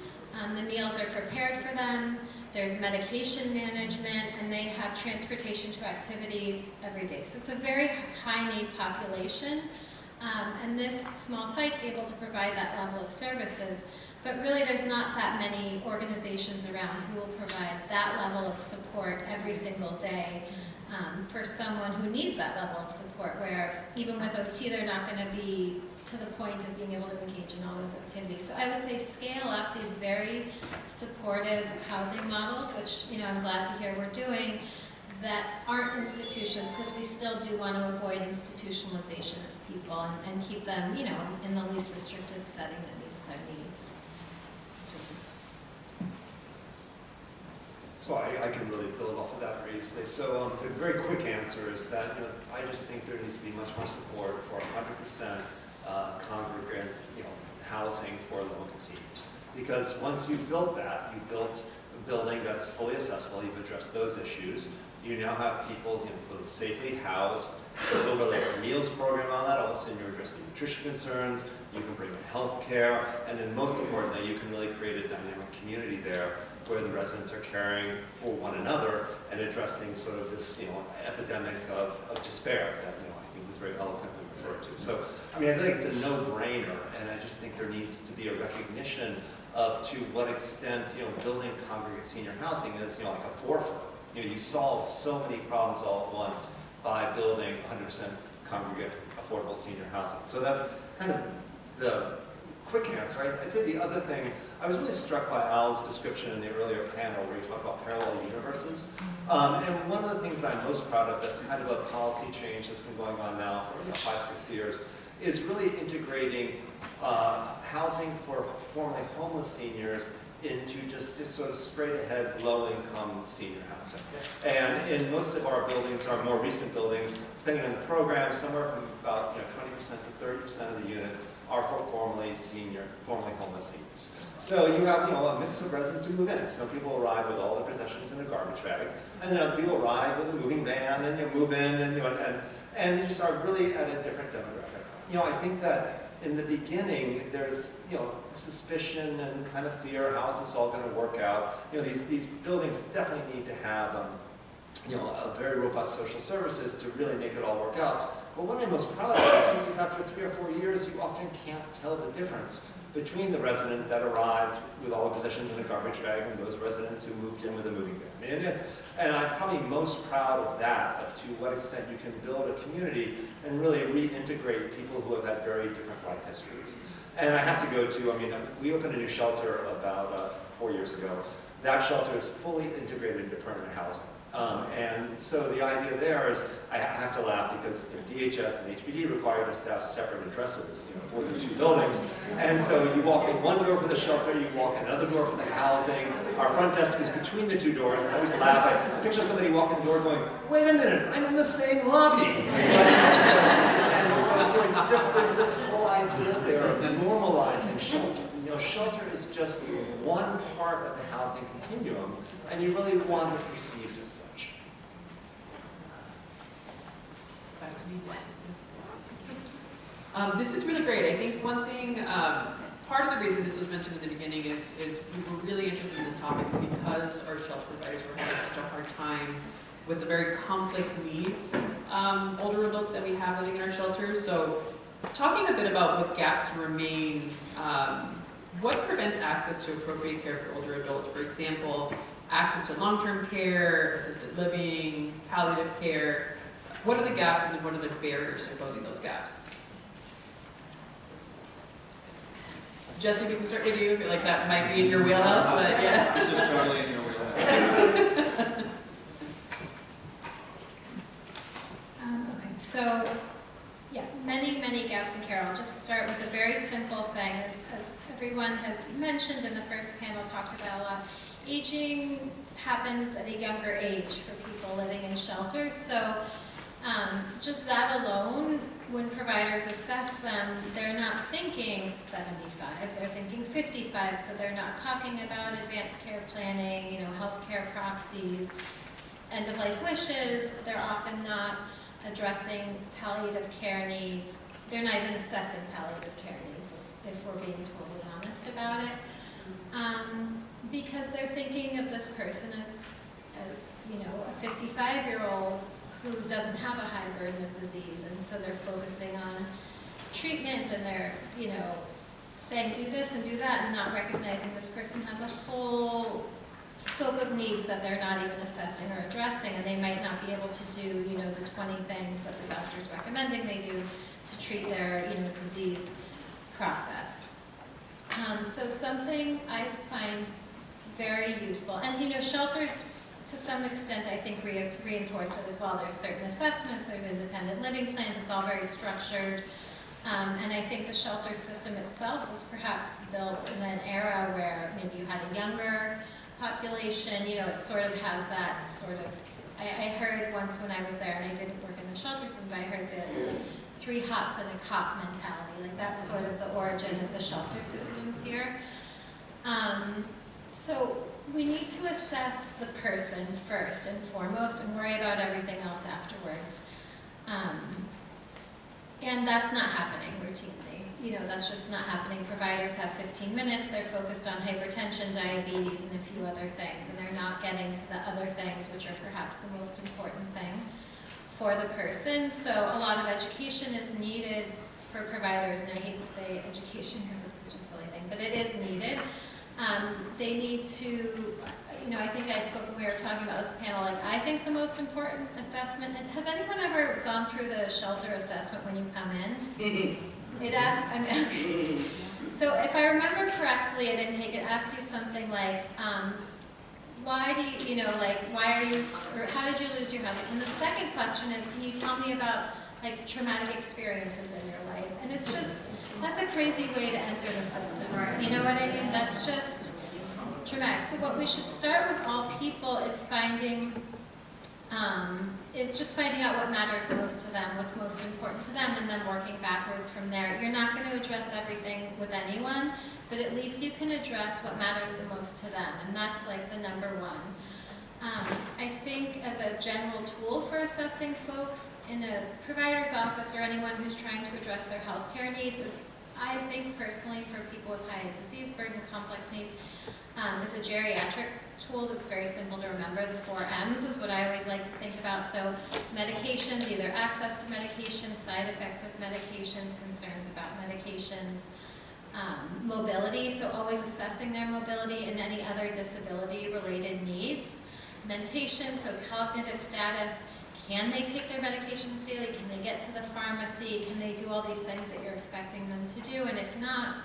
The meals are prepared for them. There's medication management, and they have transportation to activities every day. So it's a very high-need population, and this small site's able to provide that level of services. But really, there's not that many organizations around who will provide that level of support every single day for someone who needs that level of support, where even with OT, they're not going to be to the point of being able to engage in all those activities. So I would say scale up these very supportive housing models, which I'm glad to hear we're doing, that aren't institutions, because we still do want to avoid institutionalization of people and keep them, in the least restrictive setting that meets their needs. So I can really build off of that very easily. So the very quick answer is that I just think there needs to be much more support for 100% congregate housing for low-income seniors. Because once you've built that, you've built a building that is fully accessible, you've addressed those issues, You now have people, safely housed. There's a little bit like a meals program on that. All of a sudden, you're addressing nutrition concerns. You can bring in health care, and then most importantly, you can really create a dynamic community there where the residents are caring for one another and addressing sort of this, epidemic of despair that, I think was very eloquently referred to. So, I mean, I think it's a no-brainer, and I just think there needs to be a recognition of to what extent, building congregate senior housing is, like a forefront. You solve so many problems all at once by building 100% congregate affordable senior housing. So that's kind of the quick answer. I'd say the other thing, I was really struck by Al's description in the earlier panel where he talked about parallel universes. And one of the things I'm most proud of that's kind of a policy change that's been going on now for 5-6 years is really integrating housing for formerly homeless seniors into just sort of straight ahead low-income senior housing. And in most of our buildings, our more recent buildings, depending on the program, somewhere from about 20% to 30% of the units are for formerly homeless seniors. So you have a mix of residents who move in. Some people arrive with all their possessions in a garbage bag, and then other people arrive with a moving van and you move in and you just are really at a different demographic. I think that in the beginning, there's suspicion and kind of fear. How's this all going to work out? These buildings definitely need to have a very robust social services to really make it all work out. But what I'm most proud of is if after 3 or 4 years, you often can't tell the difference between the resident that arrived with all the possessions in a garbage bag and those residents who moved in with a moving van. And I'm probably most proud of that, of to what extent you can build a community and really reintegrate people who have had very different life histories. And I have to go to, we opened a new shelter about 4 years ago. That shelter is fully integrated into permanent housing. And so the idea there is, I have to laugh because DHS and HPD required us to have separate addresses for the two buildings. And so you walk in one door for the shelter, you walk in another door for the housing. Our front desk is between the two doors, and I always laugh. I picture somebody walking the door going, wait a minute, I'm in the same lobby. And so just there's this whole idea there of normalizing shelter. Shelter is just one part of the housing continuum, and you really want it perceived as such. Back to me, this is really great. I think one thing, part of the reason this was mentioned in the beginning is we were really interested in this topic because our shelter providers were having such a hard time with the very complex needs older adults that we have living in our shelters. So talking a bit about what gaps remain, what prevents access to appropriate care for older adults? For example, access to long-term care, assisted living, palliative care. What are the gaps and what are the barriers to closing those gaps? Jesse, we can start with you. I feel like that might be in your wheelhouse, but yeah. This is totally in your wheelhouse. Okay, so yeah, many gaps in care. I'll just start with a very simple thing. As everyone has mentioned in the first panel, talked about aging happens at a younger age for people living in shelters. So just that alone, when providers assess them, they're not thinking 75, they're thinking 55, so they're not talking about advanced care planning, healthcare proxies, end-of-life wishes. They're often not addressing palliative care needs. They're not even assessing palliative care needs, if we're being totally honest about it. Because they're thinking of this person as a 55-year-old who doesn't have a high burden of disease, and so they're focusing on treatment, and they're, saying do this and do that, and not recognizing this person has a whole scope of needs that they're not even assessing or addressing, and they might not be able to do, the 20 things that the doctor's recommending they do to treat their, disease process. So something I find very useful, and shelters to some extent I think reinforce it as well. There's certain assessments, there's independent living plans, it's all very structured. And I think the shelter system itself was perhaps built in an era where maybe you had a younger population, it sort of has that sort of, I heard once when I was there, and I didn't work in the shelter system, but I heard it's like 3 hots and a cot mentality. Like that's sort of the origin of the shelter systems here. So we need to assess the person first and foremost and worry about everything else afterwards. And that's not happening routinely. You know, that's just not happening. Providers have 15 minutes, they're focused on hypertension, diabetes, and a few other things, and they're not getting to the other things, which are perhaps the most important thing for the person. So a lot of education is needed for providers, and I hate to say education because it's such a silly thing, but it is needed. They need to, you know, I think I spoke when we were talking about this panel, like I think the most important assessment, and has anyone ever gone through the shelter assessment when you come in? It asks, I mean, so if I remember correctly, I didn't take it, asked you something like, why do you, you know, like, why are you, or how did you lose your housing? And the second question is, can you tell me about like traumatic experiences in your life? And it's just, that's a crazy way to enter the system. You know what I mean? That's just traumatic. So what we should start with all people is finding, just finding out what matters most to them, what's most important to them, and then working backwards from there. You're not going to address everything with anyone, but at least you can address what matters the most to them, and that's like the number one. I think as a general tool for assessing folks in a provider's office or anyone who's trying to address their healthcare needs is, I think personally for people with high disease burden, complex needs, is a geriatric tool that's very simple to remember. The 4 M's is what I always like to think about. So medications, either access to medications, side effects of medications, concerns about medications, mobility, so always assessing their mobility and any other disability-related needs. Mentation, so cognitive status, can they take their medications daily? Can they get to the pharmacy? Can they do all these things that you're expecting them to do? And if not,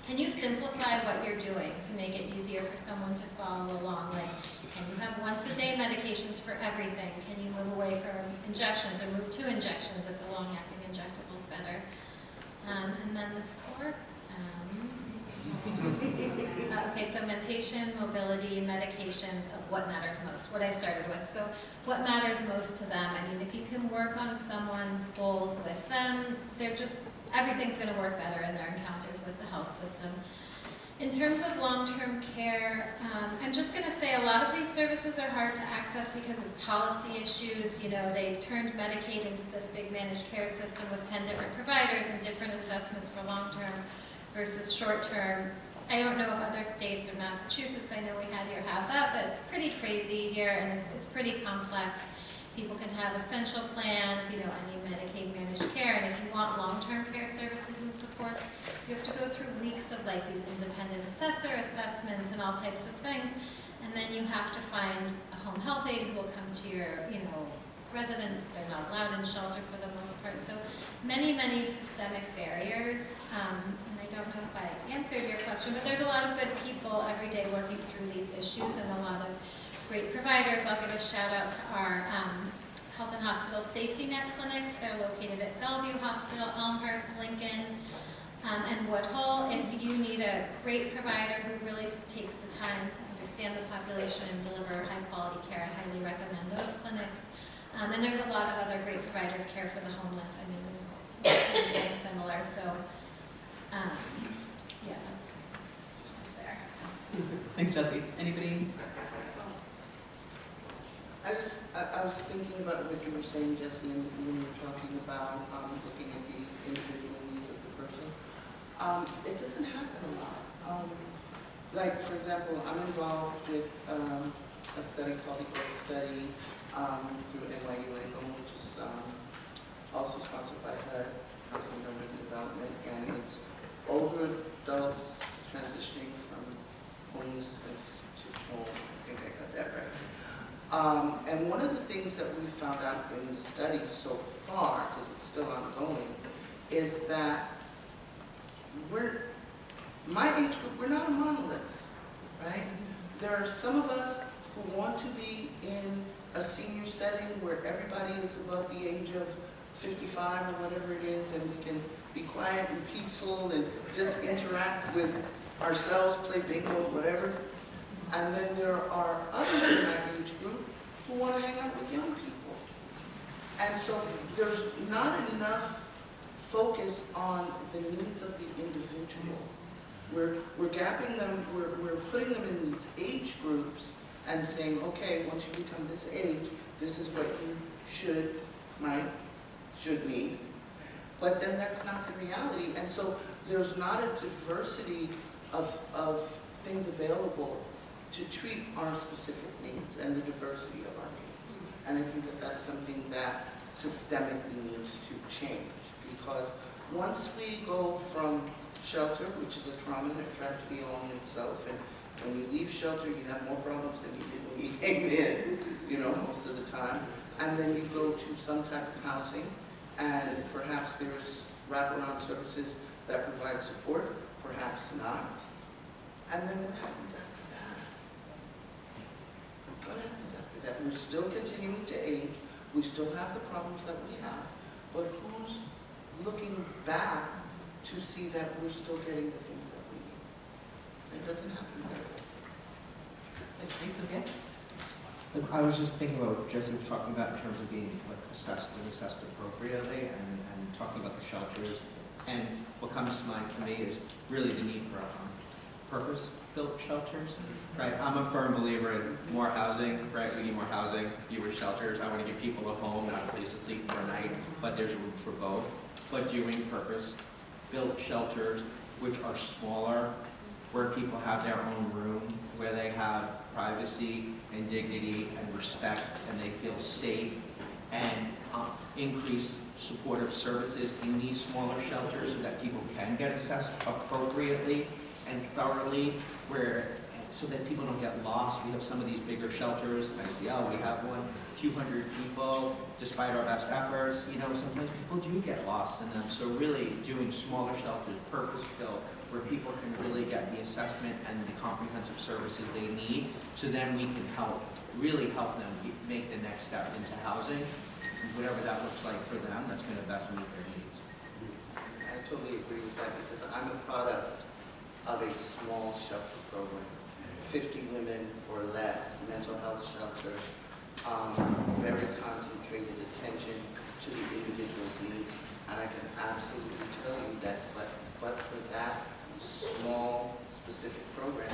can you simplify what you're doing to make it easier for someone to follow along? Like, can you have once-a-day medications for everything? Can you move away from injections or move to injections if the long-acting injectable is better? And then the 4th, okay, so mentation, mobility, medications of what matters most, what I started with. So what matters most to them? I mean, if you can work on someone's goals with them, they're just, everything's going to work better in their encounters with the health system. In terms of long-term care, I'm just going to say a lot of these services are hard to access because of policy issues. You know, they turned Medicaid into this big managed care system with 10 different providers and different assessments for long-term versus short-term. I don't know if other states or Massachusetts, I know we had here, have that, but it's pretty crazy here and it's pretty complex. People can have essential plans, you know, any Medicaid managed care, and if you want long-term care services and supports, you have to go through weeks of like these independent assessor assessments and all types of things, and then you have to find a home health aide who will come to your, you know, residents. They're not allowed in shelter for the most part. So many, many systemic barriers. And I don't know if I answered your question, but there's a lot of good people every day working through these issues and a lot of great providers. I'll give a shout out to our health and hospital safety net clinics. They're located at Bellevue Hospital, Elmhurst, Lincoln, and Woodhull. If you need a great provider who really takes the time to understand the population and deliver high quality care, I highly recommend those clinics. And there's a lot of other great providers care for the homeless. I mean, we're doing similar. So, yeah, that's there. Thanks, Jessie. Anybody? I was thinking about what you were saying, Jesse, and when you were talking about looking at the individual needs of the person. It doesn't happen a lot. Like, for example, I'm involved with a study called the Growth Study through NYU Langone, which is also sponsored by HUD, Housing and Urban Development, and it's older adults transitioning from homelessness to home. I think I got that right. And one of the things that we found out in the study so far, because it's still ongoing, is that my age group, we're not a monolith, right? There are some of us who want to be in a senior setting where everybody is above the age of 55 or whatever it is, and we can be quiet and peaceful and just interact with ourselves, play bingo, whatever. And then there are others in my age group who want to hang out with young people. And so there's not enough focus on the needs of the individual. We're gapping them, we're putting them in these age groups and saying, okay, once you become this age, this is what you should need. But then that's not the reality, and so there's not a diversity of things available to treat our specific needs and the diversity of our needs. And I think that that's something that systemically needs to change, because once we go from shelter, which is a trauma and a tragedy all in itself, and when you leave shelter, you have more problems than you did when you came in, you know, most of the time. And then you go to some type of housing, and perhaps there's wraparound services that provide support, perhaps not. And then what happens after that? What happens after that? We're still continuing to age, we still have the problems that we have, but who's looking back to see that we're still getting the things that we need? It doesn't happen very often. Thanks, okay. I was just thinking about what Jesse was talking about in terms of being like assessed appropriately, and talking about the shelters. And what comes to mind for me is really the need for purpose-built shelters. Right, I'm a firm believer in more housing. Right, we need more housing, fewer shelters. I want to give people a home and a place to sleep for a night, but there's room for both. But doing purpose-built shelters, which are smaller, where people have their own room, where they have privacy and dignity and respect, and they feel safe, and increase supportive services in these smaller shelters so that people can get assessed appropriately and thoroughly, so that people don't get lost. We have some of these bigger shelters, ICL, we have one, 200 people, despite our best efforts, you know, sometimes people do get lost in them. So really doing smaller shelters, purpose-built, where people can really get the assessment and the comprehensive services they need, so then we can really help them make the next step into housing, whatever that looks like for them, that's going to best meet their needs. I totally agree with that, because I'm a product of a small shelter program. 50 women or less, mental health shelter, very concentrated attention to the individual's needs. And I can absolutely tell you that but for that small, specific program,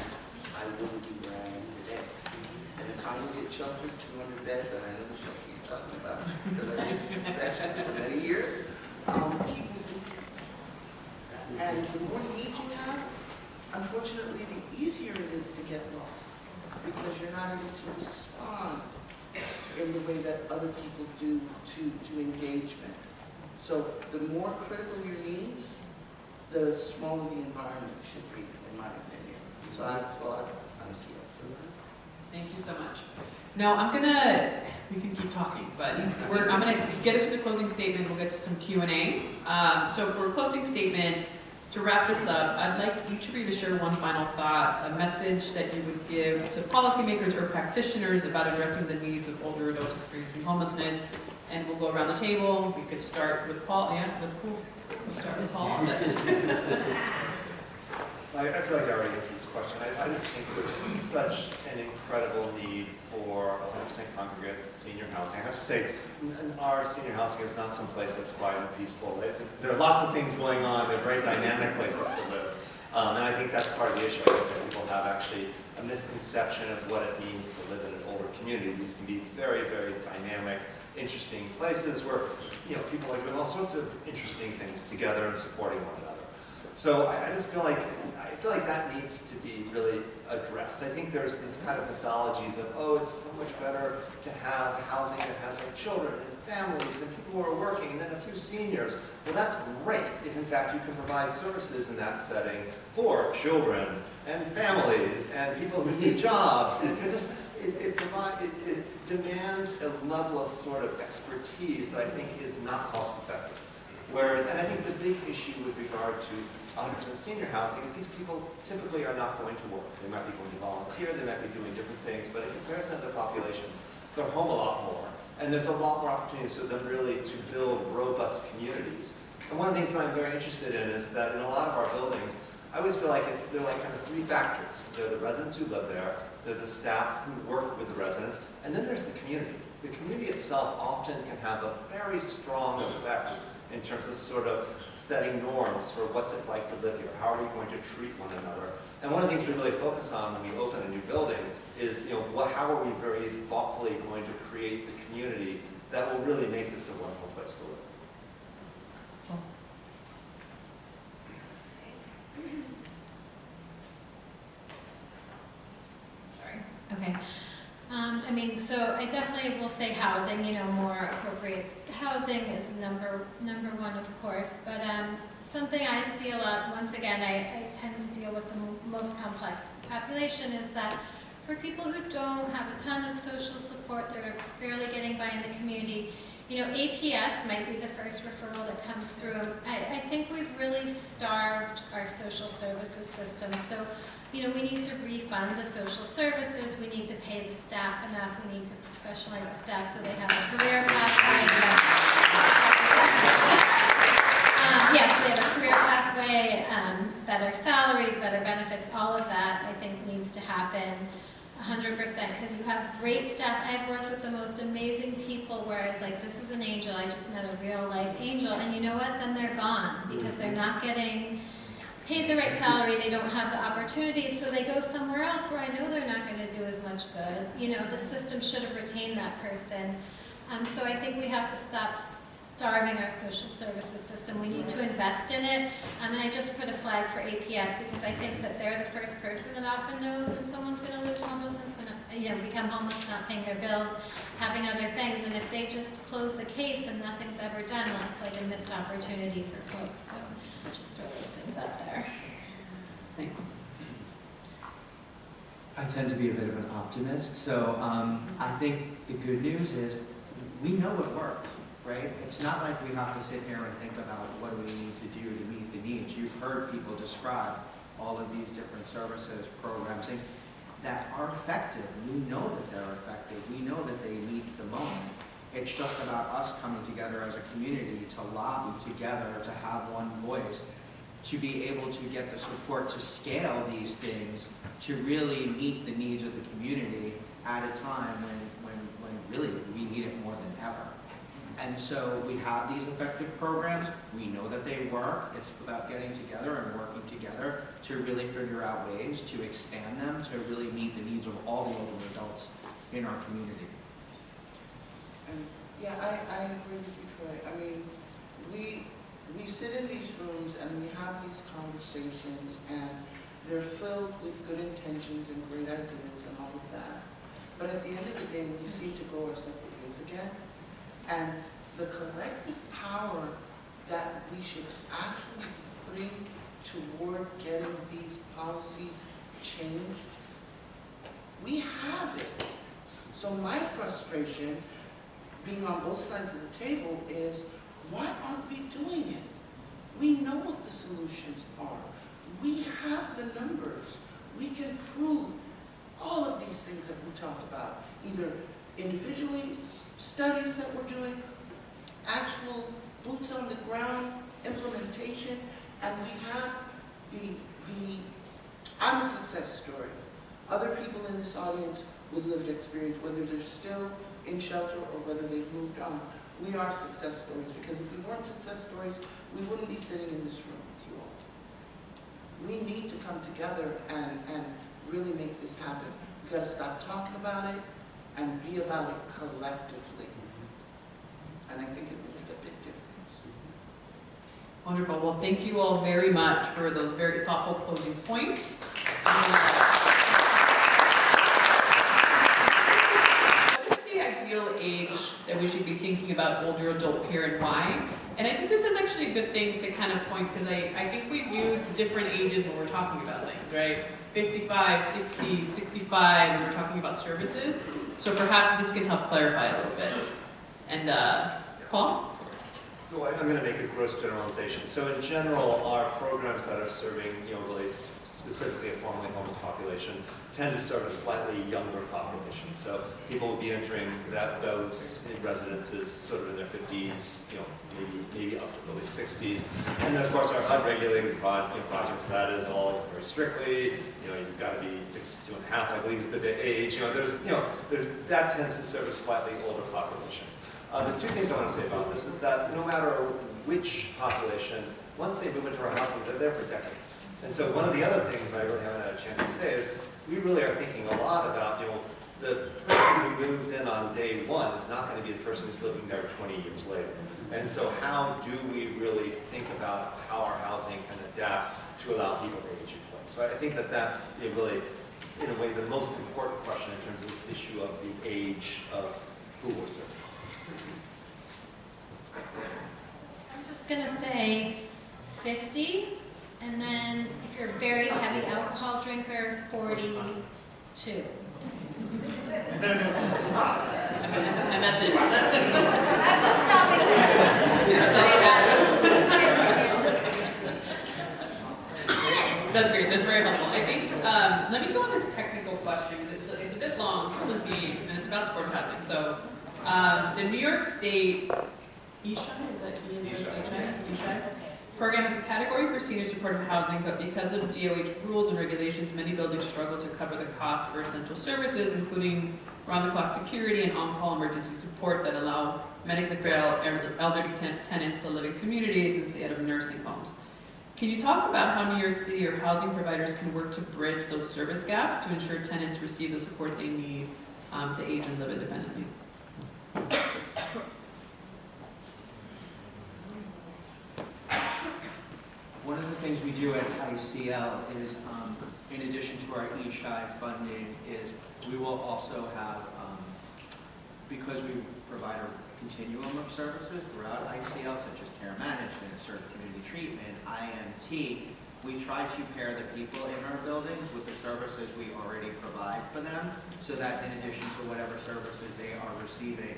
I wouldn't be where I am today. And the congregate shelter, 200 beds, and I know the shelter you're talking about, because I did these inspections for many years, people do care. And the more needs you have, unfortunately, the easier it is to get lost, because you're not able to respond in the way that other people do to engagement. So the more critical your needs, the smaller the environment should be, in my opinion. So I applaud ICF for that. Thank you so much. Now we can keep talking, but I'm gonna get us to the closing statement. We'll get to some Q&A. So for a closing statement, to wrap this up, I'd like each of you to share one final thought, a message that you would give to policymakers or practitioners about addressing the needs of older adults experiencing homelessness. And we'll go around the table. We could start with Paul. Yeah, that's cool. We'll start with Paul. I feel like I already answered this question. I just think there's such an incredible need for 100% congregate senior housing. I have to say, our senior housing is not some place that's quiet and peaceful. There are lots of things going on. They're very dynamic places to live. And I think that's part of the issue. I think that people have actually a misconception of what it means to live in an older community. These can be very, very dynamic, interesting places where, you know, people are doing all sorts of interesting things together and supporting one another. So I just feel like that needs to be really addressed. I think there's this kind of mythologies of, oh, it's so much better to have housing that has like children and families and people who are working and then a few seniors. Well, that's great if in fact you can provide services in that setting for children and families and people who need jobs. And it demands a level of sort of expertise that I think is not cost effective. Whereas, and I think the big issue with regard to 100% senior housing is these people typically are not going to work. They might be going to volunteer, they might be doing different things, but in comparison to other populations, they're home a lot more. And there's a lot more opportunities for them really to build robust communities. And one of the things that I'm very interested in is that in a lot of our buildings, I always feel like they're like kind of three factors. They're the residents who live there, they're the staff who work with the residents, and then there's the community. The community itself often can have a very strong effect in terms of sort of setting norms for what's it like to live here, how are we going to treat one another. And one of the things we really focus on when we open a new building is, how are we very thoughtfully going to create the community that will really make this a wonderful place to live. Okay. So I definitely will say housing, more appropriate housing is number one, of course. But something I see a lot, once again, I tend to deal with the most complex population, is that for people who don't have a ton of social support, that are barely getting by in the community, APS might be the first referral that comes through. I think we've really starved our social services system. So, we need to refund the social services, we need to pay the staff enough, we need to professionalize the staff so they have a career pathway. Yes, they have a career pathway, better salaries, better benefits, all of that I think needs to happen 100%, because you have great staff. I've worked with the most amazing people where I was like, this is an angel, I just met a real life angel, and you know what, then they're gone, because they're not getting paid the right salary, they don't have the opportunities, so they go somewhere else where I know they're not going to do as much good. The system should have retained that person. So I think we have to stop starving our social services system. We need to invest in it. And I just put a flag for APS because I think that they're the first person that often knows when someone's going to lose homelessness and become homeless, not paying their bills, having other things. And if they just close the case and nothing's ever done, well, it's like a missed opportunity for folks. So just throw those things out there. Thanks. I tend to be a bit of an optimist, so I think the good news is we know it works, right? It's not like we have to sit here and think about what do we need to do to meet the needs. You've heard people describe all of these different services, programs, things that are effective. We know that they're effective. We know that they meet the moment. It's just about us coming together as a community to lobby together, to have one voice, to be able to get the support to scale these things, to really meet the needs of the community at a time when really we need it more than ever. And so we have these effective programs. We know that they work. It's about getting together and working together to really figure out ways to expand them, to really meet the needs of all the older adults in our community. And yeah, I agree with you, Troy. We sit in these rooms and we have these conversations and they're filled with good intentions and great ideas and all of that. But at the end of the day, we seem to go our separate ways again. And the collective power that we should actually bring toward getting these policies changed, we have it. So my frustration, being on both sides of the table, is why aren't we doing it? We know what the solutions are. We have the numbers. We can prove all of these things that we talk about, either individually, studies that we're doing, actual boots on the ground implementation, and we have I'm a success story. Other people in this audience with lived experience, whether they're still in shelter or whether they've moved on, we are success stories, because if we weren't success stories, we wouldn't be sitting in this room with you all. We need to come together and really make this happen. We've got to stop talking about it and be about it collectively. And I think it will make a big difference. Wonderful. Well, thank you all very much for those very thoughtful closing points. What is the ideal age that we should be thinking about older adult care and why? And I think this is actually a good thing to kind of point, because I think we've used different ages when we're talking about things, right? 55, 60, 65, when we're talking about services. So perhaps this can help clarify a little bit. And Paul? So I'm going to make a gross generalization. So in general, our programs that are serving, really specifically a formerly homeless population tend to serve a slightly younger population. So people will be entering those residences sort of in their 50s, maybe up to early 60s. And then of course our unregulated projects, that is all very strictly, you've got to be 62 and a half, I believe is the age. That tends to serve a slightly older population. The two things I want to say about this is that no matter which population, once they move into our housing, they're there for decades. And so one of the other things I really haven't had a chance to say is we really are thinking a lot about, the person who moves in on day one is not going to be the person who's living there 20 years later. And so how do we really think about how our housing can adapt to allow people to age in place? So I think that that's really, in a way, the most important question in terms of this issue of the age of who we're serving. I'm just gonna say 50, and then if you're a very heavy alcohol drinker, 42. And that's it. I'm just stopping there. That's great. That's very helpful. I think, let me go on this technical question. It's a bit long, it's only 15, and it's about supportive housing. So, the New York State ESHI, is that ESHI? Program is a category for senior supportive housing, but because of DOH rules and regulations, many buildings struggle to cover the cost for essential services, including round-the-clock security and on-call emergency support that allow medically frail elderly tenants to live in communities instead of nursing homes. Can you talk about how New York City or housing providers can work to bridge those service gaps to ensure tenants receive the support they need to age and live independently? One of the things we do at ICL is, in addition to our ESHI funding, is we will also have, because we provide a continuum of services throughout ICL, such as care management, served community treatment, IMT, we try to pair the people in our buildings with the services we already provide for them, so that in addition to whatever services they are receiving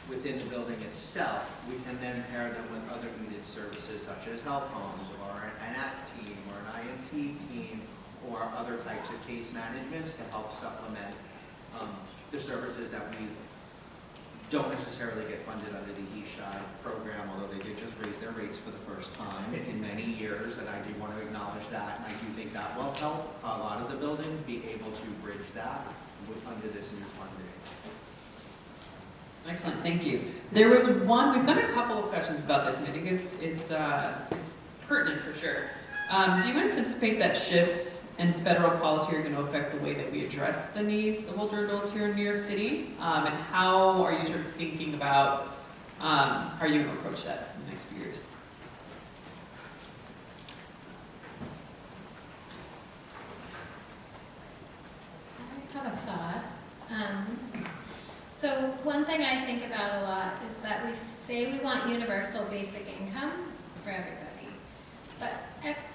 within the building itself, we can then pair them with other needed services such as health homes or an ACT team or an IMT team or other types of case managements to help supplement the services that we don't necessarily get funded under the ESHI program, although they did just raise their rates for the first time in many years, and I do want to acknowledge that, and I do think that will help a lot of the buildings be able to bridge that under this new funding. Excellent, thank you. There was one, we've got a couple of questions about this, and I think it's pertinent for sure. Do you anticipate that shifts in federal policy are going to affect the way that we address the needs of older adults here in New York City? And how are you sort of thinking about how are you going to approach that in the next few years? I have a thought. So one thing I think about a lot is that we say we want universal basic income for everybody. But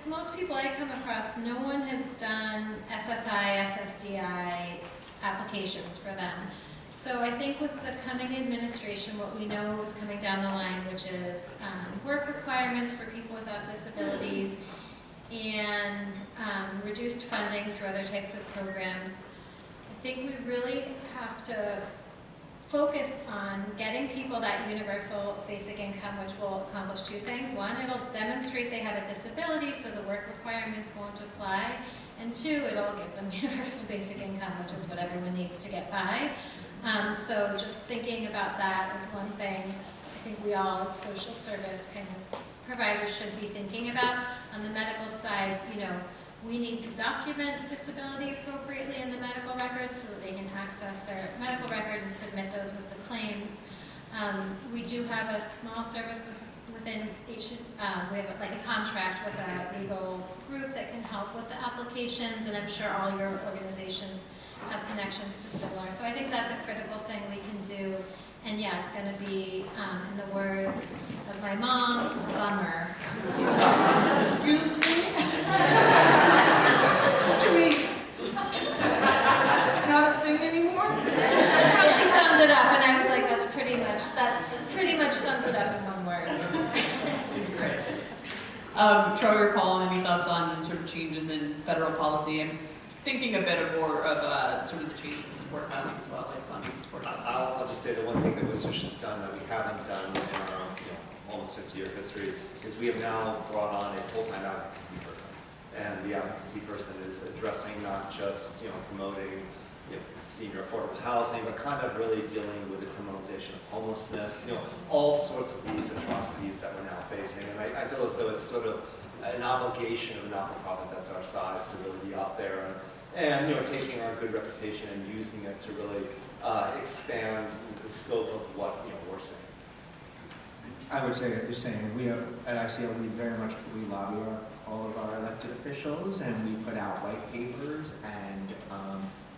most people I come across, no one has done SSI, SSDI applications for them. So I think with the coming administration, what we know is coming down the line, which is work requirements for people without disabilities and reduced funding through other types of programs. I think we really have to focus on getting people that universal basic income, which will accomplish two things. One, it'll demonstrate they have a disability, so the work requirements won't apply. And two, it'll give them universal basic income, which is what everyone needs to get by. So just thinking about that is one thing I think we all as social service kind of providers should be thinking about. On the medical side, we need to document disability appropriately in the medical records so that they can access their medical record and submit those with the claims. We do have a small service within each, we have like a contract with a legal group that can help with the applications, and I'm sure all your organizations have connections to similar. So I think that's a critical thing we can do. And yeah, it's going to be, in the words of my mom, a bummer. Excuse me? What do you mean? It's not a thing anymore? How she summed it up, and I was like, that pretty much sums it up in one word. Great. Troy or Paul, any thoughts on sort of changes in federal policy? I'm thinking a bit more of sort of the change in support housing as well, like funding support housing. I'll just say the one thing that WSWISH has done that we haven't done in our almost 50-year history is we have now brought on a full-time advocacy person. And the advocacy person is addressing not just promoting senior affordable housing, but kind of really dealing with the criminalization of homelessness, all sorts of these atrocities that we're now facing. And I feel as though it's sort of an obligation of a not-for-profit that's our size to really be out there and taking our good reputation and using it to really expand the scope of what we're saying. I would say the same. We at ICL, we lobby all of our elected officials, and we put out white papers and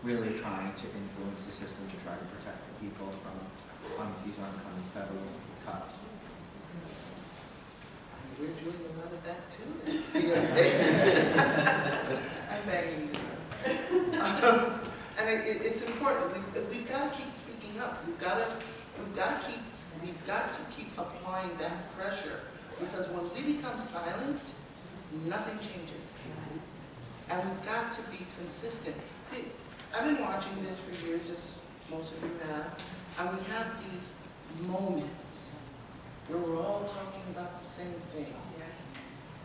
really trying to influence the system to try to protect the people from these oncoming federal cuts. We're doing a lot of that too. I'm begging you. And it's important. We've got to keep speaking up. We've got to keep applying that pressure, because when we become silent, nothing changes. And we've got to be consistent. See, I've been watching this for years, as most of you have, and we have these moments where we're all talking about the same thing.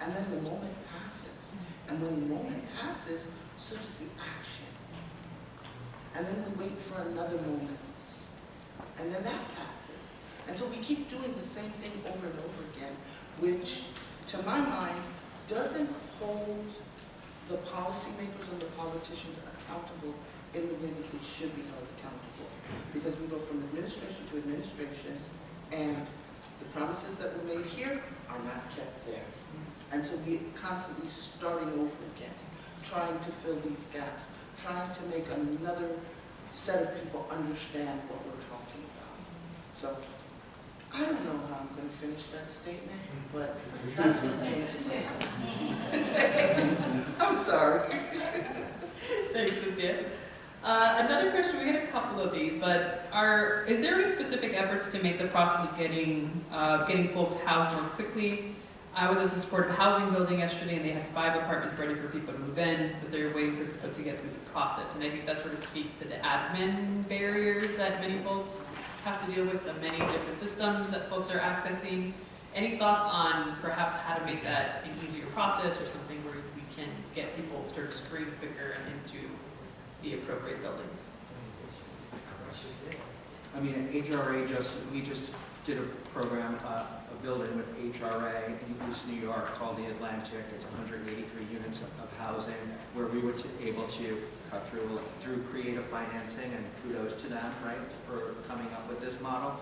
And then the moment passes. And when the moment passes, so does the action. And then we wait for another moment. And then that passes. And so we keep doing the same thing over and over again, which, to my mind, doesn't hold the policymakers and the politicians accountable in the way that they should be held accountable. Because we go from administration to administration, and the promises that were made here are not kept there. And so we're constantly starting over again, trying to fill these gaps, trying to make another set of people understand what we're talking about. So I don't know how I'm going to finish that statement, but that's what came to mind. I'm sorry. Thanks, Cynthia. Another question, we had a couple of these, but is there any specific efforts to make the process of getting folks housed more quickly? I was at a supportive housing building yesterday, and they had 5 apartments ready for people to move in, but they're waiting for people to get through the process. And I think that sort of speaks to the admin barriers that many folks have to deal with, the many different systems that folks are accessing. Any thoughts on perhaps how to make that an easier process, or something where we can get people sort of screened quicker and into the appropriate buildings? I mean, HRA we just did a program, a building with HRA in East New York called the Atlantic. It's 183 units of housing, where we were able to cut through creative financing, and kudos to them, right, for coming up with this model.